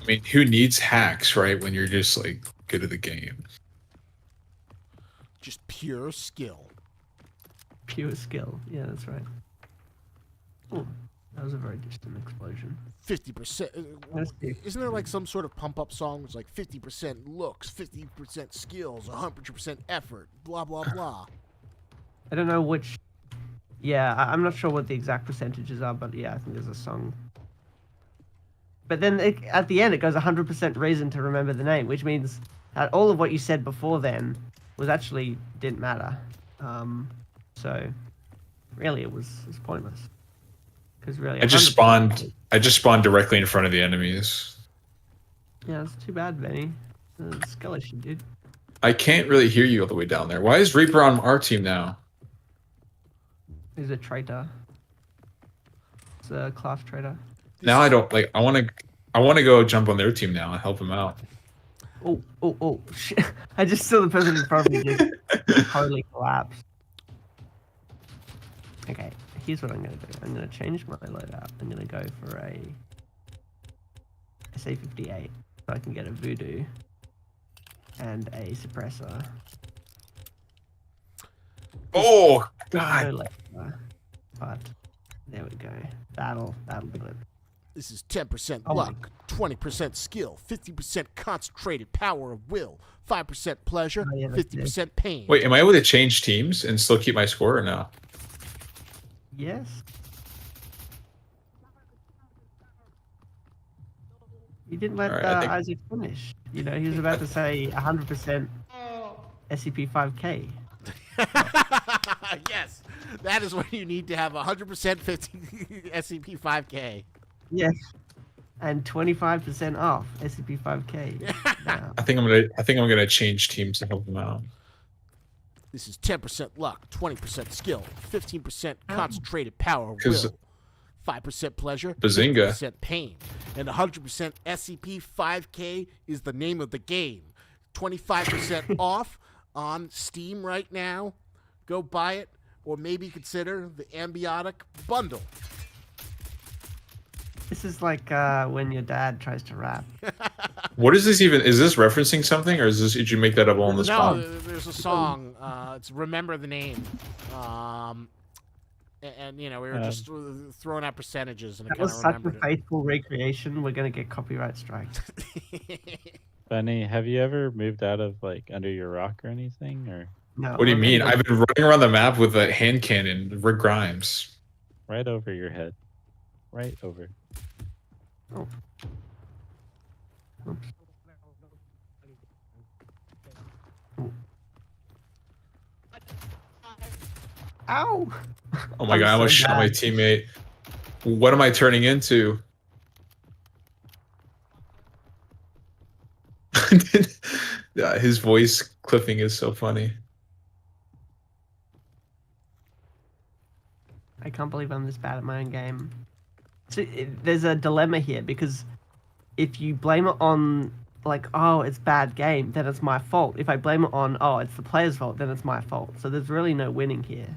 I mean, who needs hacks, right? When you're just like good at the game. Just pure skill. Pure skill. Yeah, that's right. Oh, that was a very distant explosion. 50%. Isn't there like some sort of pump up song? It's like 50% looks, 50% skills, 100% effort, blah blah blah. I don't know which. Yeah, I'm not sure what the exact percentages are, but yeah, I think there's a song. But then at the end, it goes 100% reason to remember the name, which means that all of what you said before then was actually didn't matter. So really, it was pointless. Because really, I just spawned directly in front of the enemies. Yeah, it's too bad, Benny. The skill issue, dude. I can't really hear you all the way down there. Why is Reaper on our team now? He's a traitor. It's a class traitor. Now I don't like. I want to go jump on their team now and help them out. Oh! Shit. I just saw the person in front of me just totally collapse. Okay, here's what I'm gonna do. I'm gonna change my loadout. I'm gonna go for a SA-58 so I can get a voodoo and a suppressor. Oh God! No laser, but there we go. That'll do it. This is 10% luck, 20% skill, 50% concentrated power of will, 5% pleasure, 50% pain. Wait, am I able to change teams and still keep my score or no? Yes. You didn't let Isaac finish. You know, he was about to say 100% SCP-5K. Yes, that is what you need to have 100% 50 SCP-5K. Yes, and 25% off SCP-5K. Wow. I think I'm gonna change teams to help them out. This is 10% luck, 20% skill, 15% concentrated power of will, 5% pleasure, Bazinga. 50% pain, and 100% SCP-5K is the name of the game. 25% off on Steam right now. Go buy it, or maybe consider the Ambiotic Bundle. This is like when your dad tries to rap. What is this even? Is this referencing something, or is this? Did you make that up on the spot? No, there's a song. It's "Remember the Name," and you know we were just throwing out percentages, and that was such a faithful recreation. We're gonna get copyright strikes. Benny, have you ever moved out of like under your rock or anything, or? No. What do you mean? I've been running around the map with a hand cannon, Rick Grimes. Right over your head. Right over. Oh. Oops. Ow! Oh my I'm god, I almost so shot my bad. teammate. What am I turning into? Yeah, his voice clipping is so funny. I can't believe I'm this bad at my own game. So there's a dilemma here because if you blame it on like, oh, it's bad game, then it's my fault. If I blame it on, oh, it's the player's fault, then it's my fault. So there's really no winning here.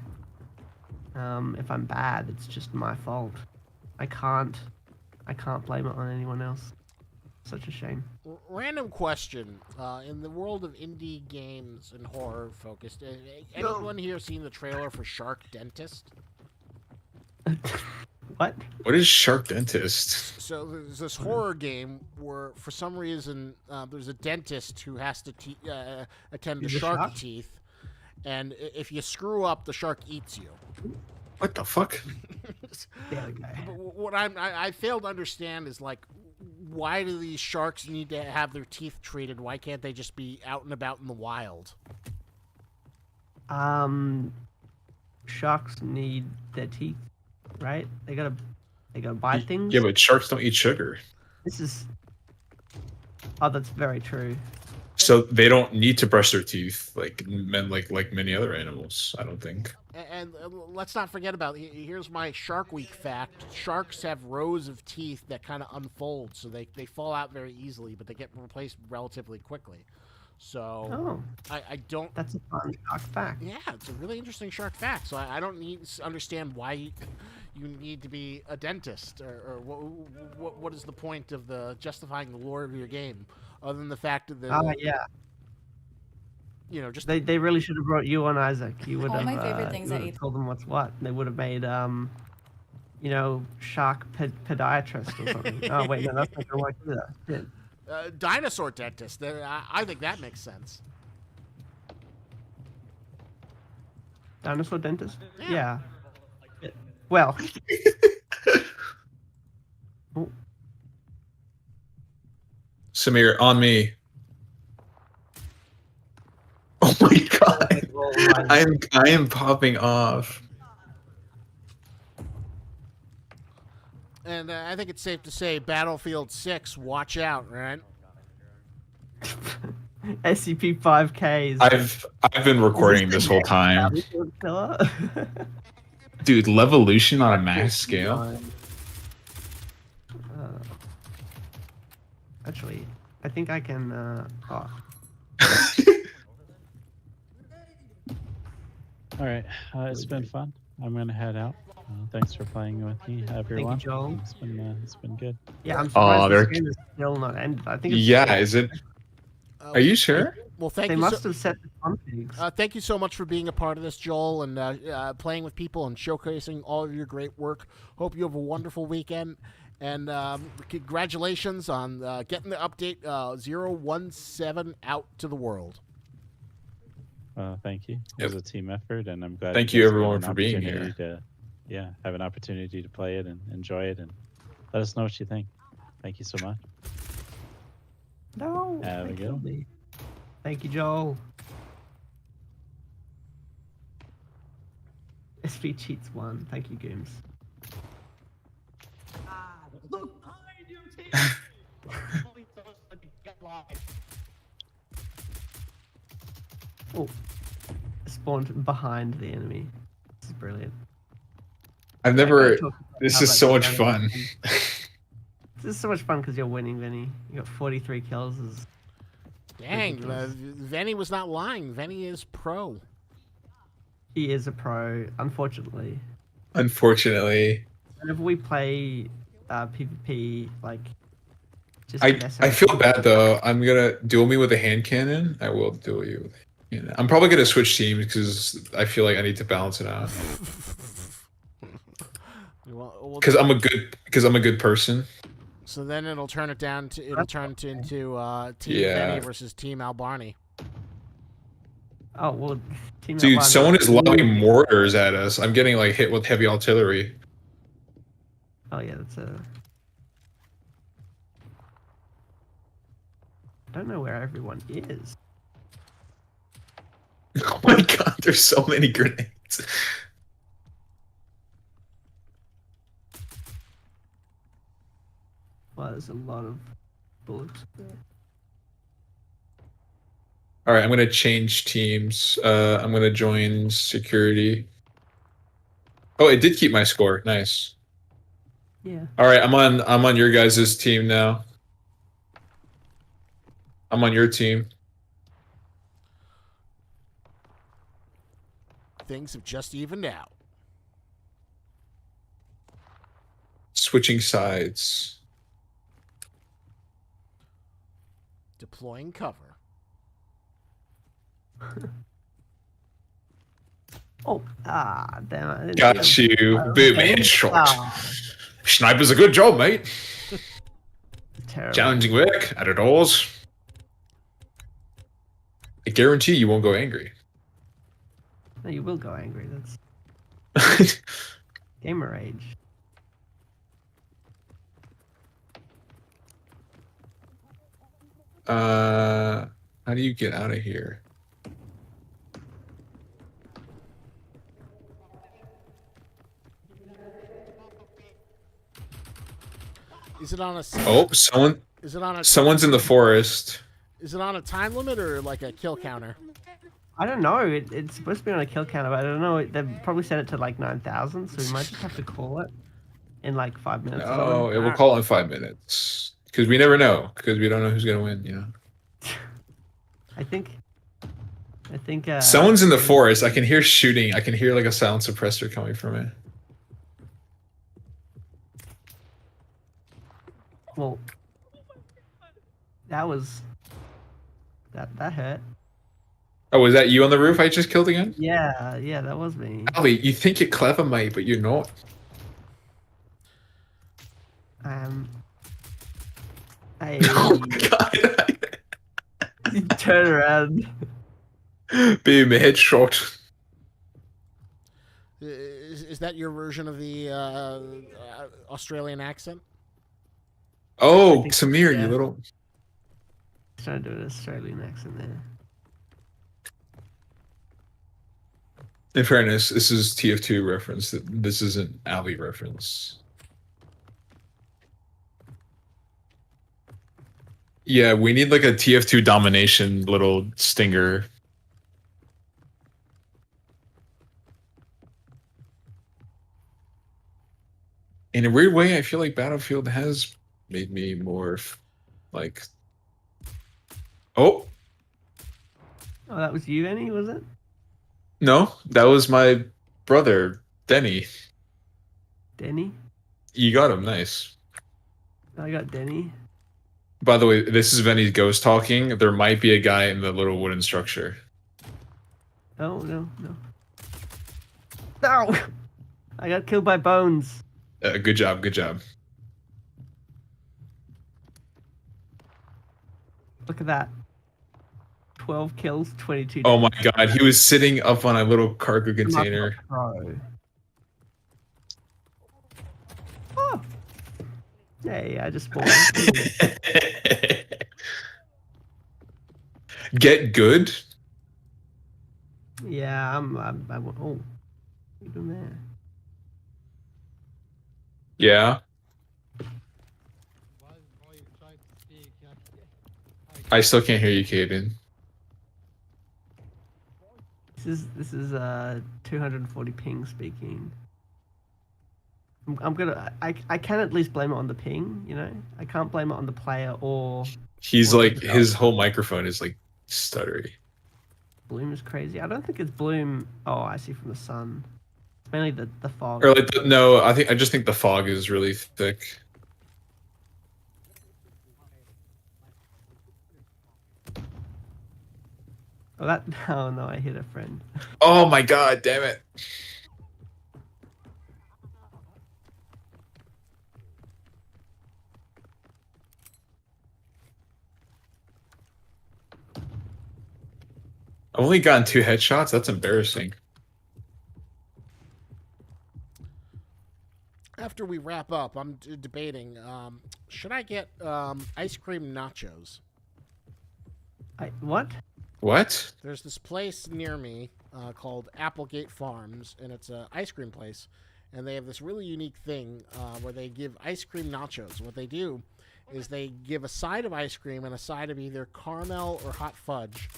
If I'm bad, it's just my fault. I can't blame it on anyone else. Such a shame. Random question. In the world of indie games and horror focused, anyone here seen the trailer for Shark Dentist? What? What is Shark Dentist? So there's this horror game where, for some reason, there's a dentist who has to attend to He's a shark shark? teeth, and if you screw up, the shark eats you. What the fuck? Yeah, okay. But what I fail to understand is, like, why do these sharks need to have their teeth treated? Why can't they just be out and about in the wild? Sharks need their teeth, right? They gotta bite things. Yeah, but sharks don't eat sugar. This is. Oh, that's very true. So they don't need to brush their teeth like many other animals, I don't think. And let's not forget about, here's my Shark Week fact. Sharks have rows of teeth that kind of unfold, so they fall out very easily, but they get replaced relatively quickly. So Oh, I don't. that's a fun shark fact. Yeah, it's a really interesting shark fact. So I don't understand why you need to be a dentist, or what is the point of the justifying the lore of your game, other than the fact that Yeah. you know, just They really should have brought you on, Isaac. You would All have. my favorite things you I would have eat. told them what's what. They would have made shark podiatrist or something. Oh wait, no, that's not gonna work either. Shit. dinosaur dentist. I think that makes sense. Dinosaur dentist? Yeah. Yeah. Well. Oh, Samir, on me. Oh my god. I am popping off. And I think it's safe to say Battlefield 6, watch out, right? SCP-5Ks. I've been recording this whole time. Dude, Levolution on a mass scale. Actually, I think I can. Oh. All right, it's been fun. I'm gonna head out. Thanks for playing with me, everyone. Thank you, Joel. It's been good. Yeah, I'm Oh, surprised they're- this game is still not ended. I think. It's Yeah, is it? Are you sure? Well, thank They you. must have set the configs. Thank you so much for being a part of this, Joel, and playing with people and showcasing all of your great work. Hope you have a wonderful weekend, and congratulations on getting the update 017 out to the world. Thank you. It was a team effort, and I'm glad. Thank guys you, had everyone, an for being opportunity have an opportunity to play it and enjoy it, and let us know what you think. Thank you so much. No. Have a they good killed one. me. Thank you, Joel. SV cheats one. Thank you, Gooms. Look behind you, team! Holy toast, like a gut line. Oh, spawned behind the enemy. This is brilliant. I've never. Talk about This how is much so much damage fun. you can- This is so much fun because you're winning, Vinny. You got 43 kills. Dang, Ridiculous. Venny was not lying. Venny is pro. He is a pro, unfortunately. Unfortunately, Whenever we play PvP, like, just I mess I around. feel bad though. I'm gonna duel me with a hand cannon. I will duel you with a hand cannon. I'm probably gonna switch teams because I feel like I need to balance it out. Because I'm a good person. So then it'll turn into Team Yeah. Venny versus Team Albarni. Oh well, team that Dude, won. someone is lobbing mortars at us. I'm getting like hit with heavy artillery. Oh yeah, that's a. I don't know where everyone is. Oh my god, there's so many grenades. Well, there's a lot of bullets there. All right, I'm gonna change teams. I'm gonna join security. Oh, it did keep my score. Nice. Yeah. All right, I'm on your guys' team now. I'm on your team. Things have just evened out. Switching sides. Deploying cover. Oh, damn! I didn't Got see him. you. Boom, headshot. Ah, Sniper's a good job, mate. terrible. Challenging work. Out of doors. I guarantee you won't go angry. No, you will go angry. That's gamer rage. How do you get out of here? Is it on a? Oh, someone. Is it on a? Someone's in the forest. Is it on a time limit or like a kill counter? I don't know. It's supposed to be on a kill counter, but I don't know. They've probably set it to like 9,000, so we might just have to call it in like 5 minutes. or Oh, something. it will call in 5 minutes. Because we never know. Because we don't know who's gonna win. You know. I think. Someone's in the forest. I can hear shooting. I can hear like a sound suppressor coming from it. Well, that was. That hurt. Oh, was that you on the roof I just killed again? Yeah, that was me. Ali, you think you're clever, mate, but you're not. I Oh my god. turn around. Boom, headshot. Is that your version of the Australian accent? Oh, think- Samir, yeah. you little. Trying to do an Australian accent there. In fairness, this is TF2 reference. This isn't Ali reference. Yeah, we need like a TF2 domination little stinger. In a weird way, I feel like Battlefield has made me more like. Oh, Oh, that was you, Annie, was it? no, that was my brother, Denny. Denny? You got him, nice. I got Denny. By the way, this is Venny's ghost talking. There might be a guy in the little wooden structure. Oh, no. No! I got killed by Bones. Good job, good job. Look at that. 12 kills, 22 Oh my god, he was sitting up on a little cargo container. Pro. Oh! Hey, I just spawned. Get good? Yeah, oh, what are you doing there? Yeah. I still can't hear you, Caden. This is 240 ping speaking. I can at least blame it on the ping, you know? I can't blame it on the player or He's or like, the his developer. whole microphone is like stuttery. Bloom is crazy. I don't think it's Bloom. Oh, I see from the sun. It's mainly the fog. Or like, no, I just think the fog is really thick. Oh, that. Oh no, I hit a friend. Oh my god, damn it. I've only gotten 2 headshots. That's embarrassing. After we wrap up, I'm debating. Should I get ice cream nachos? What? What? There's this place near me called Applegate Farms, and it's an ice cream place. And they have this really unique thing where they give ice cream nachos. What they do is they give a side of ice cream and a side of either caramel or hot fudge.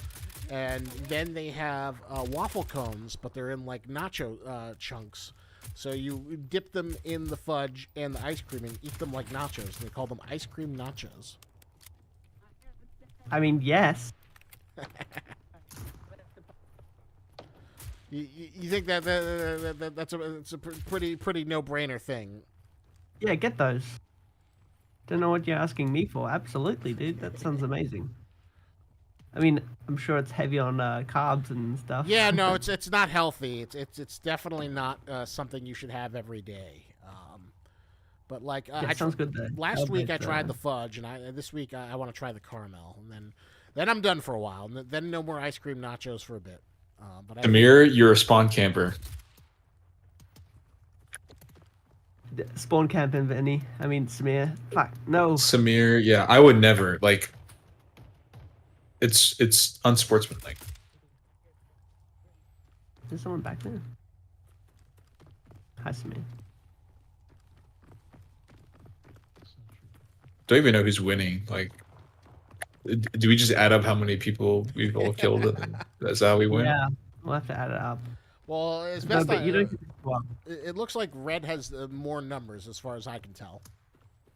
And then they have waffle cones, but they're in like nacho chunks. So you dip them in the fudge and the ice cream and eat them like nachos. They call them ice cream nachos. I mean, yes. You think that's a pretty no-brainer thing? Yeah, get those. Don't know what you're asking me for. Absolutely, dude. That sounds amazing. I mean, I'm sure it's heavy on carbs and stuff. Yeah, no, it's not healthy. It's definitely not something you should have every day. But like, Yeah, sounds good though. Last week I tried the fudge, and this week I want to try the caramel, and then I'm done for a while, and then no more ice cream nachos for a bit. But Amir, you're a spawn camper. Spawn camp in Vinny. I mean, Samir. Fuck, no. Samir, yeah, I would never. Like, it's unsportsmanlike. There's someone back there. Hi, Samir. Don't even know who's winning. Like, do we just add up how many people we've all killed, and that's how we win? Yeah, we'll have to add it up. Well, as No, best but you don't. Well, it looks like Red has more numbers as far as I can tell.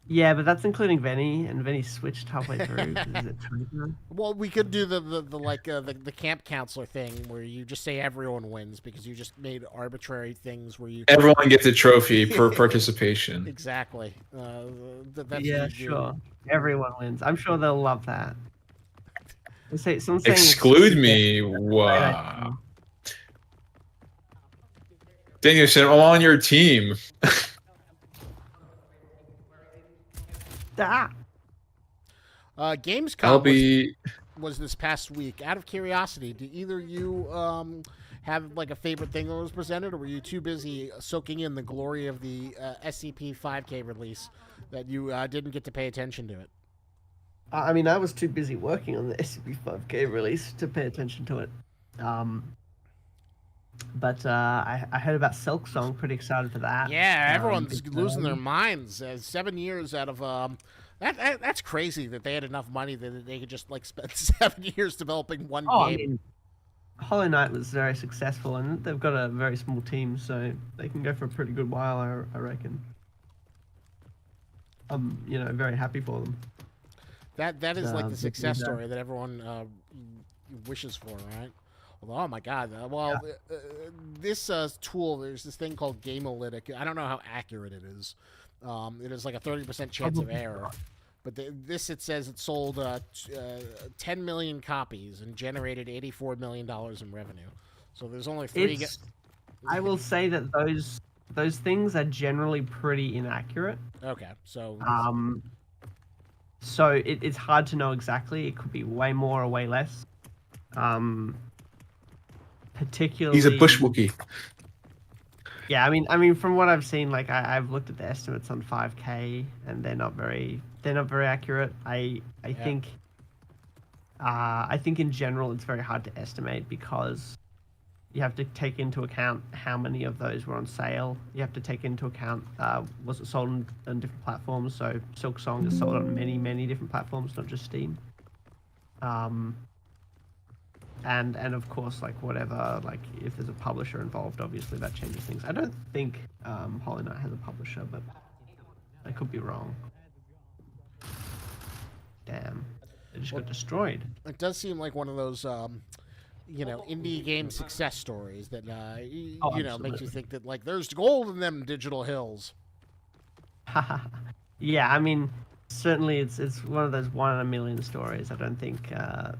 yeah, but that's including Vinny, and Vinny switched halfway through. Is it 20? Well, we could do the camp counselor thing where you just say everyone wins because you just made arbitrary things where you Everyone gets a trophy per participation. Exactly. That's Yeah, what you do. sure. Everyone wins. I'm sure they'll love that. Someone's saying Exclude me? Wow. Daniel said, I'm on your team. Ah. Gamescom was this past week. Out of curiosity, do either you have like a favorite thing that was presented, or were you too busy soaking in the glory of the SCP 5K release that you didn't get to pay attention to it? I mean, I was too busy working on the SCP-5K release to pay attention to it. But I heard about Silk Song. Pretty excited for that. Yeah, everyone's losing their minds. 7 years out of that's crazy that they had enough money that they could just like spend 7 years developing one game. I mean, Hollow Knight was very successful, and they've got a very small team, so they can go for a pretty good while. I reckon. I'm very happy for them. That is like the success story that everyone wishes for, right? Well, oh my God! This tool, there's this thing called Gameolytic. I don't know how accurate it is. It is like a 30% chance of error. But it says it sold 10 million copies and generated $84 million in revenue. So there's only 3. I will say that those things are generally pretty inaccurate. Okay, so so it's hard to know exactly. It could be way more or way less. Particularly, he's a bush Wookie. Yeah, I mean, from what I've seen, like I've looked at the estimates on 5K, and they're not very accurate. I think in general it's very hard to estimate because you have to take into account how many of those were on sale. You have to take into account was it sold on different platforms. So Silk Song is sold on many different platforms, not just Steam. And of course, like whatever, like if there's a publisher involved, obviously that changes things. I don't think Hollow Knight has a publisher, but I could be wrong. Damn, it just got destroyed. It does seem like one of those, indie game success stories that makes you think that like there's gold in them digital hills. Yeah, I mean, certainly it's one of those 1 in a million stories. I don't think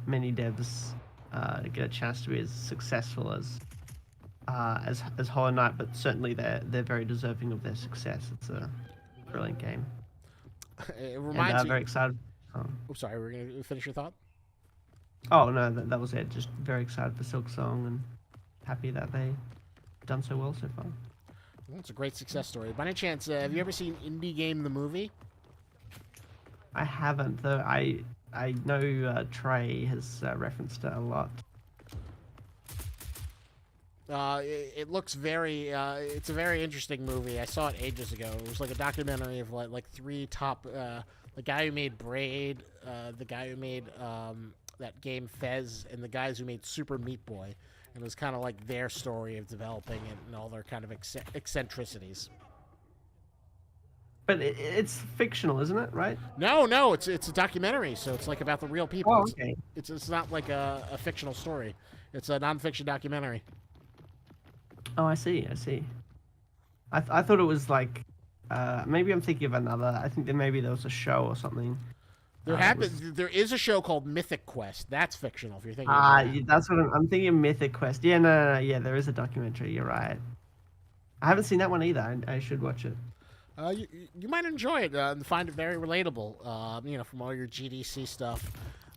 many devs get a chance to be as successful as Hollow Knight, but certainly they're very deserving of their success. It's a brilliant game. It reminds me. Very excited. I'm sorry, we're gonna finish your thought. Oh no, that was it. Just very excited for Silk Song and happy that they done so well so far. Well, it's a great success story. By any chance, have you ever seen Indie Game the movie? I haven't though. I know Trey has referenced it a lot. It looks very. It's a very interesting movie. I saw it ages ago. It was like a documentary of like three top. The guy who made Braid, the guy who made that game Fez, and the guys who made Super Meat Boy. And it was kind of like their story of developing it and all their kind of eccentricities. But it's fictional, isn't it? Right? No, it's a documentary, so it's like about the real people. Oh, okay. It's not like a fictional story. It's a nonfiction documentary. Oh, I see. I thought it was like maybe I'm thinking of another. I think maybe there was a show or something. There is a show called Mythic Quest. That's fictional. If you're thinking. That's what I'm thinking. Of Mythic Quest. Yeah, no. Yeah, there is a documentary. You're right. I haven't seen that one either. I should watch it. You might enjoy it and find it very relatable. From all your GDC stuff.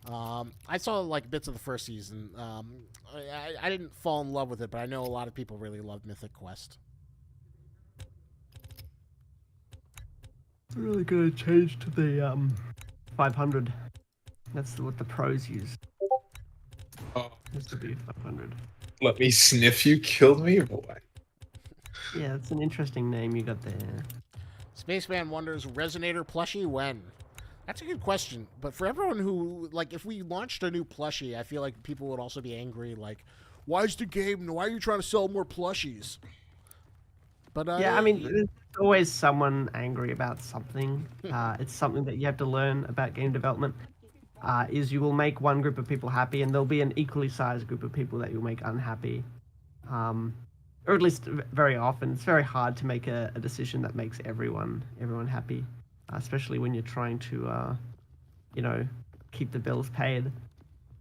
I saw like bits of the first season. I didn't fall in love with it, but I know a lot of people really love Mythic Quest. Really gonna change to the 500. That's what the pros use. Oh. Has to be 500. Let me sniff you, killed me, boy. Yeah, that's an interesting name you got there. Spaceman wonders, Resonator plushie when? That's a good question. But for everyone who, like, if we launched a new plushie, I feel like people would also be angry, like, why are you trying to sell more plushies? But yeah, I mean, there's always someone angry about something. It's something that you have to learn about game development. Is you will make one group of people happy, and there'll be an equally sized group of people that you'll make unhappy. Or at least very often, it's very hard to make a decision that makes everyone happy, especially when you're trying to, keep the bills paid.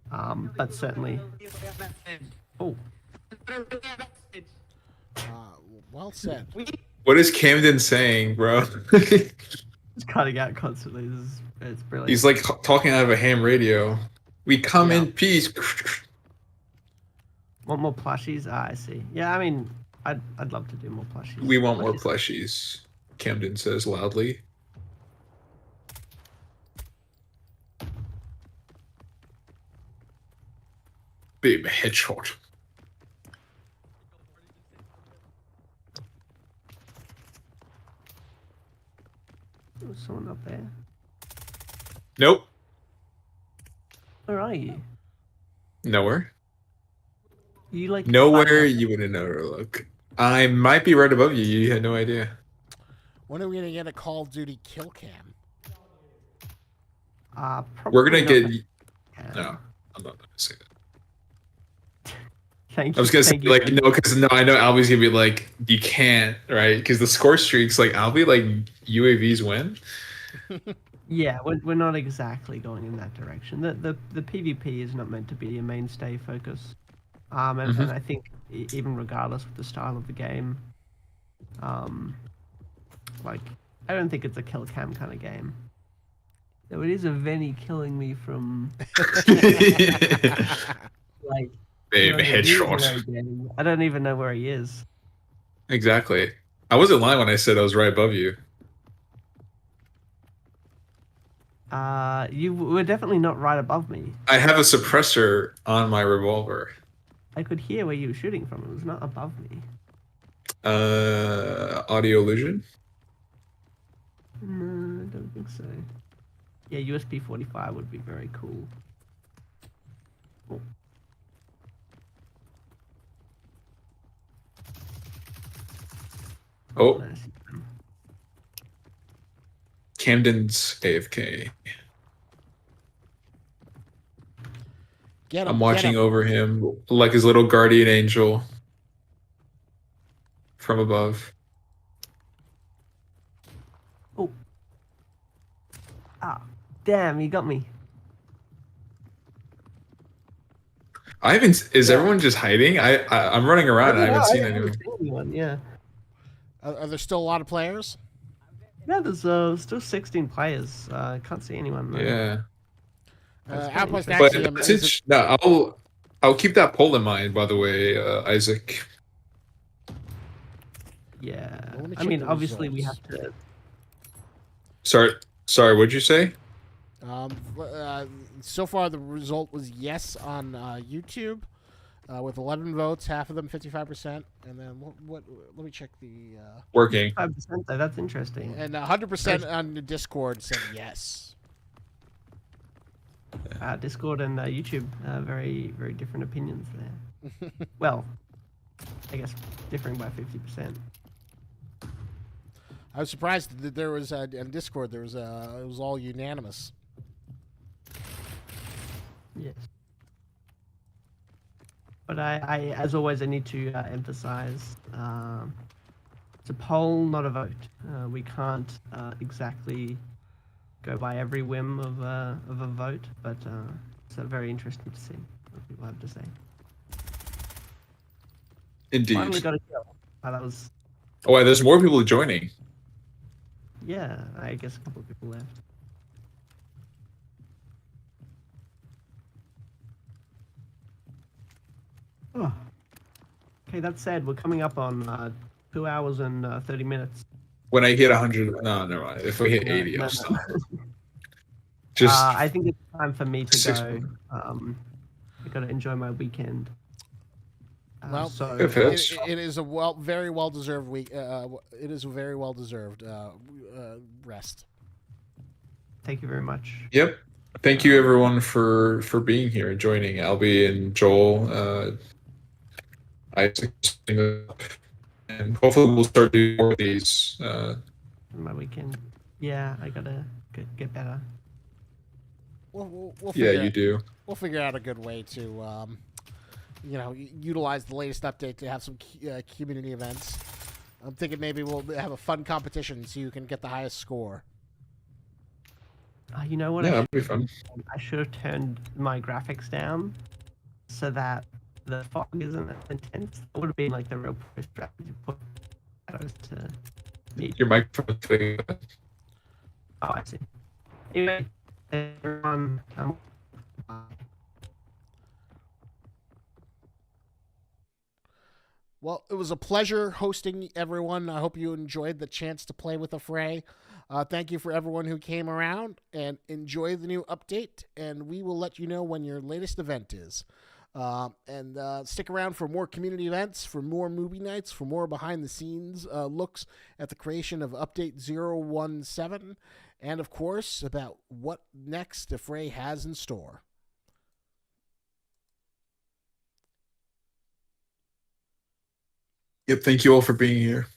But certainly. Oh. Well said. What is Camden saying, bro? It's cutting out constantly. It's brilliant. He's like talking out of a ham radio. We come in peace. Want more plushies? I see. Yeah, I mean, I'd love to do more plushies. We want more plushies, Camden says loudly. Big headshot. There's someone up there. Nope. Where are you? Nowhere. You like nowhere you wouldn't know to look. I might be right above you. You had no idea. When are we gonna get a Call of Duty kill cam? We're gonna get. No, I'm not gonna say that. Thank you. I was gonna say like no, because no, I know Albie's gonna be like you can't, right? Because the score streaks, like Albie, like UAVs win. Yeah, we're not exactly going in that direction. The PvP is not meant to be a mainstay focus. And I think even regardless of the style of the game, like I don't think it's a kill cam kind of game. Though it is a Venny killing me from like Babe, headshot. I don't even know where he is. Exactly. I wasn't lying when I said I was right above you. You were definitely not right above me. I have a suppressor on my revolver. I could hear where you were shooting from. It was not above me. Audio illusion? No, I don't think so. Yeah, USB 45 would be very cool. Oh. Oh. Camden's AFK. I'm watching over him like his little guardian angel from above. Oh. Ah, damn, he got me. I haven't. Is everyone just hiding? I'm running around. I haven't seen anyone. Yeah. Are there still a lot of players? Yeah, there's still 16 players. I can't see anyone. Yeah. That's very Outpost interesting. Axiom But is no, I'll keep that poll in mind. By the way, Isaac. Yeah. Well, let me I check mean, the obviously we results. have to. Sorry. What'd you say? So far, the result was yes on YouTube, with 11 votes, half of them 55%, and then what? Let me check the Working. 5%, though. That's interesting. and 100% on the Discord said yes. Discord and YouTube, very, very different opinions there. Well, I guess differing by 50%. I was surprised that there was on Discord it was all unanimous. Yes. But I as always, I need to emphasize it's a poll, not a vote. We can't exactly go by every whim of a vote, but it's very interesting to see what people have to say. Indeed. Finally got a kill. That was, Oh, wow, there's more people joining. yeah, I guess a couple of people left. Oh. Okay, that said, we're coming up on 2 hours and 30 minutes. When I hit 100, no, never mind. If we hit 80, No, I'll no. stop. Just I think it's time for me to 6 go. more. I got to enjoy my weekend. Well, so If it's- it is a very well deserved week. It is a very well deserved rest. thank you very much. Yep. Thank you everyone for being here and joining. Albie and Joel, Isaac, and hopefully we'll start doing more of these. My weekend. Yeah, I gotta get better. We'll Yeah, figure you do. We'll figure out a good way to utilize the latest update to have some community events. I'm thinking maybe we'll have a fun competition so you can get the highest score. You know what? Yeah, that'd be fun. I should have turned my graphics down so that the fog isn't as intense. It would have been like the real pro strategy. Put shadows to meet. Your microphone's big. Oh, I see. Anyway, everyone. Well, it was a pleasure hosting everyone. I hope you enjoyed the chance to play with Affray. Thank you for everyone who came around, and enjoy the new update. And we will let you know when your latest event is. And stick around for more community events, for more movie nights, for more behind-the-scenes looks at the creation of Update 017, and of course about what next Affray has in store. Yep, thank you all for being here.